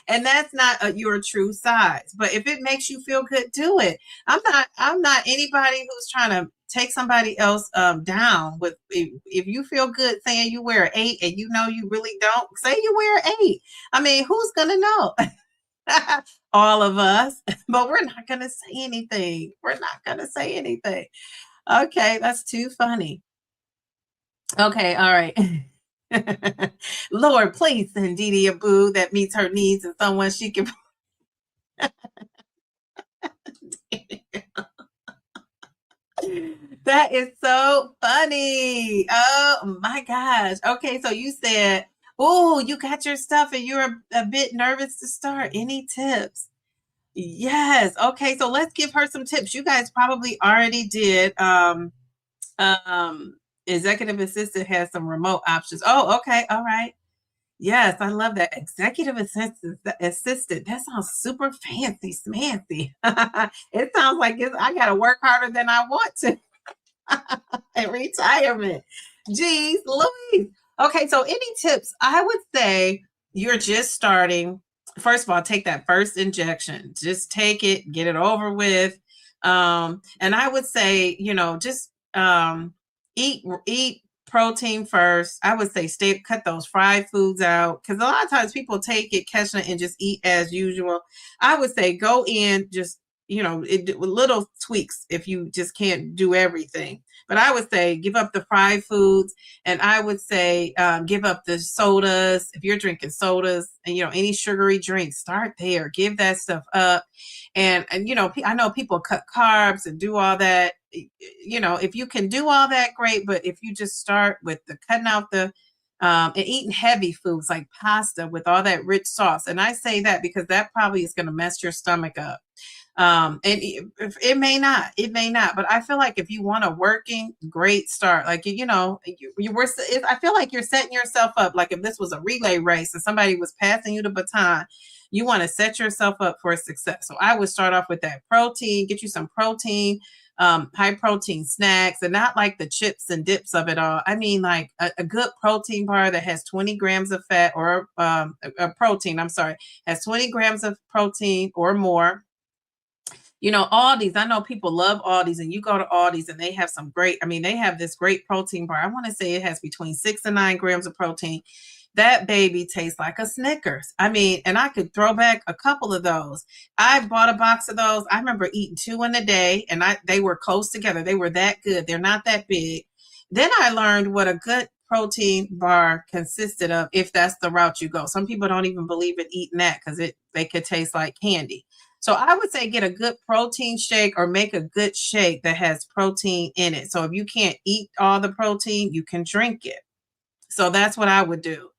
Speaker 1: And that's not your true size. But if it makes you feel good, do it. I'm not anybody who's trying to take somebody else down with, if you feel good saying you wear an 8 and you really don't, say you wear an 8. Who's gonna know? All of us. But we're not gonna say anything. We're not gonna say anything. Okay, that's too funny. Okay, all right. Lord, please send Dee Dee a boo that meets her needs and someone she can. That is so funny. Oh my gosh. Okay, so you said, oh, you got your stuff and you're a bit nervous to start. Any tips? Yes. Okay, so let's give her some tips. You guys probably already did. Executive assistant has some remote options. Oh, okay. All right. Yes, I love that. Executive assistant. That sounds super fancy, smancy. It sounds like I got to work harder than I want to. In retirement. Geez, Louise. Okay, so any tips? I would say you're just starting. First of all, take that first injection. Just take it, get it over with. And I would say, just eat protein first. I would say cut those fried foods out, because a lot of times people take it, Keshna, and just eat as usual. I would say go in just with little tweaks if you just can't do everything. But I would say give up the fried foods, and I would say give up the sodas. If you're drinking sodas and any sugary drinks, start there. Give that stuff up. And I know people cut carbs and do all that. If you can do all that, great. But if you just start with the cutting out the and eating heavy foods like pasta with all that rich sauce, and I say that because that probably is going to mess your stomach up. And it may not, but I feel like if you want a working great start, like I feel like you're setting yourself up. Like if this was a relay race and somebody was passing you the baton, you want to set yourself up for success. So I would start off with that protein, get you some protein, high protein snacks, and not like the chips and dips of it all. I mean, like a good protein bar that has 20 grams of fat, or a protein, has 20 grams of protein or more. Aldi's, I know people love Aldi's, and you go to Aldi's and they have they have this great protein bar. I want to say it has between 6 and 9 grams of protein. That baby tastes like a Snickers. I mean, and I could throw back a couple of those. I bought a box of those. I remember eating 2 in a day, and they were close together. They were that good. They're not that big. Then I learned what a good protein bar consisted of, if that's the route you go. Some people don't even believe in eating that because they could taste like candy. So I would say get a good protein shake, or make a good shake that has protein in it. So if you can't eat all the protein, you can drink it. So that's what I would do.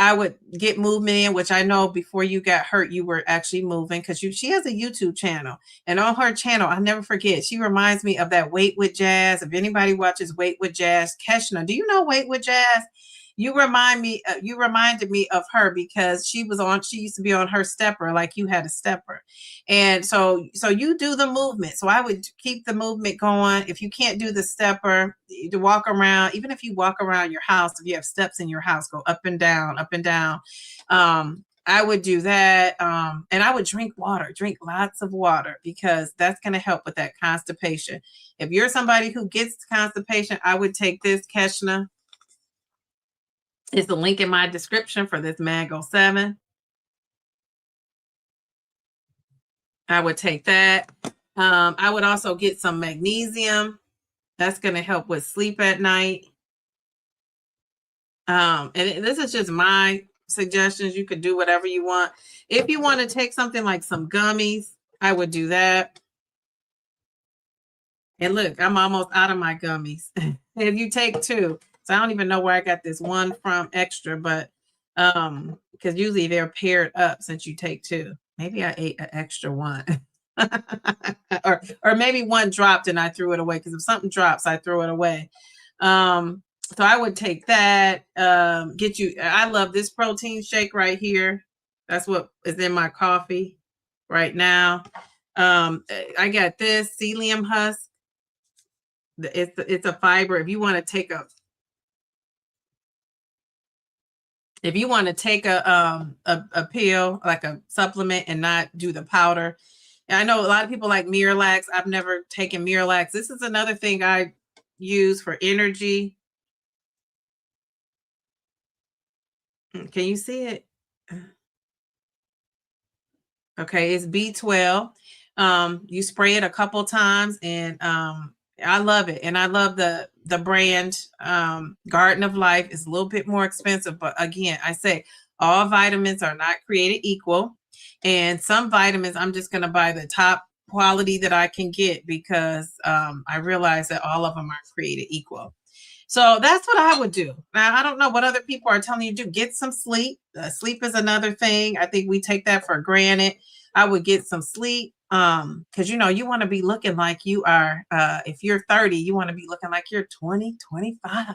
Speaker 1: I would get movement in, which I know before you got hurt, you were actually moving, because she has a YouTube channel. And on her channel, I'll never forget, she reminds me of that Weight with Jazz. If anybody watches Weight with Jazz, Keshna, do you know Weight with Jazz? You reminded me of her, because she used to be on her stepper, like you had a stepper. And so you do the movement. So I would keep the movement going. If you can't do the stepper, to walk around, even if you walk around your house, if you have steps in your house, go up and down, up and down. I would do that. And I would drink lots of water, because that's going to help with that constipation. If you're somebody who gets constipation, I would take this, Keshna. It's the link in my description for this Mango 7. I would take that. I would also get some magnesium. That's going to help with sleep at night. And this is just my suggestions. You could do whatever you want. If you want to take something like some gummies, I would do that. And look, I'm almost out of my gummies. If you take 2. So I don't even know where I got this one from extra, but because usually they're paired up since you take 2. Maybe I ate an extra one. or maybe one dropped and I threw it away, because if something drops, I throw it away. So I would take that. I love this protein shake right here. That's what is in my coffee right now. I got this psyllium husk. It's a fiber. If you want to take a pill, like a supplement, and not do the powder. And I know a lot of people like Miralax. I've never taken Miralax. This is another thing I use for energy. Can you see it? Okay, it's B12. You spray it a couple times, and I love it. And I love the brand Garden of Life. Is a little bit more expensive, but again, I say all vitamins are not created equal. And some vitamins, I'm just going to buy the top quality that I can get, because I realize that all of them aren't created equal. So that's what I would do. Now, I don't know what other people are telling you to do. Get some sleep. Sleep is another thing. I think we take that for granted. I would get some sleep, because, you want to be looking like you are. If you're 30, you want to be looking like you're 20, 25.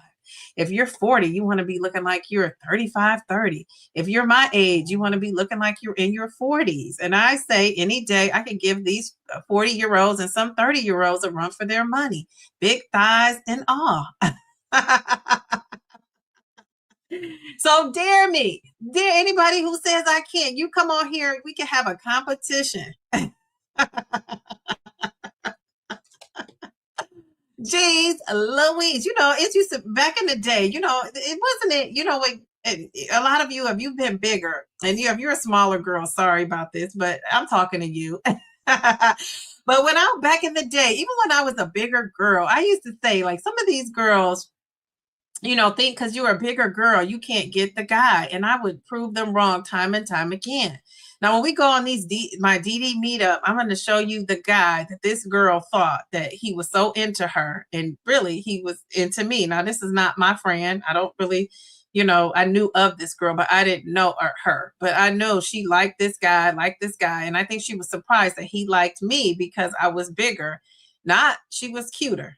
Speaker 1: If you're 40, you want to be looking like you're 35, 30. If you're my age, you want to be looking like you're in your 40s. And I say any day I could give these 40-year-olds and some 30-year-olds a run for their money. Big thighs and all. So dare me. Dare anybody who says I can't. You come on here. We can have a competition. Jeez Louise, it's used to, back in the day, it wasn't a lot of you, have you been bigger, and if you're a smaller girl, sorry about this, but I'm talking to you. But back in the day, even when I was a bigger girl, I used to say, like, some of these girls, think because you're a bigger girl, you can't get the guy. And I would prove them wrong time and time again. Now, when we go on my DD meetup, I'm going to show you the guy that this girl thought that he was so into her. And really, he was into me. Now, this is not my friend. I don't really, I knew of this girl, but I didn't know her. But I know she liked this guy. And I think she was surprised that he liked me because I was bigger. She was cuter.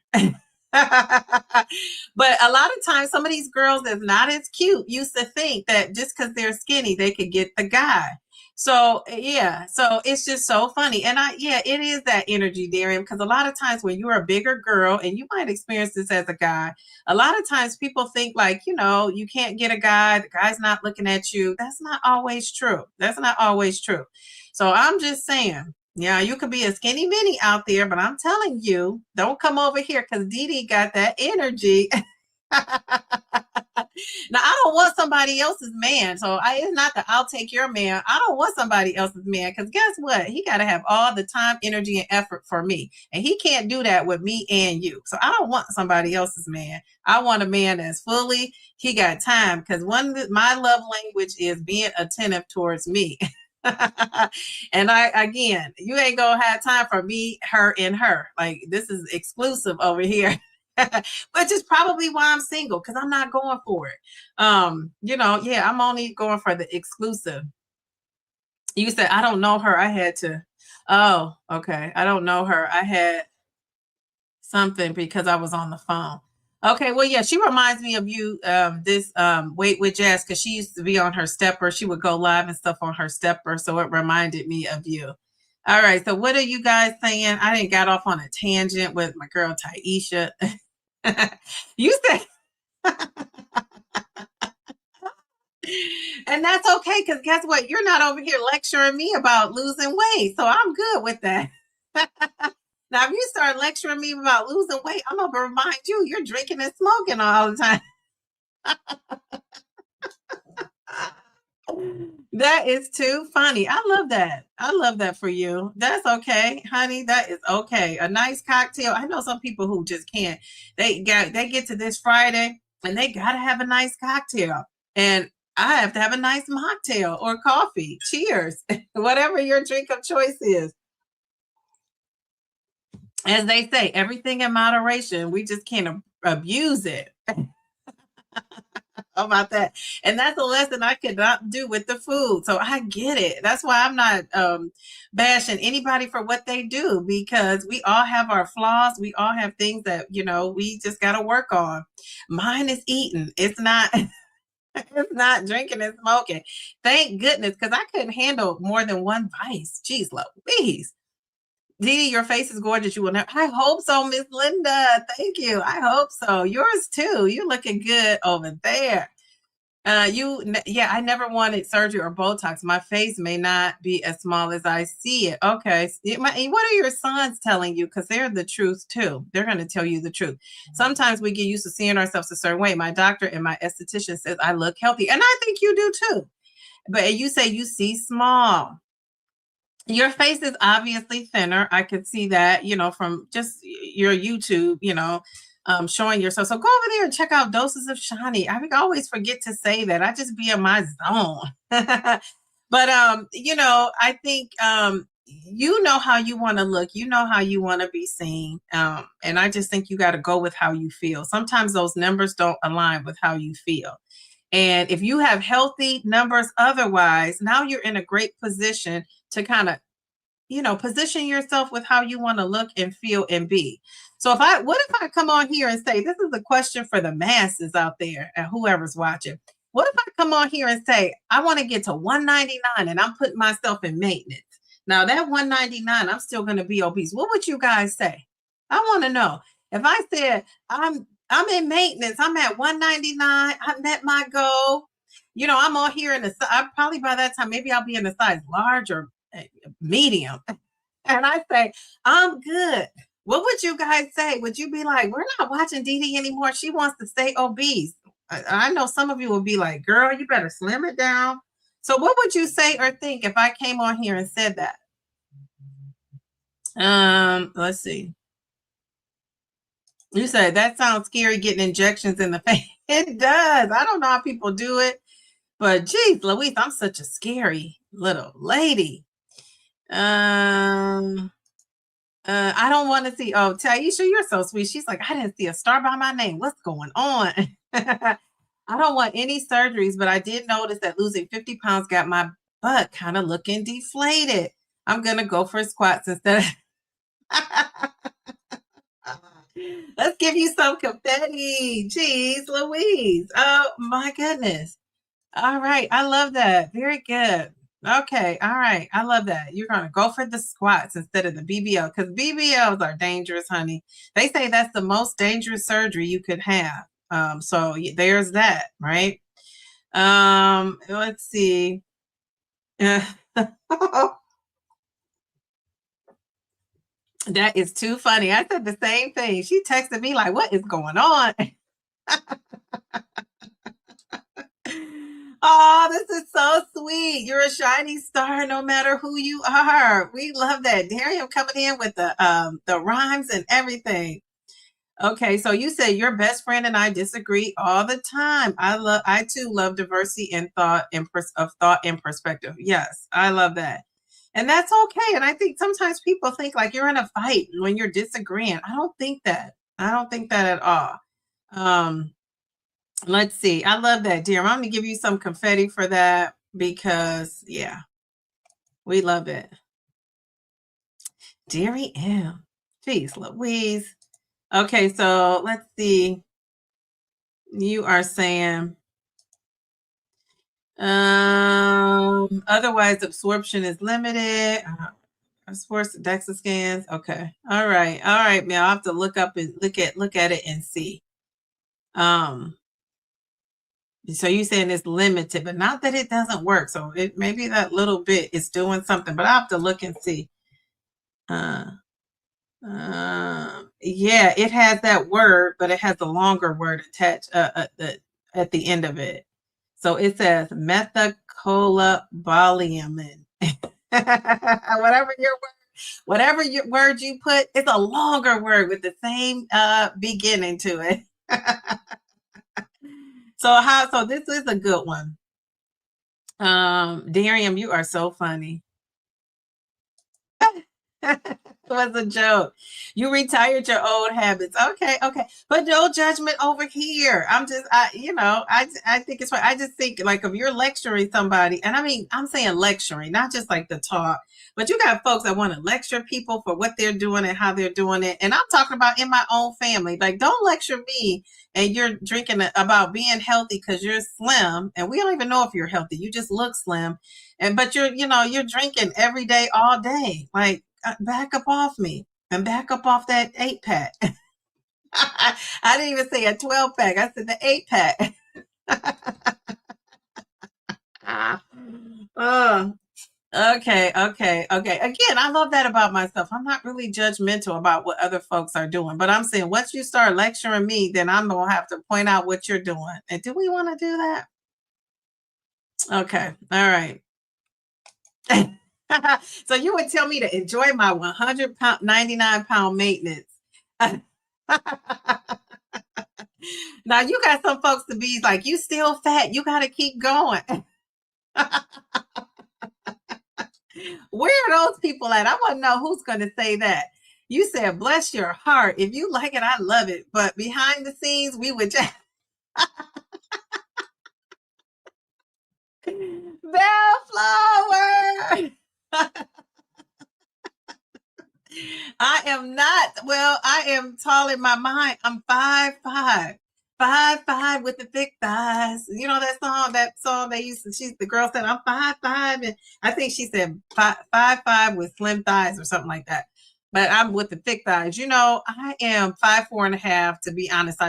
Speaker 1: But a lot of times, some of these girls that's not as cute used to think that just because they're skinny, they could get the guy. So yeah, so it's just so funny. And it is that energy, Darian, because a lot of times when you're a bigger girl, and you might experience this as a guy, a lot of times people think like, you can't get a guy, the guy's not looking at you. That's not always true. So I'm just saying, yeah, you could be a skinny mini out there, but I'm telling you, don't come over here, because Dee Dee got that energy. Now, I don't want somebody else's man. So it's not that I'll take your man. I don't want somebody else's man because guess what? He got to have all the time, energy, and effort for me. And he can't do that with me and you. So I don't want somebody else's man. I want a man that's fully, he got time because my love language is being attentive towards me. And again, you ain't gonna have time for me, her, and her. Like this is exclusive over here. Which is probably why I'm single because I'm not going for it. Yeah, I'm only going for the exclusive. You said I don't know her. I had to. Oh, okay. I don't know her. I had something because I was on the phone. Okay, well, yeah, she reminds me of you. This Wait with Jazz because she used to be on her stepper. She would go live and stuff on her stepper, so it reminded me of you. All right, so what are you guys saying? I didn't got off on a tangent with my girl Taisha. You said, and that's okay because guess what? You're not over here lecturing me about losing weight, so I'm good with that. Now, if you start lecturing me about losing weight, I'm gonna remind you you're drinking and smoking all the time. That is too funny. I love that. I love that for you. That's okay, honey. That is okay. A nice cocktail. I know some people who just can't. They get to this Friday and they gotta have a nice cocktail. And I have to have a nice mocktail or coffee. Cheers. Whatever your drink of choice is. As they say, everything in moderation. We just can't abuse it. How about that? And that's a lesson I could not do with the food. So I get it. That's why I'm not bashing anybody for what they do because we all have our flaws. We all have things that, we just got to work on. Mine is eating. It's not. It's not drinking and smoking. Thank goodness, because I couldn't handle more than one vice. Jeez Louise. Dee, your face is gorgeous. You will never. I hope so, Miss Linda. Thank you. I hope so. Yours too. You're looking good over there. I never wanted surgery or Botox. My face may not be as small as I see it. Okay. What are your sons telling you? Because they're the truth too. They're going to tell you the truth. Sometimes we get used to seeing ourselves a certain way. My doctor and my esthetician says I look healthy. And I think you do too. But you say you see small. Your face is obviously thinner. I could see that, from just your YouTube, showing yourself. So go over there and check out Doses of Shani. I always forget to say that. I just be in my zone. But I think you know how you want to look. You know how you want to be seen. And I just think you got to go with how you feel. Sometimes those numbers don't align with how you feel. And if you have healthy numbers otherwise, now you're in a great position to kind of, position yourself with how you want to look and feel and be. So what if I come on here and say, this is a question for the masses out there and whoever's watching. What if I come on here and say, I want to get to 199 and I'm putting myself in maintenance. Now that 199, I'm still going to be obese. What would you guys say? I want to know. If I said I'm in maintenance, I'm at 199, I met my goal. I'm on here probably by that time, maybe I'll be in a size large or medium. And I say, I'm good. What would you guys say? Would you be like, we're not watching Dee anymore. She wants to stay obese. I know some of you will be like, girl, you better slim it down. So what would you say or think if I came on here and said that? Let's see. You said that sounds scary getting injections in the face. It does. I don't know how people do it, but geez, Louise, I'm such a scary little lady. I don't want to see. Oh, Taisha, you're so sweet. She's like, I didn't see a star by my name. What's going on? I don't want any surgeries, but I did notice that losing 50 pounds got my butt kind of looking deflated. I'm gonna go for squats instead of let's give you some confetti. Jeez Louise. Oh my goodness. All right. I love that. Very good. Okay. All right. I love that. You're going to go for the squats instead of the BBL because BBLs are dangerous, honey. They say that's the most dangerous surgery you could have. So there's that, right? Let's see. That is too funny. I said the same thing. She texted me like, what is going on? Oh, this is so sweet. You're a shining star no matter who you are. We love that. Darian coming in with the rhymes and everything. Okay, so you said your best friend and I disagree all the time. I too love diversity in thought and of thought and perspective. Yes, I love that. And that's okay. And I think sometimes people think like you're in a fight when you're disagreeing. I don't think that. I don't think that at all. Um, let's see. I love that, dear. I'm gonna give you some confetti for that because yeah, we love it. Deary M. Jeez Louise. Okay, so let's see. You are saying otherwise absorption is limited. Sports DEXA scans. Okay. All right. All right, man. I'll have to look up and look at it and see. So you're saying it's limited, but not that it doesn't work. So it maybe that little bit is doing something, but I'll have to look and see. Yeah, it has that word, but it has a longer word attached at the end of it. So it says methacobalamin. Whatever your word you put, it's a longer word with the same beginning to it. So this is a good one. Darian, you are so funny. It was a joke. You retired your old habits. Okay, okay. But no judgment over here. I think it's fine. I just think like if you're lecturing somebody, and I mean, I'm saying lecturing, not just like the talk, but you got folks that want to lecture people for what they're doing and how they're doing it. And I'm talking about in my own family. Like, don't lecture me and you're drinking about being healthy because you're slim. And we don't even know if you're healthy. You just look slim. But you're drinking every day, all day. Like, back up off me and back up off that 8-pack. I didn't even say a 12-pack. I said the 8-pack. Okay. Again, I love that about myself. I'm not really judgmental about what other folks are doing, but I'm saying once you start lecturing me, then I'm going to have to point out what you're doing. And do we want to do that? Okay. All right. So you would tell me to enjoy my 100-pound, 99-pound maintenance. Now you got some folks to be like, you still fat. You got to keep going. Where are those people at? I want to know who's going to say that. You said, bless your heart. If you like it, I love it. But behind the scenes, we would just. Bellflower. I am not. Well, I am tall in my mind. I'm 5'5". 5'5" with the thick thighs. You know that song they used to, the girl said, I'm 5'5", and I think she said 5'5" with slim thighs or something like that. But I'm with the thick thighs. I am 5'4.5". To be honest,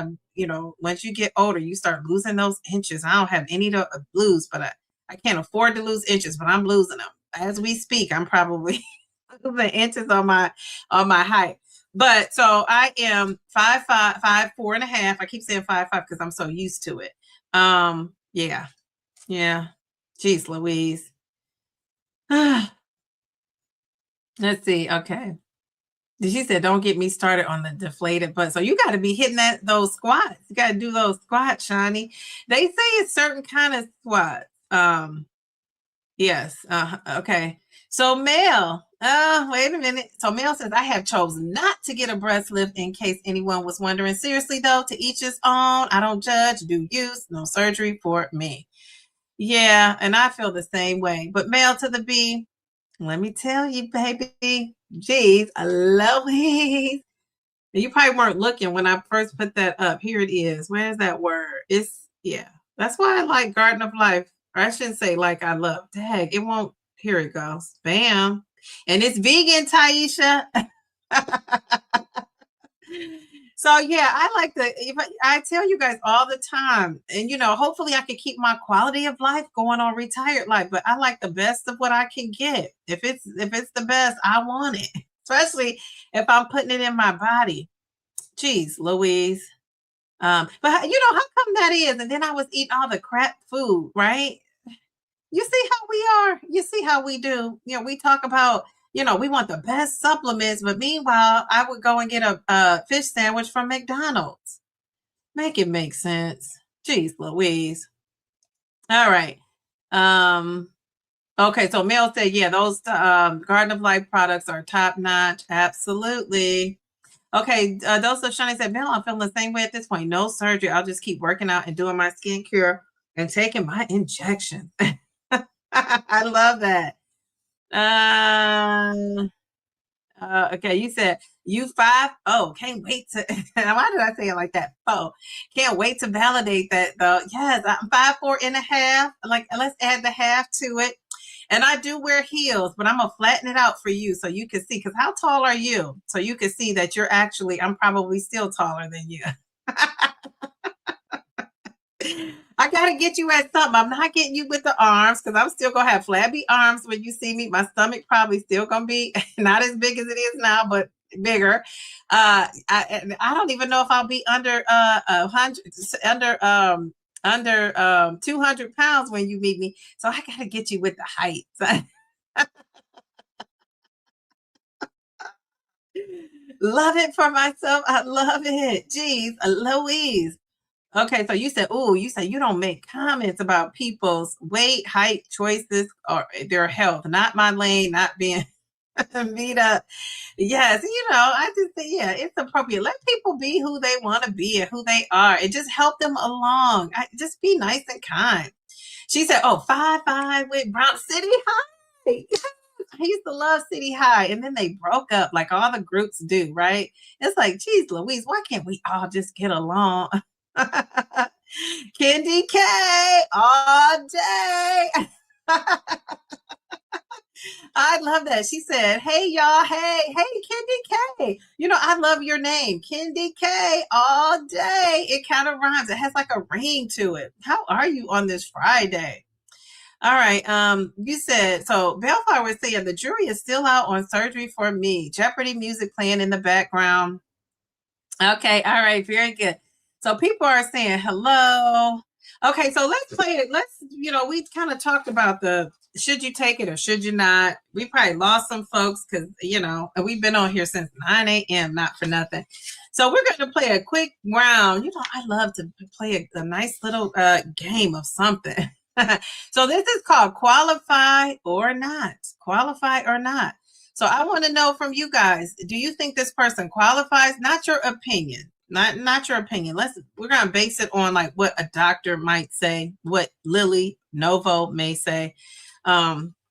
Speaker 1: once you get older, you start losing those inches. I don't have any to lose, but I can't afford to lose inches, but I'm losing them. As we speak, I'm probably losing inches on my height. But so I am 5'5", 5'4.5". I keep saying 5'5" because I'm so used to it. Yeah. Jeez Louise. Let's see. Okay. She said, don't get me started on the deflated butt. So you got to be hitting those squats. You got to do those squats, Shani. They say it's certain kind of squats. Yes. Okay. So Mel, wait a minute. So Mel says, I have chosen not to get a breast lift in case anyone was wondering. Seriously though, to each his own. I don't judge, do use, no surgery for me. Yeah, and I feel the same way. But Mel to the B, let me tell you, baby. Geez, Louise. You probably weren't looking when I first put that up. Here it is. Where's that word? Yeah. That's why I like Garden of Life. Or I shouldn't say like I love. Dang, it won't. Here it goes. Bam. And it's vegan, Taisha. So yeah, I tell you guys all the time, and hopefully I can keep my quality of life going on retired life, but I like the best of what I can get. If it's the best, I want it, especially if I'm putting it in my body. Jeez, Louise. But how come that is? And then I was eating all the crap food, right? You see how we are. You see how we do. We talk about, we want the best supplements, but meanwhile, I would go and get a fish sandwich from McDonald's. Make it make sense. Jeez Louise. All right. Okay, so Mel said, yeah, those Garden of Life products are top notch. Absolutely. Okay, those of Shani said, Mel, I'm feeling the same way at this point. No surgery. I'll just keep working out and doing my skincare and taking my injection. I love that. Okay, you said you 5. Oh, can't wait to. Why did I say it like that? Oh, can't wait to validate that though. Yes, I'm 5'4.5". Like, let's add the half to it. And I do wear heels, but I'm gonna flatten it out for you so you can see. Because how tall are you? So you can see that I'm probably still taller than you. I gotta get you at something. I'm not getting you with the arms because I'm still gonna have flabby arms when you see me. My stomach probably still gonna be not as big as it is now, but bigger. I don't even know if I'll be under 100, under 200 pounds when you meet me. So I gotta get you with the height. Love it for myself. I love it. Jeez, Louise. Okay, so you said you don't make comments about people's weight, height, choices, or their health. Not my lane, not being beat up. Yes, I just think, yeah, it's appropriate. Let people be who they want to be and who they are, and just help them along. Just be nice and kind. She said, "Oh, 5'5" with Brown City High." I used to love City High, and then they broke up like all the groups do, right? It's like, geez, Louise, why can't we all just get along? Candy K all day. I love that. She said, "Hey y'all, hey, Candy K. I love your name, Candy K all day." It kind of rhymes. It has like a ring to it. How are you on this Friday? All right. You said so. Bellflower was saying the jury is still out on surgery for me. Jeopardy music playing in the background. Okay. All right. Very good. So people are saying hello. Okay. So let's play it. We kind of talked about the should you take it or should you not. We probably lost some folks because, and we've been on here since 9 a.m. not for nothing. So we're going to play a quick round. I love to play a nice little game of something. So this is called qualify or not. Qualify or not. So I want to know from you guys, do you think this person qualifies? Not your opinion. Not your opinion. We're gonna base it on like what a doctor might say, what Lily Novo may say.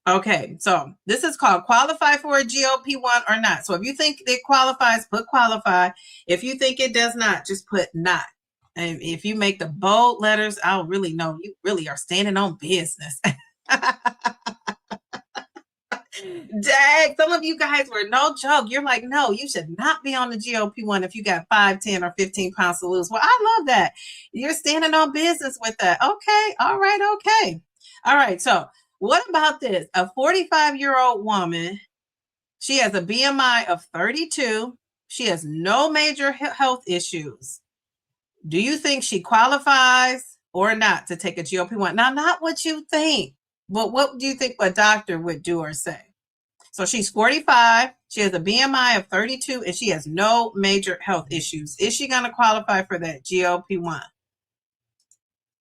Speaker 1: Okay, so this is called qualify for a GLP-1 or not. So if you think it qualifies, put qualify. If you think it does not, just put not. And if you make the bold letters, I'll really know you really are standing on business. Dang, some of you guys were no joke. You're like, no, you should not be on the GLP-1 if you got 5, 10, or 15 pounds to lose. Well, I love that. You're standing on business with that. Okay. All right. Okay. All right. So what about this? A 45-year-old woman, she has a BMI of 32. She has no major health issues. Do you think she qualifies or not to take a GLP-1? Now, not what you think, but what do you think a doctor would do or say? So she's 45. She has a BMI of 32, and she has no major health issues. Is she going to qualify for that GLP-1?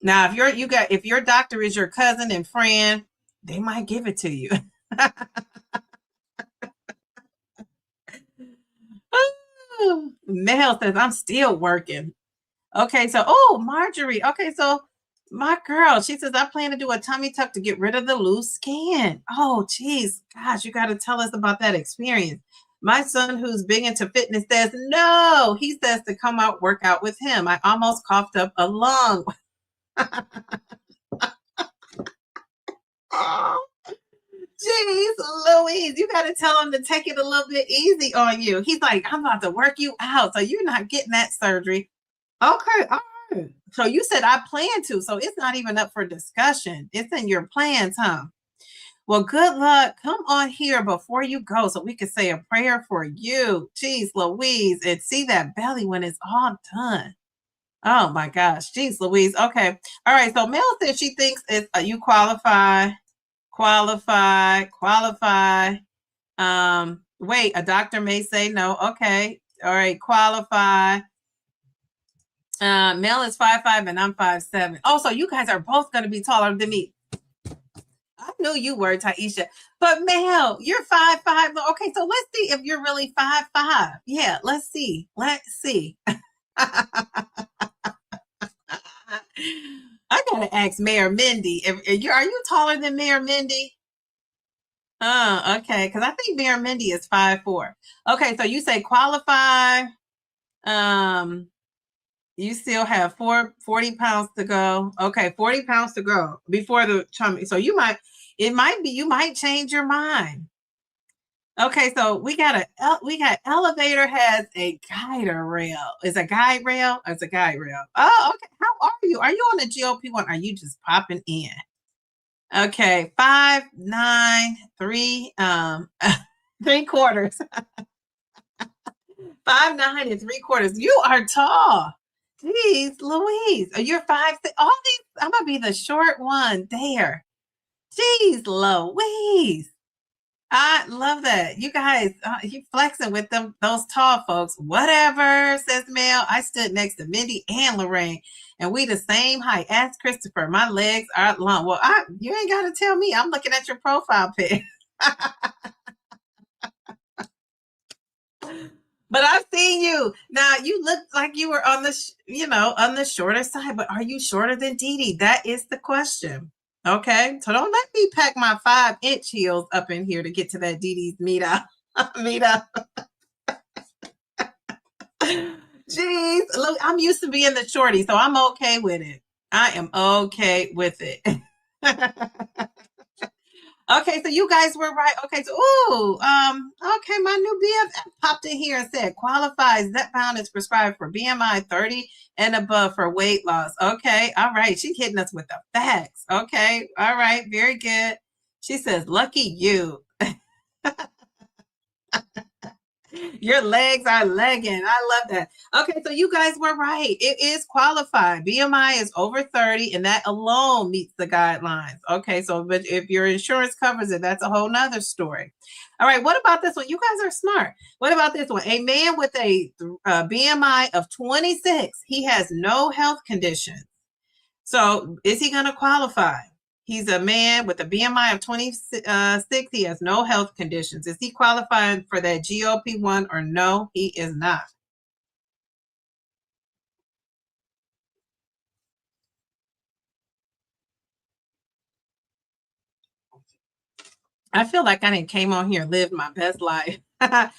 Speaker 1: Now, if your doctor is your cousin and friend, they might give it to you. Mel says, I'm still working. Okay, so, Marjorie. Okay, so my girl, she says, I plan to do a tummy tuck to get rid of the loose skin. Oh, geez. Gosh, you got to tell us about that experience. My son, who's big into fitness, says, no, he says to come out, work out with him. I almost coughed up a lung. Oh, jeez, Louise, you got to tell him to take it a little bit easy on you. He's like, I'm about to work you out, so you're not getting that surgery. Okay, all right. So you said I plan to, so it's not even up for discussion. It's in your plans, huh? Well, good luck. Come on here before you go so we can say a prayer for you. Jeez, Louise, and see that belly when it's all done. Oh my gosh. Jeez Louise. Okay. All right. So Mel says she thinks it's you qualify. Wait, a doctor may say no. Okay. All right. Qualify. Mel is 5'5" and I'm 5'7". Oh, so you guys are both going to be taller than me. I knew you were, Taisha. But Mel, you're 5'5". Okay, so let's see if you're really 5'5". Yeah, let's see. Let's see. I gotta ask Mayor Mindy. Are you taller than Mayor Mindy? Oh, okay. Because I think Mayor Mindy is 5'4". Okay, so you say qualify. You still have 40 pounds to go. Okay, 40 pounds to go before the chummy. So you might change your mind. Okay, so we got elevator has a guide rail. Is a guide rail? It's a guide rail. Oh, okay. How are you? Are you on the GLP-1? Are you just popping in? Okay, 5'9", 3/4. 5'9" and 3/4. You are tall. Jeez, Louise. You're 5'6". All these, I'm gonna be the short one there. Jeez, Louise. I love that. You guys, you flexing with those tall folks. Whatever, says Mel. I stood next to Mindy and Lorraine, and we the same height. Ask Christopher. My legs are long. Well, you ain't got to tell me. I'm looking at your profile pic. But I've seen you. Now, you look like you were on on the shorter side, but are you shorter than Dee Dee? That is the question. Okay, so don't let me pack my 5-inch heels up in here to get to that Dee Dee's meetup. Jeez, look, I'm used to being the shorty, so I'm okay with it. I am okay with it. Okay, so you guys were right. Okay, so okay, my new BFF popped in here and said qualifies. Zepbound is prescribed for BMI 30 and above for weight loss. Okay, all right. She's hitting us with the facts. Okay, all right, very good. She says, lucky you. Your legs are legging. I love that. Okay, so you guys were right. It is qualified. BMI is over 30, and that alone meets the guidelines. Okay, so but if your insurance covers it, that's a whole nother story. All right, what about this one? You guys are smart. What about this one? A man with a BMI of 26, he has no health conditions. So is he going to qualify? He's a man with a BMI of 26. He has no health conditions. Is he qualifying for that GLP-1 or no? He is not. I feel like I didn't came on here and lived my best life. I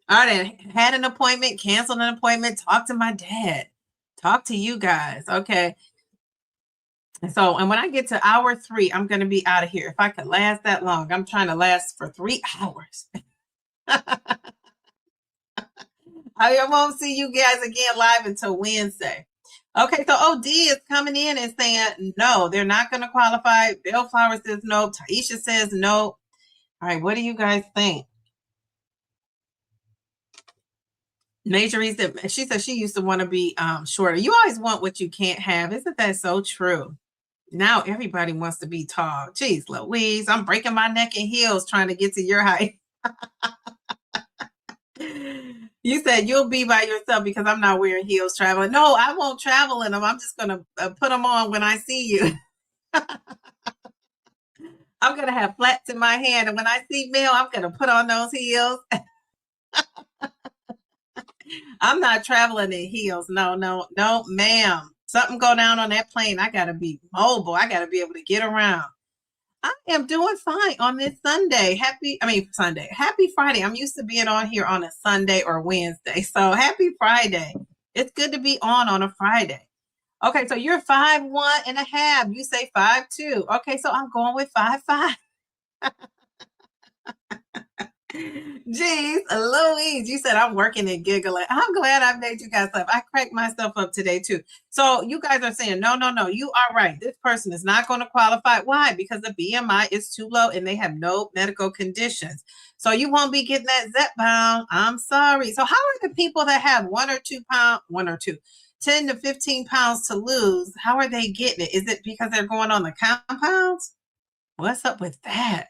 Speaker 1: didn't had an appointment, canceled an appointment, talked to my dad, talk to you guys. Okay. So, and when I get to hour 3, I'm going to be out of here. If I could last that long, I'm trying to last for 3 hours. I won't see you guys again live until Wednesday. Okay, so OD is coming in and saying no, they're not going to qualify. Bellflower says no. Taisha says no. All right, what do you guys think? Major reason, she said she used to want to be shorter. You always want what you can't have. Isn't that so true? Now everybody wants to be tall. Jeez Louise, I'm breaking my neck in heels trying to get to your height. You said you'll be by yourself because I'm not wearing heels traveling. No, I won't travel in them. I'm just going to put them on when I see you. I'm going to have flats in my hand. And when I see Mel, I'm going to put on those heels. I'm not traveling in heels. No, ma'am. Something go down on that plane. I got to be mobile. I got to be able to get around. I am doing fine on this Sunday. Happy Friday. I'm used to being on here on a Sunday or Wednesday. So happy Friday. It's good to be on a Friday. Okay, so you're 5'1.5". You say 5'2". Okay, so I'm going with 5'5". Jeez, Louise, you said I'm working and giggling. I'm glad I made you guys laugh. I cracked myself up today too. So you guys are saying, no, you are right. This person is not going to qualify. Why? Because the BMI is too low and they have no medical conditions. So you won't be getting that Zepbound. I'm sorry. So how are the people that have 1 or 2 pounds, 10 to 15 pounds to lose. How are they getting it? Is it because they're going on the compounds? What's up with that?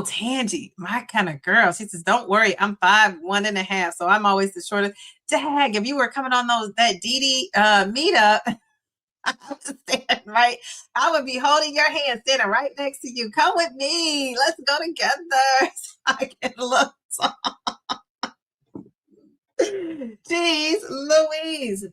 Speaker 1: Tangy, my kind of girl. She says, don't worry, I'm 5'1.5", so I'm always the shortest. Dag, if you were coming on that DD meetup, I was standing right. I would be holding your hand, standing right next to you. Come with me. Let's go together. I can look. Jeez, Louise.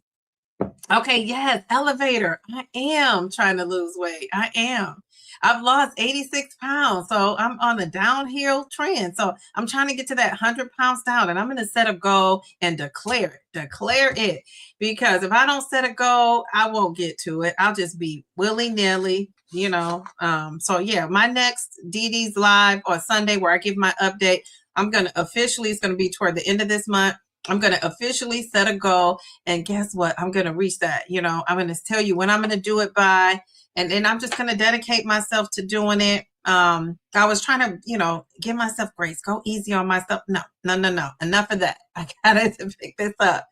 Speaker 1: Okay, yes, elevator. I am trying to lose weight. I am. I've lost 86 pounds, so I'm on the downhill trend. So I'm trying to get to that 100 pounds down, and I'm going to set a goal and declare it. Because if I don't set a goal, I won't get to it. I'll just be willy-nilly, So yeah, my next DD's live on Sunday where I give my update, it's going to be toward the end of this month. I'm going to officially set a goal, and guess what? I'm going to reach that. I'm going to tell you when I'm going to do it by, and then I'm just going to dedicate myself to doing it. I was trying to, give myself grace, go easy on myself. No. Enough of that. I got to pick this up.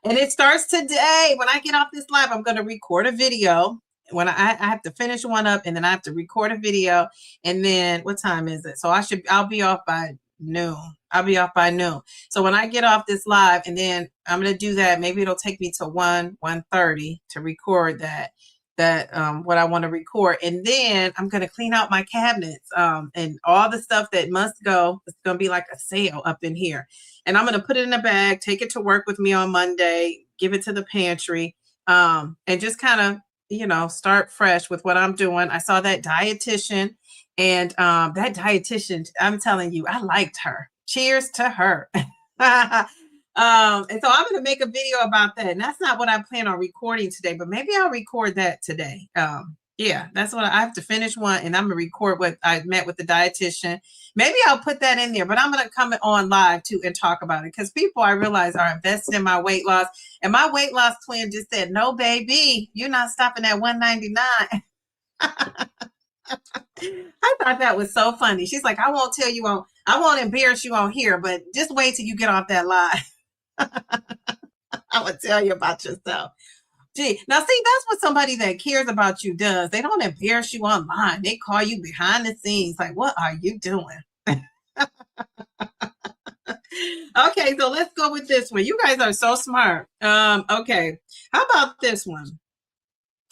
Speaker 1: And it starts today. When I get off this live, I'm going to record a video. When I have to finish one up, and then I have to record a video. And then what time is it? So I'll be off by noon. So when I get off this live, and then I'm going to do that, maybe it'll take me to 1:30 to record that what I want to record. And then I'm going to clean out my cabinets, and all the stuff that must go. It's going to be like a sale up in here. And I'm going to put it in a bag, take it to work with me on Monday, give it to the pantry, and just kind of, start fresh with what I'm doing. I saw that dietitian, and that dietitian, I'm telling you, I liked her. Cheers to her. And so I'm going to make a video about that. And that's not what I plan on recording today, but maybe I'll record that today. Yeah, that's what I have to finish one, and I'm going to record what I met with the dietitian. Maybe I'll put that in there, but I'm going to come on live too and talk about it, because people, I realize, are invested in my weight loss. And my weight loss plan just said, no, baby, you're not stopping at 199. I thought that was so funny. She's like, I won't embarrass you on here, but just wait till you get off that live. I will tell you about yourself. Gee, now see, that's what somebody that cares about you does. They don't embarrass you online. They call you behind the scenes. Like, what are you doing? Okay, so let's go with this one. You guys are so smart. Okay, how about this one?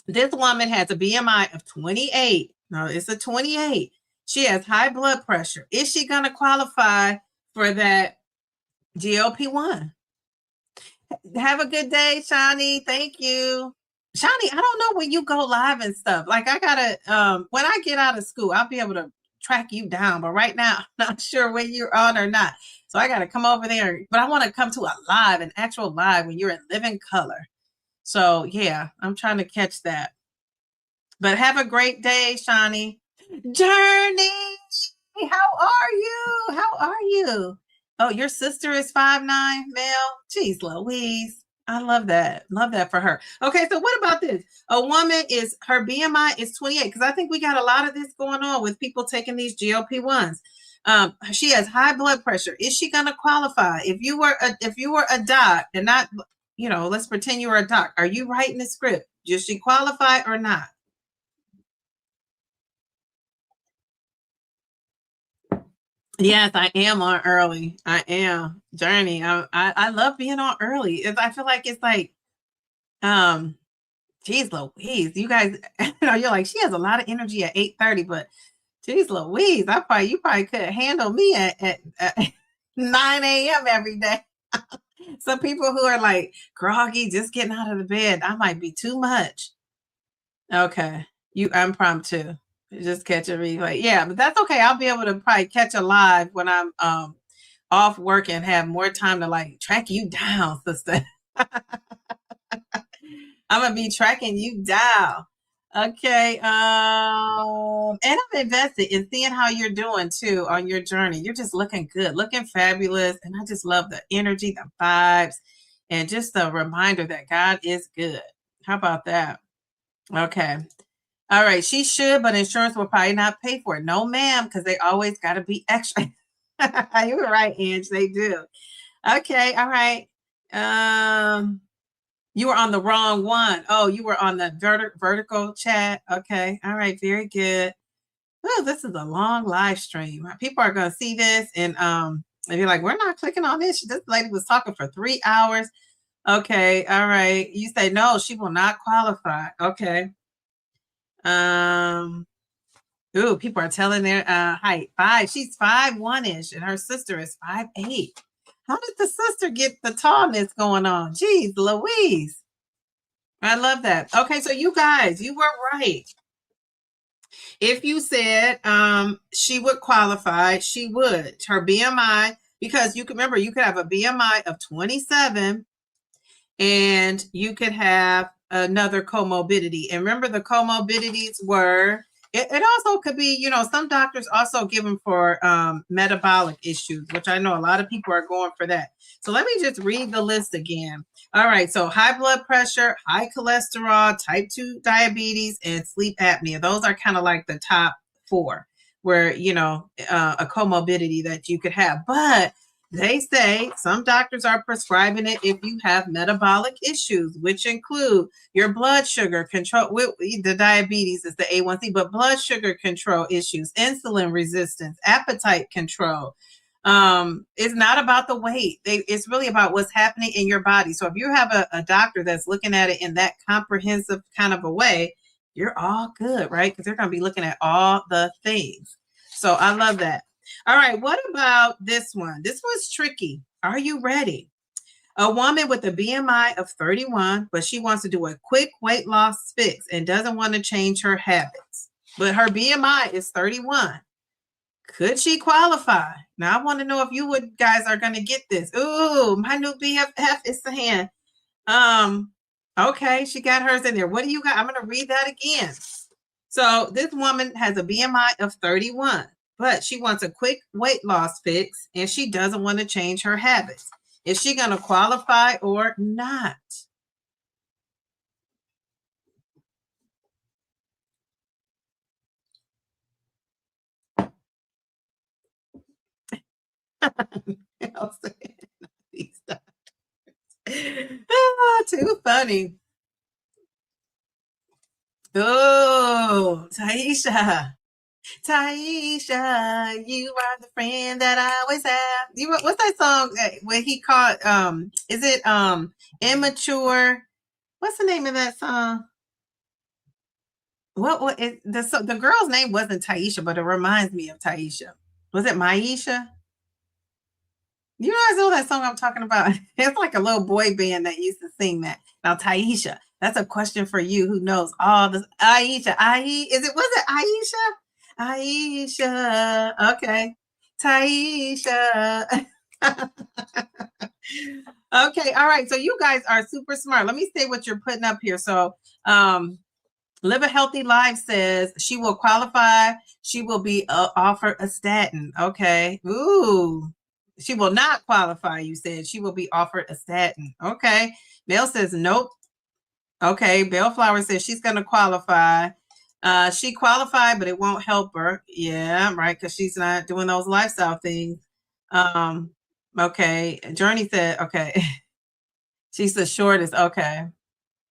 Speaker 1: This woman has a BMI of 28. No, it's a 28. She has high blood pressure. Is she going to qualify for that GLP-1? Have a good day, Shani. Thank you. Shani, I don't know when you go live and stuff. Like, I gotta, when I get out of school, I'll be able to track you down. But right now, I'm not sure when you're on or not. So I got to come over there. But I want to come to a live, an actual live when you're in living color. So yeah, I'm trying to catch that. But have a great day, Shani. Journey, how are you? Oh, your sister is 5'9", Mel. Jeez Louise. I love that. Love that for her. Okay, so what about this? A woman her BMI is 28, because I think we got a lot of this going on with people taking these GLP-1s. She has high blood pressure. Is she going to qualify? If you were a doc, and not, let's pretend you were a doc. Are you writing the script? Does she qualify or not? Yes, I am on early. I am. Journey. I love being on early. I feel like it's like, geez Louise, you guys, you're like, she has a lot of energy at 8:30, but geez Louise, you probably couldn't handle me at 9 a.m. every day. Some people who are like groggy, just getting out of the bed, I might be too much. Okay. I'm impromptu. Just catch a replay. Yeah, but that's okay. I'll be able to probably catch a live when I'm off work and have more time to like track you down, sister. I'm gonna be tracking you down. Okay. And I'm invested in seeing how you're doing too on your journey. You're just looking good, looking fabulous. And I just love the energy, the vibes, and just a reminder that God is good. How about that? Okay. All right. She should, but insurance will probably not pay for it. No, ma'am, because they always got to be extra. You were right, Ange. They do. Okay. All right. You were on the wrong one. Oh, you were on the vertical chat. Okay. All right. Very good. Oh, this is a long live stream. People are going to see this and you're like, we're not clicking on this. This lady was talking for 3 hours. Okay. All right. You say, no, she will not qualify. Okay. Ooh, people are telling their height. 5. She's 5'1" and her sister is 5'8". How did the sister get the tallness going on? Jeez, Louise. I love that. Okay, so you guys, you were right. If you said she would qualify, she would. Her BMI, because you can remember, you could have a BMI of 27 and you could have another comorbidity. And remember, the comorbidities were, it also could be, you know, some doctors also give them for metabolic issues, which I know a lot of people are going for that. So let me just read the list again. All right, so high blood pressure, high cholesterol, type 2 diabetes, and sleep apnea. Those are kind of like the top 4 where, you know, a comorbidity that you could have. But they say some doctors are prescribing it if you have metabolic issues, which include your blood sugar control. The diabetes is the A1C, but blood sugar control issues, insulin resistance, appetite control. It's not about the weight. It's really about what's happening in your body. So if you have a doctor that's looking at it in that comprehensive kind of a way, you're all good, right? Because they're going to be looking at all the things. So I love that. All right, what about this one? This was tricky. Are you ready? A woman with a BMI of 31, but she wants to do a quick weight loss fix and doesn't want to change her habits. But her BMI is 31. Could she qualify? Now, I want to know if you guys are going to get this. Ooh, my new BFF is saying, okay, she got hers in there. What do you got? I'm going to read that again. So this woman has a BMI of 31. But she wants a quick weight loss fix and she doesn't want to change her habits. Is she going to qualify or not? Too funny. Oh, Taisha. Taisha, you are the friend that I always have. What's that song where he called is it immature? What's the name of that song? The girl's name wasn't Taisha, but it reminds me of Taisha. Was it Maisha? You guys know that song I'm talking about? It's like a little boy band that used to sing that. Now, Taisha, that's a question for you who knows all this. Aisha, was it Aisha? Aisha, okay. Taisha. Okay, all right. So you guys are super smart. Let me say what you're putting up here. So Live a Healthy Life says she will qualify. She will be offered a statin. Okay. Ooh. She will not qualify, you said. She will be offered a statin. Okay. Mel says nope. Okay. Bellflower says she's going to qualify. She qualified, but it won't help her. Yeah, right, because she's not doing those lifestyle things. Okay. Journey said, okay. She's the shortest. Okay.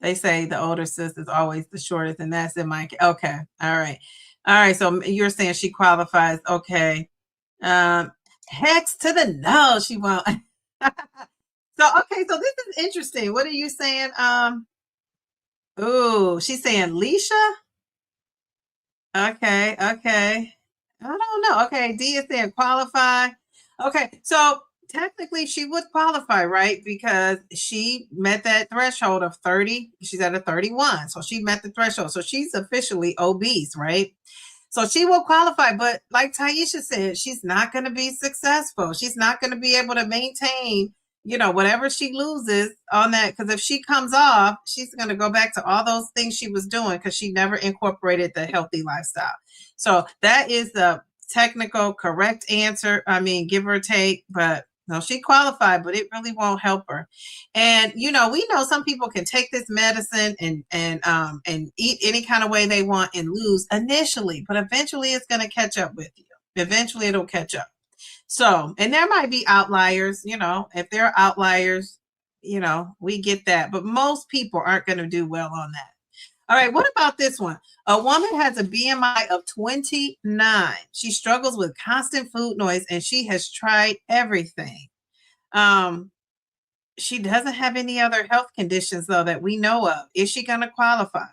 Speaker 1: They say the older sister is always the shortest, and that's in my case. Okay. All right. All right. So you're saying she qualifies. Okay. Hex to the no, she won't. Okay, so this is interesting. What are you saying? Ooh, she's saying Leisha. Okay. I don't know. Okay, D is saying qualify. Okay, so technically she would qualify, right? Because she met that threshold of 30. She's at a 31. So she met the threshold. So she's officially obese, right? So she will qualify, but like Taisha said, she's not going to be successful. She's not going to be able to maintain, whatever she loses on that. Because if she comes off, she's going to go back to all those things she was doing because she never incorporated the healthy lifestyle. So that is the technical correct answer. I mean, give or take, but no, she qualified, but it really won't help her. And we know some people can take this medicine and eat any kind of way they want and lose initially, but eventually it's going to catch up with you. Eventually it'll catch up. So, and there might be outliers, if there are outliers, we get that, but most people aren't going to do well on that. All right, what about this one? A woman has a BMI of 29. She struggles with constant food noise and she has tried everything. She doesn't have any other health conditions, though, that we know of. Is she going to qualify?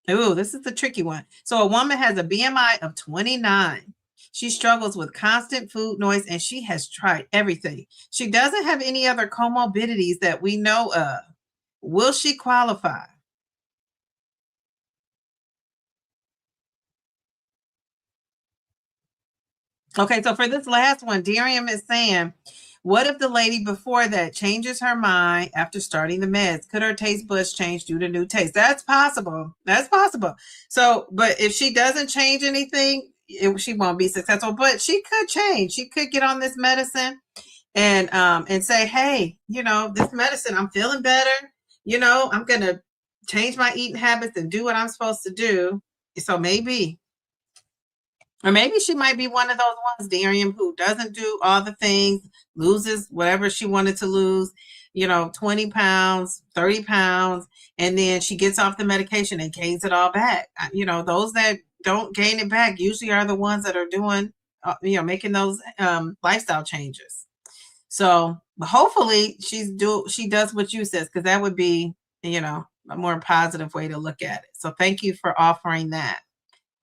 Speaker 1: Ooh, this is the tricky one. So a woman has a BMI of 29. She struggles with constant food noise and she has tried everything. She doesn't have any other comorbidities that we know of. Will she qualify? Okay, so for this last one, Darium is saying, what if the lady before that changes her mind after starting the meds? Could her taste buds change due to new taste? That's possible. That's possible. So, but if she doesn't change anything, she won't be successful. But she could change. She could get on this medicine and say, hey, this medicine, I'm feeling better. I'm gonna change my eating habits and do what I'm supposed to do. So maybe. Or maybe she might be one of those ones, Darium, who doesn't do all the things, loses whatever she wanted to lose, 20 pounds, 30 pounds, and then she gets off the medication and gains it all back. Those that don't gain it back usually are the ones that are doing, making those lifestyle changes. So hopefully she does what you says, because that would be, a more positive way to look at it. So thank you for offering that.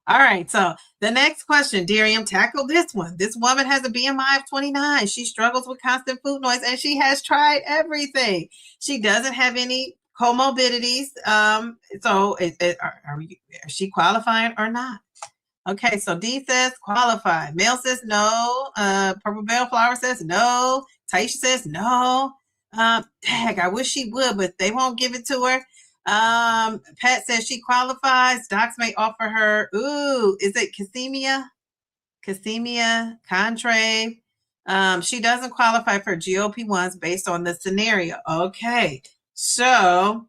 Speaker 1: All right, so the next question, Darium, tackle this one. This woman has a BMI of 29. She struggles with constant food noise and she has tried everything. She doesn't have any comorbidities. So is she qualifying or not? Okay, so D says qualified. Mel says no. Purple Bellflower says no. Taisha says no. Dang, I wish she would, but they won't give it to her. Pat says she qualifies. Docs may offer her, is it Casemia? Contrave. She doesn't qualify for GLP-1s based on the scenario. Okay, so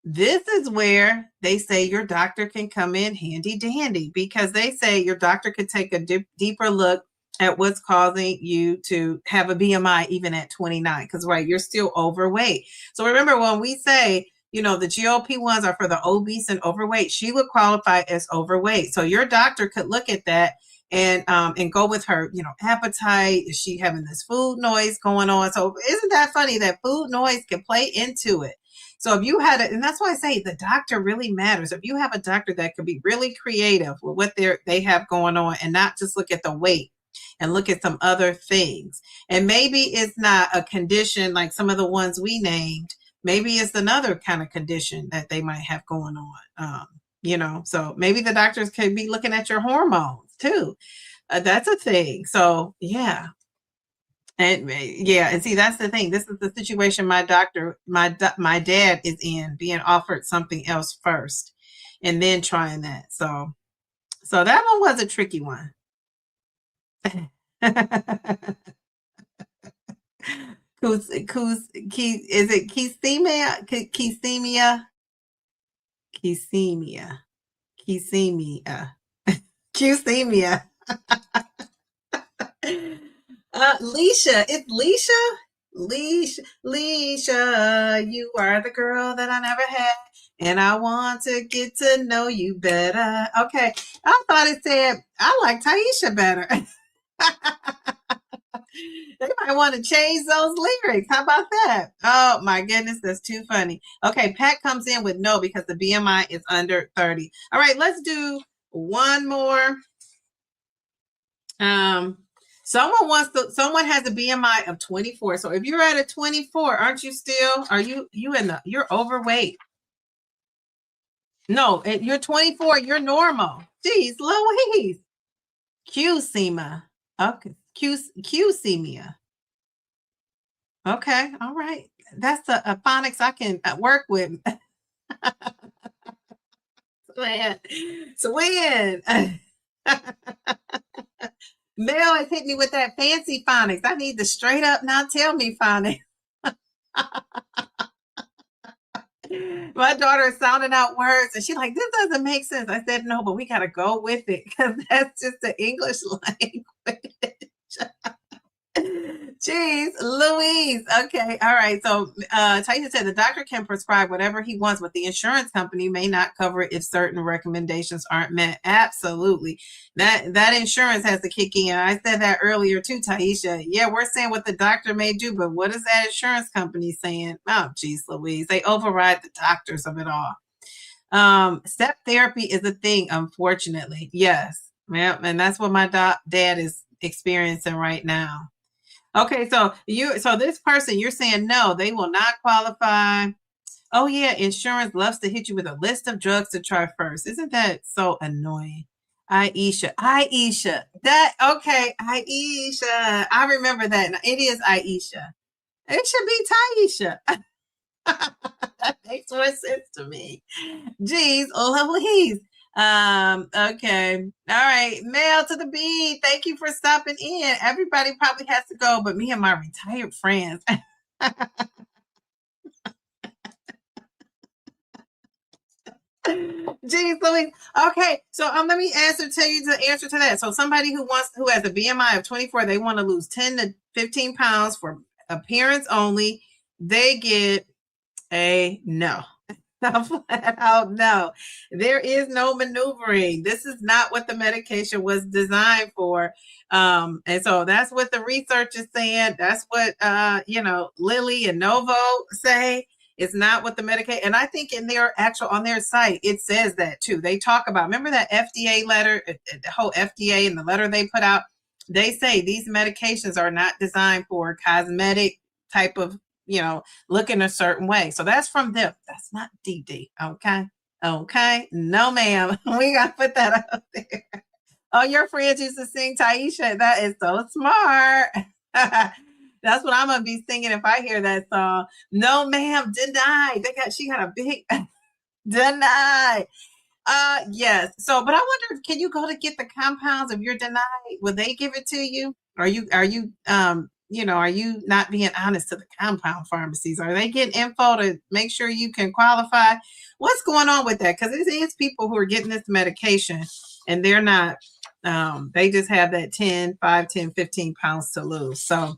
Speaker 1: this is where they say your doctor can come in handy dandy, because they say your doctor could take a deeper look at what's causing you to have a BMI even at 29, because you're still overweight. So remember, when we say the GLP-1s are for the obese and overweight, she would qualify as overweight. So your doctor could look at that and go with her, appetite. Is she having this food noise going on? So isn't that funny that food noise can play into it? So if you had it, and that's why I say the doctor really matters. If you have a doctor that could be really creative with what they have going on and not just look at the weight and look at some other things. And maybe it's not a condition like some of the ones we named. Maybe it's another kind of condition that they might have going on. So maybe the doctors could be looking at your hormones too. That's a thing. So yeah. And see, that's the thing. This is the situation my dad is in, being offered something else first and then trying that. So that one was a tricky one. Is it Kesemia? Cusemia. Leisha. It's Leisha. Leisha, you are the girl that I never had, and I want to get to know you better. Okay. I thought it said I like Taisha better. They might want to change those lyrics. How about that? Oh my goodness, that's too funny. Okay, Pat comes in with no because the BMI is under 30. All right, let's do one more. Someone has a BMI of 24. So if you're at a 24, aren't you still, you're overweight? No, you're 24, you're normal. Jeez, Louise. Q-sema. Okay. Q-semia. Okay, all right. That's a phonics I can work with. Swin. Mel has hit me with that fancy phonics. I need the straight up now tell me phonics. My daughter is sounding out words and she's like, this doesn't make sense. I said, no, but we got to go with it because that's just the English language. Jeez, Louise. Okay, all right. So Taisha said the doctor can prescribe whatever he wants, but the insurance company may not cover it if certain recommendations aren't met. Absolutely. That insurance has to kick in. I said that earlier too, Taisha. Yeah, we're saying what the doctor may do, but what is that insurance company saying? Oh, geez, Louise. They override the doctors of it all. Step therapy is a thing, unfortunately. Yes. Yeah, and that's what my dad is experiencing right now. Okay, so this person, you're saying no, they will not qualify. Oh yeah, insurance loves to hit you with a list of drugs to try first. Isn't that so annoying? Aisha. That okay, Aisha. I remember that. It is Aisha. It should be Taisha. That makes more sense to me. Jeez, Louise. Okay. All right. Mail to the B. Thank you for stopping in. Everybody probably has to go, but me and my retired friends. Jeez, Louise. Okay, so let me tell you the answer to that. So somebody who has a BMI of 24, they want to lose 10 to 15 pounds for appearance only, they get a no. Flat out no. There is no maneuvering. This is not what the medication was designed for. And so that's what the research is saying. That's what Lilly and Novo say. It's not what the medication. And I think in their on their site, it says that too. They talk about, remember that FDA letter, the whole FDA and the letter they put out. They say these medications are not designed for cosmetic type of looking a certain way. So that's from them. That's not DD. Okay. Okay. No, ma'am. We got to put that out there. Oh, your friends used to sing Taisha. That is so smart. That's what I'm going to be singing if I hear that song. No, ma'am. Denied. She got a big denied. Yes. So, but I wonder, can you go to get the compounds if you're denied? Will they give it to you? Are you are you not being honest to the compound pharmacies? Are they getting info to make sure you can qualify? What's going on with that? Because it is people who are getting this medication and they're not, they just have that 5, 10, 15 pounds to lose. So,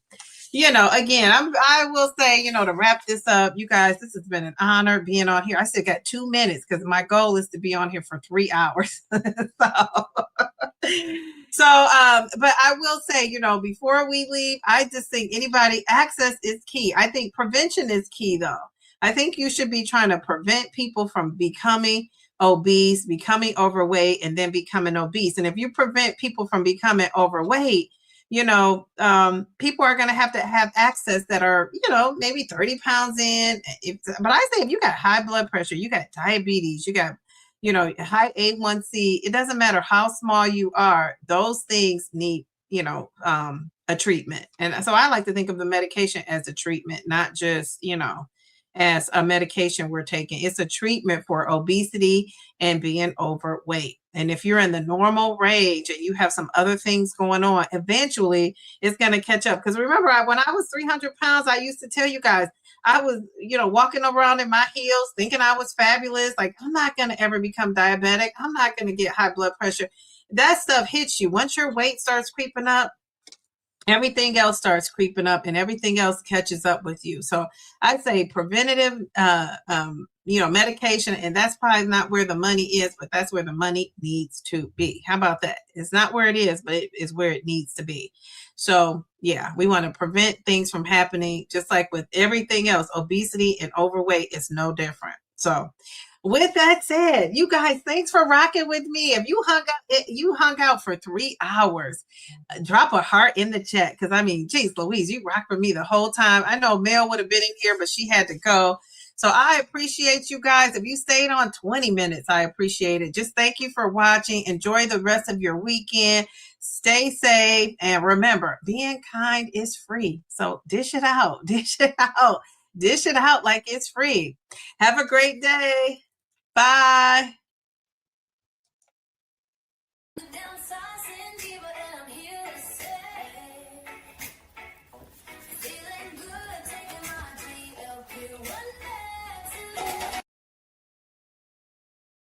Speaker 1: again, I will say, to wrap this up, you guys, this has been an honor being on here. I still got 2 minutes because my goal is to be on here for 3 hours. But I will say, before we leave, I just think access is key. I think prevention is key, though. I think you should be trying to prevent people from becoming obese, becoming overweight, and then becoming obese. And if you prevent people from becoming overweight, people are going to have access that are, maybe 30 pounds in. But I say if you got high blood pressure, you got diabetes, you got, high A1C, it doesn't matter how small you are, those things need, a treatment. And so I like to think of the medication as a treatment, not just, as a medication we're taking. It's a treatment for obesity and being overweight. And if you're in the normal range and you have some other things going on, eventually it's going to catch up. Because remember, when I was 300 pounds, I used to tell you guys, I was, walking around in my heels thinking I was fabulous. Like, I'm not going to ever become diabetic. I'm not going to get high blood pressure. That stuff hits you. Once your weight starts creeping up, everything else starts creeping up and everything else catches up with you. So I'd say preventative, medication, and that's probably not where the money is, but that's where the money needs to be. How about that? It's not where it is, but it is where it needs to be. So yeah, we want to prevent things from happening, just like with everything else. Obesity and overweight is no different. So with that said, you guys, thanks for rocking with me. If you hung out for 3 hours, drop a heart in the chat. Because geez, Louise, you rocked with me the whole time. I know Mel would have been in here, but she had to go. So I appreciate you guys. If you stayed on 20 minutes, I appreciate it. Just thank you for watching. Enjoy the rest of your weekend. Stay safe. And remember, being kind is free. So dish it out. Dish it out. Dish it out like it's free. Have a great day. Bye.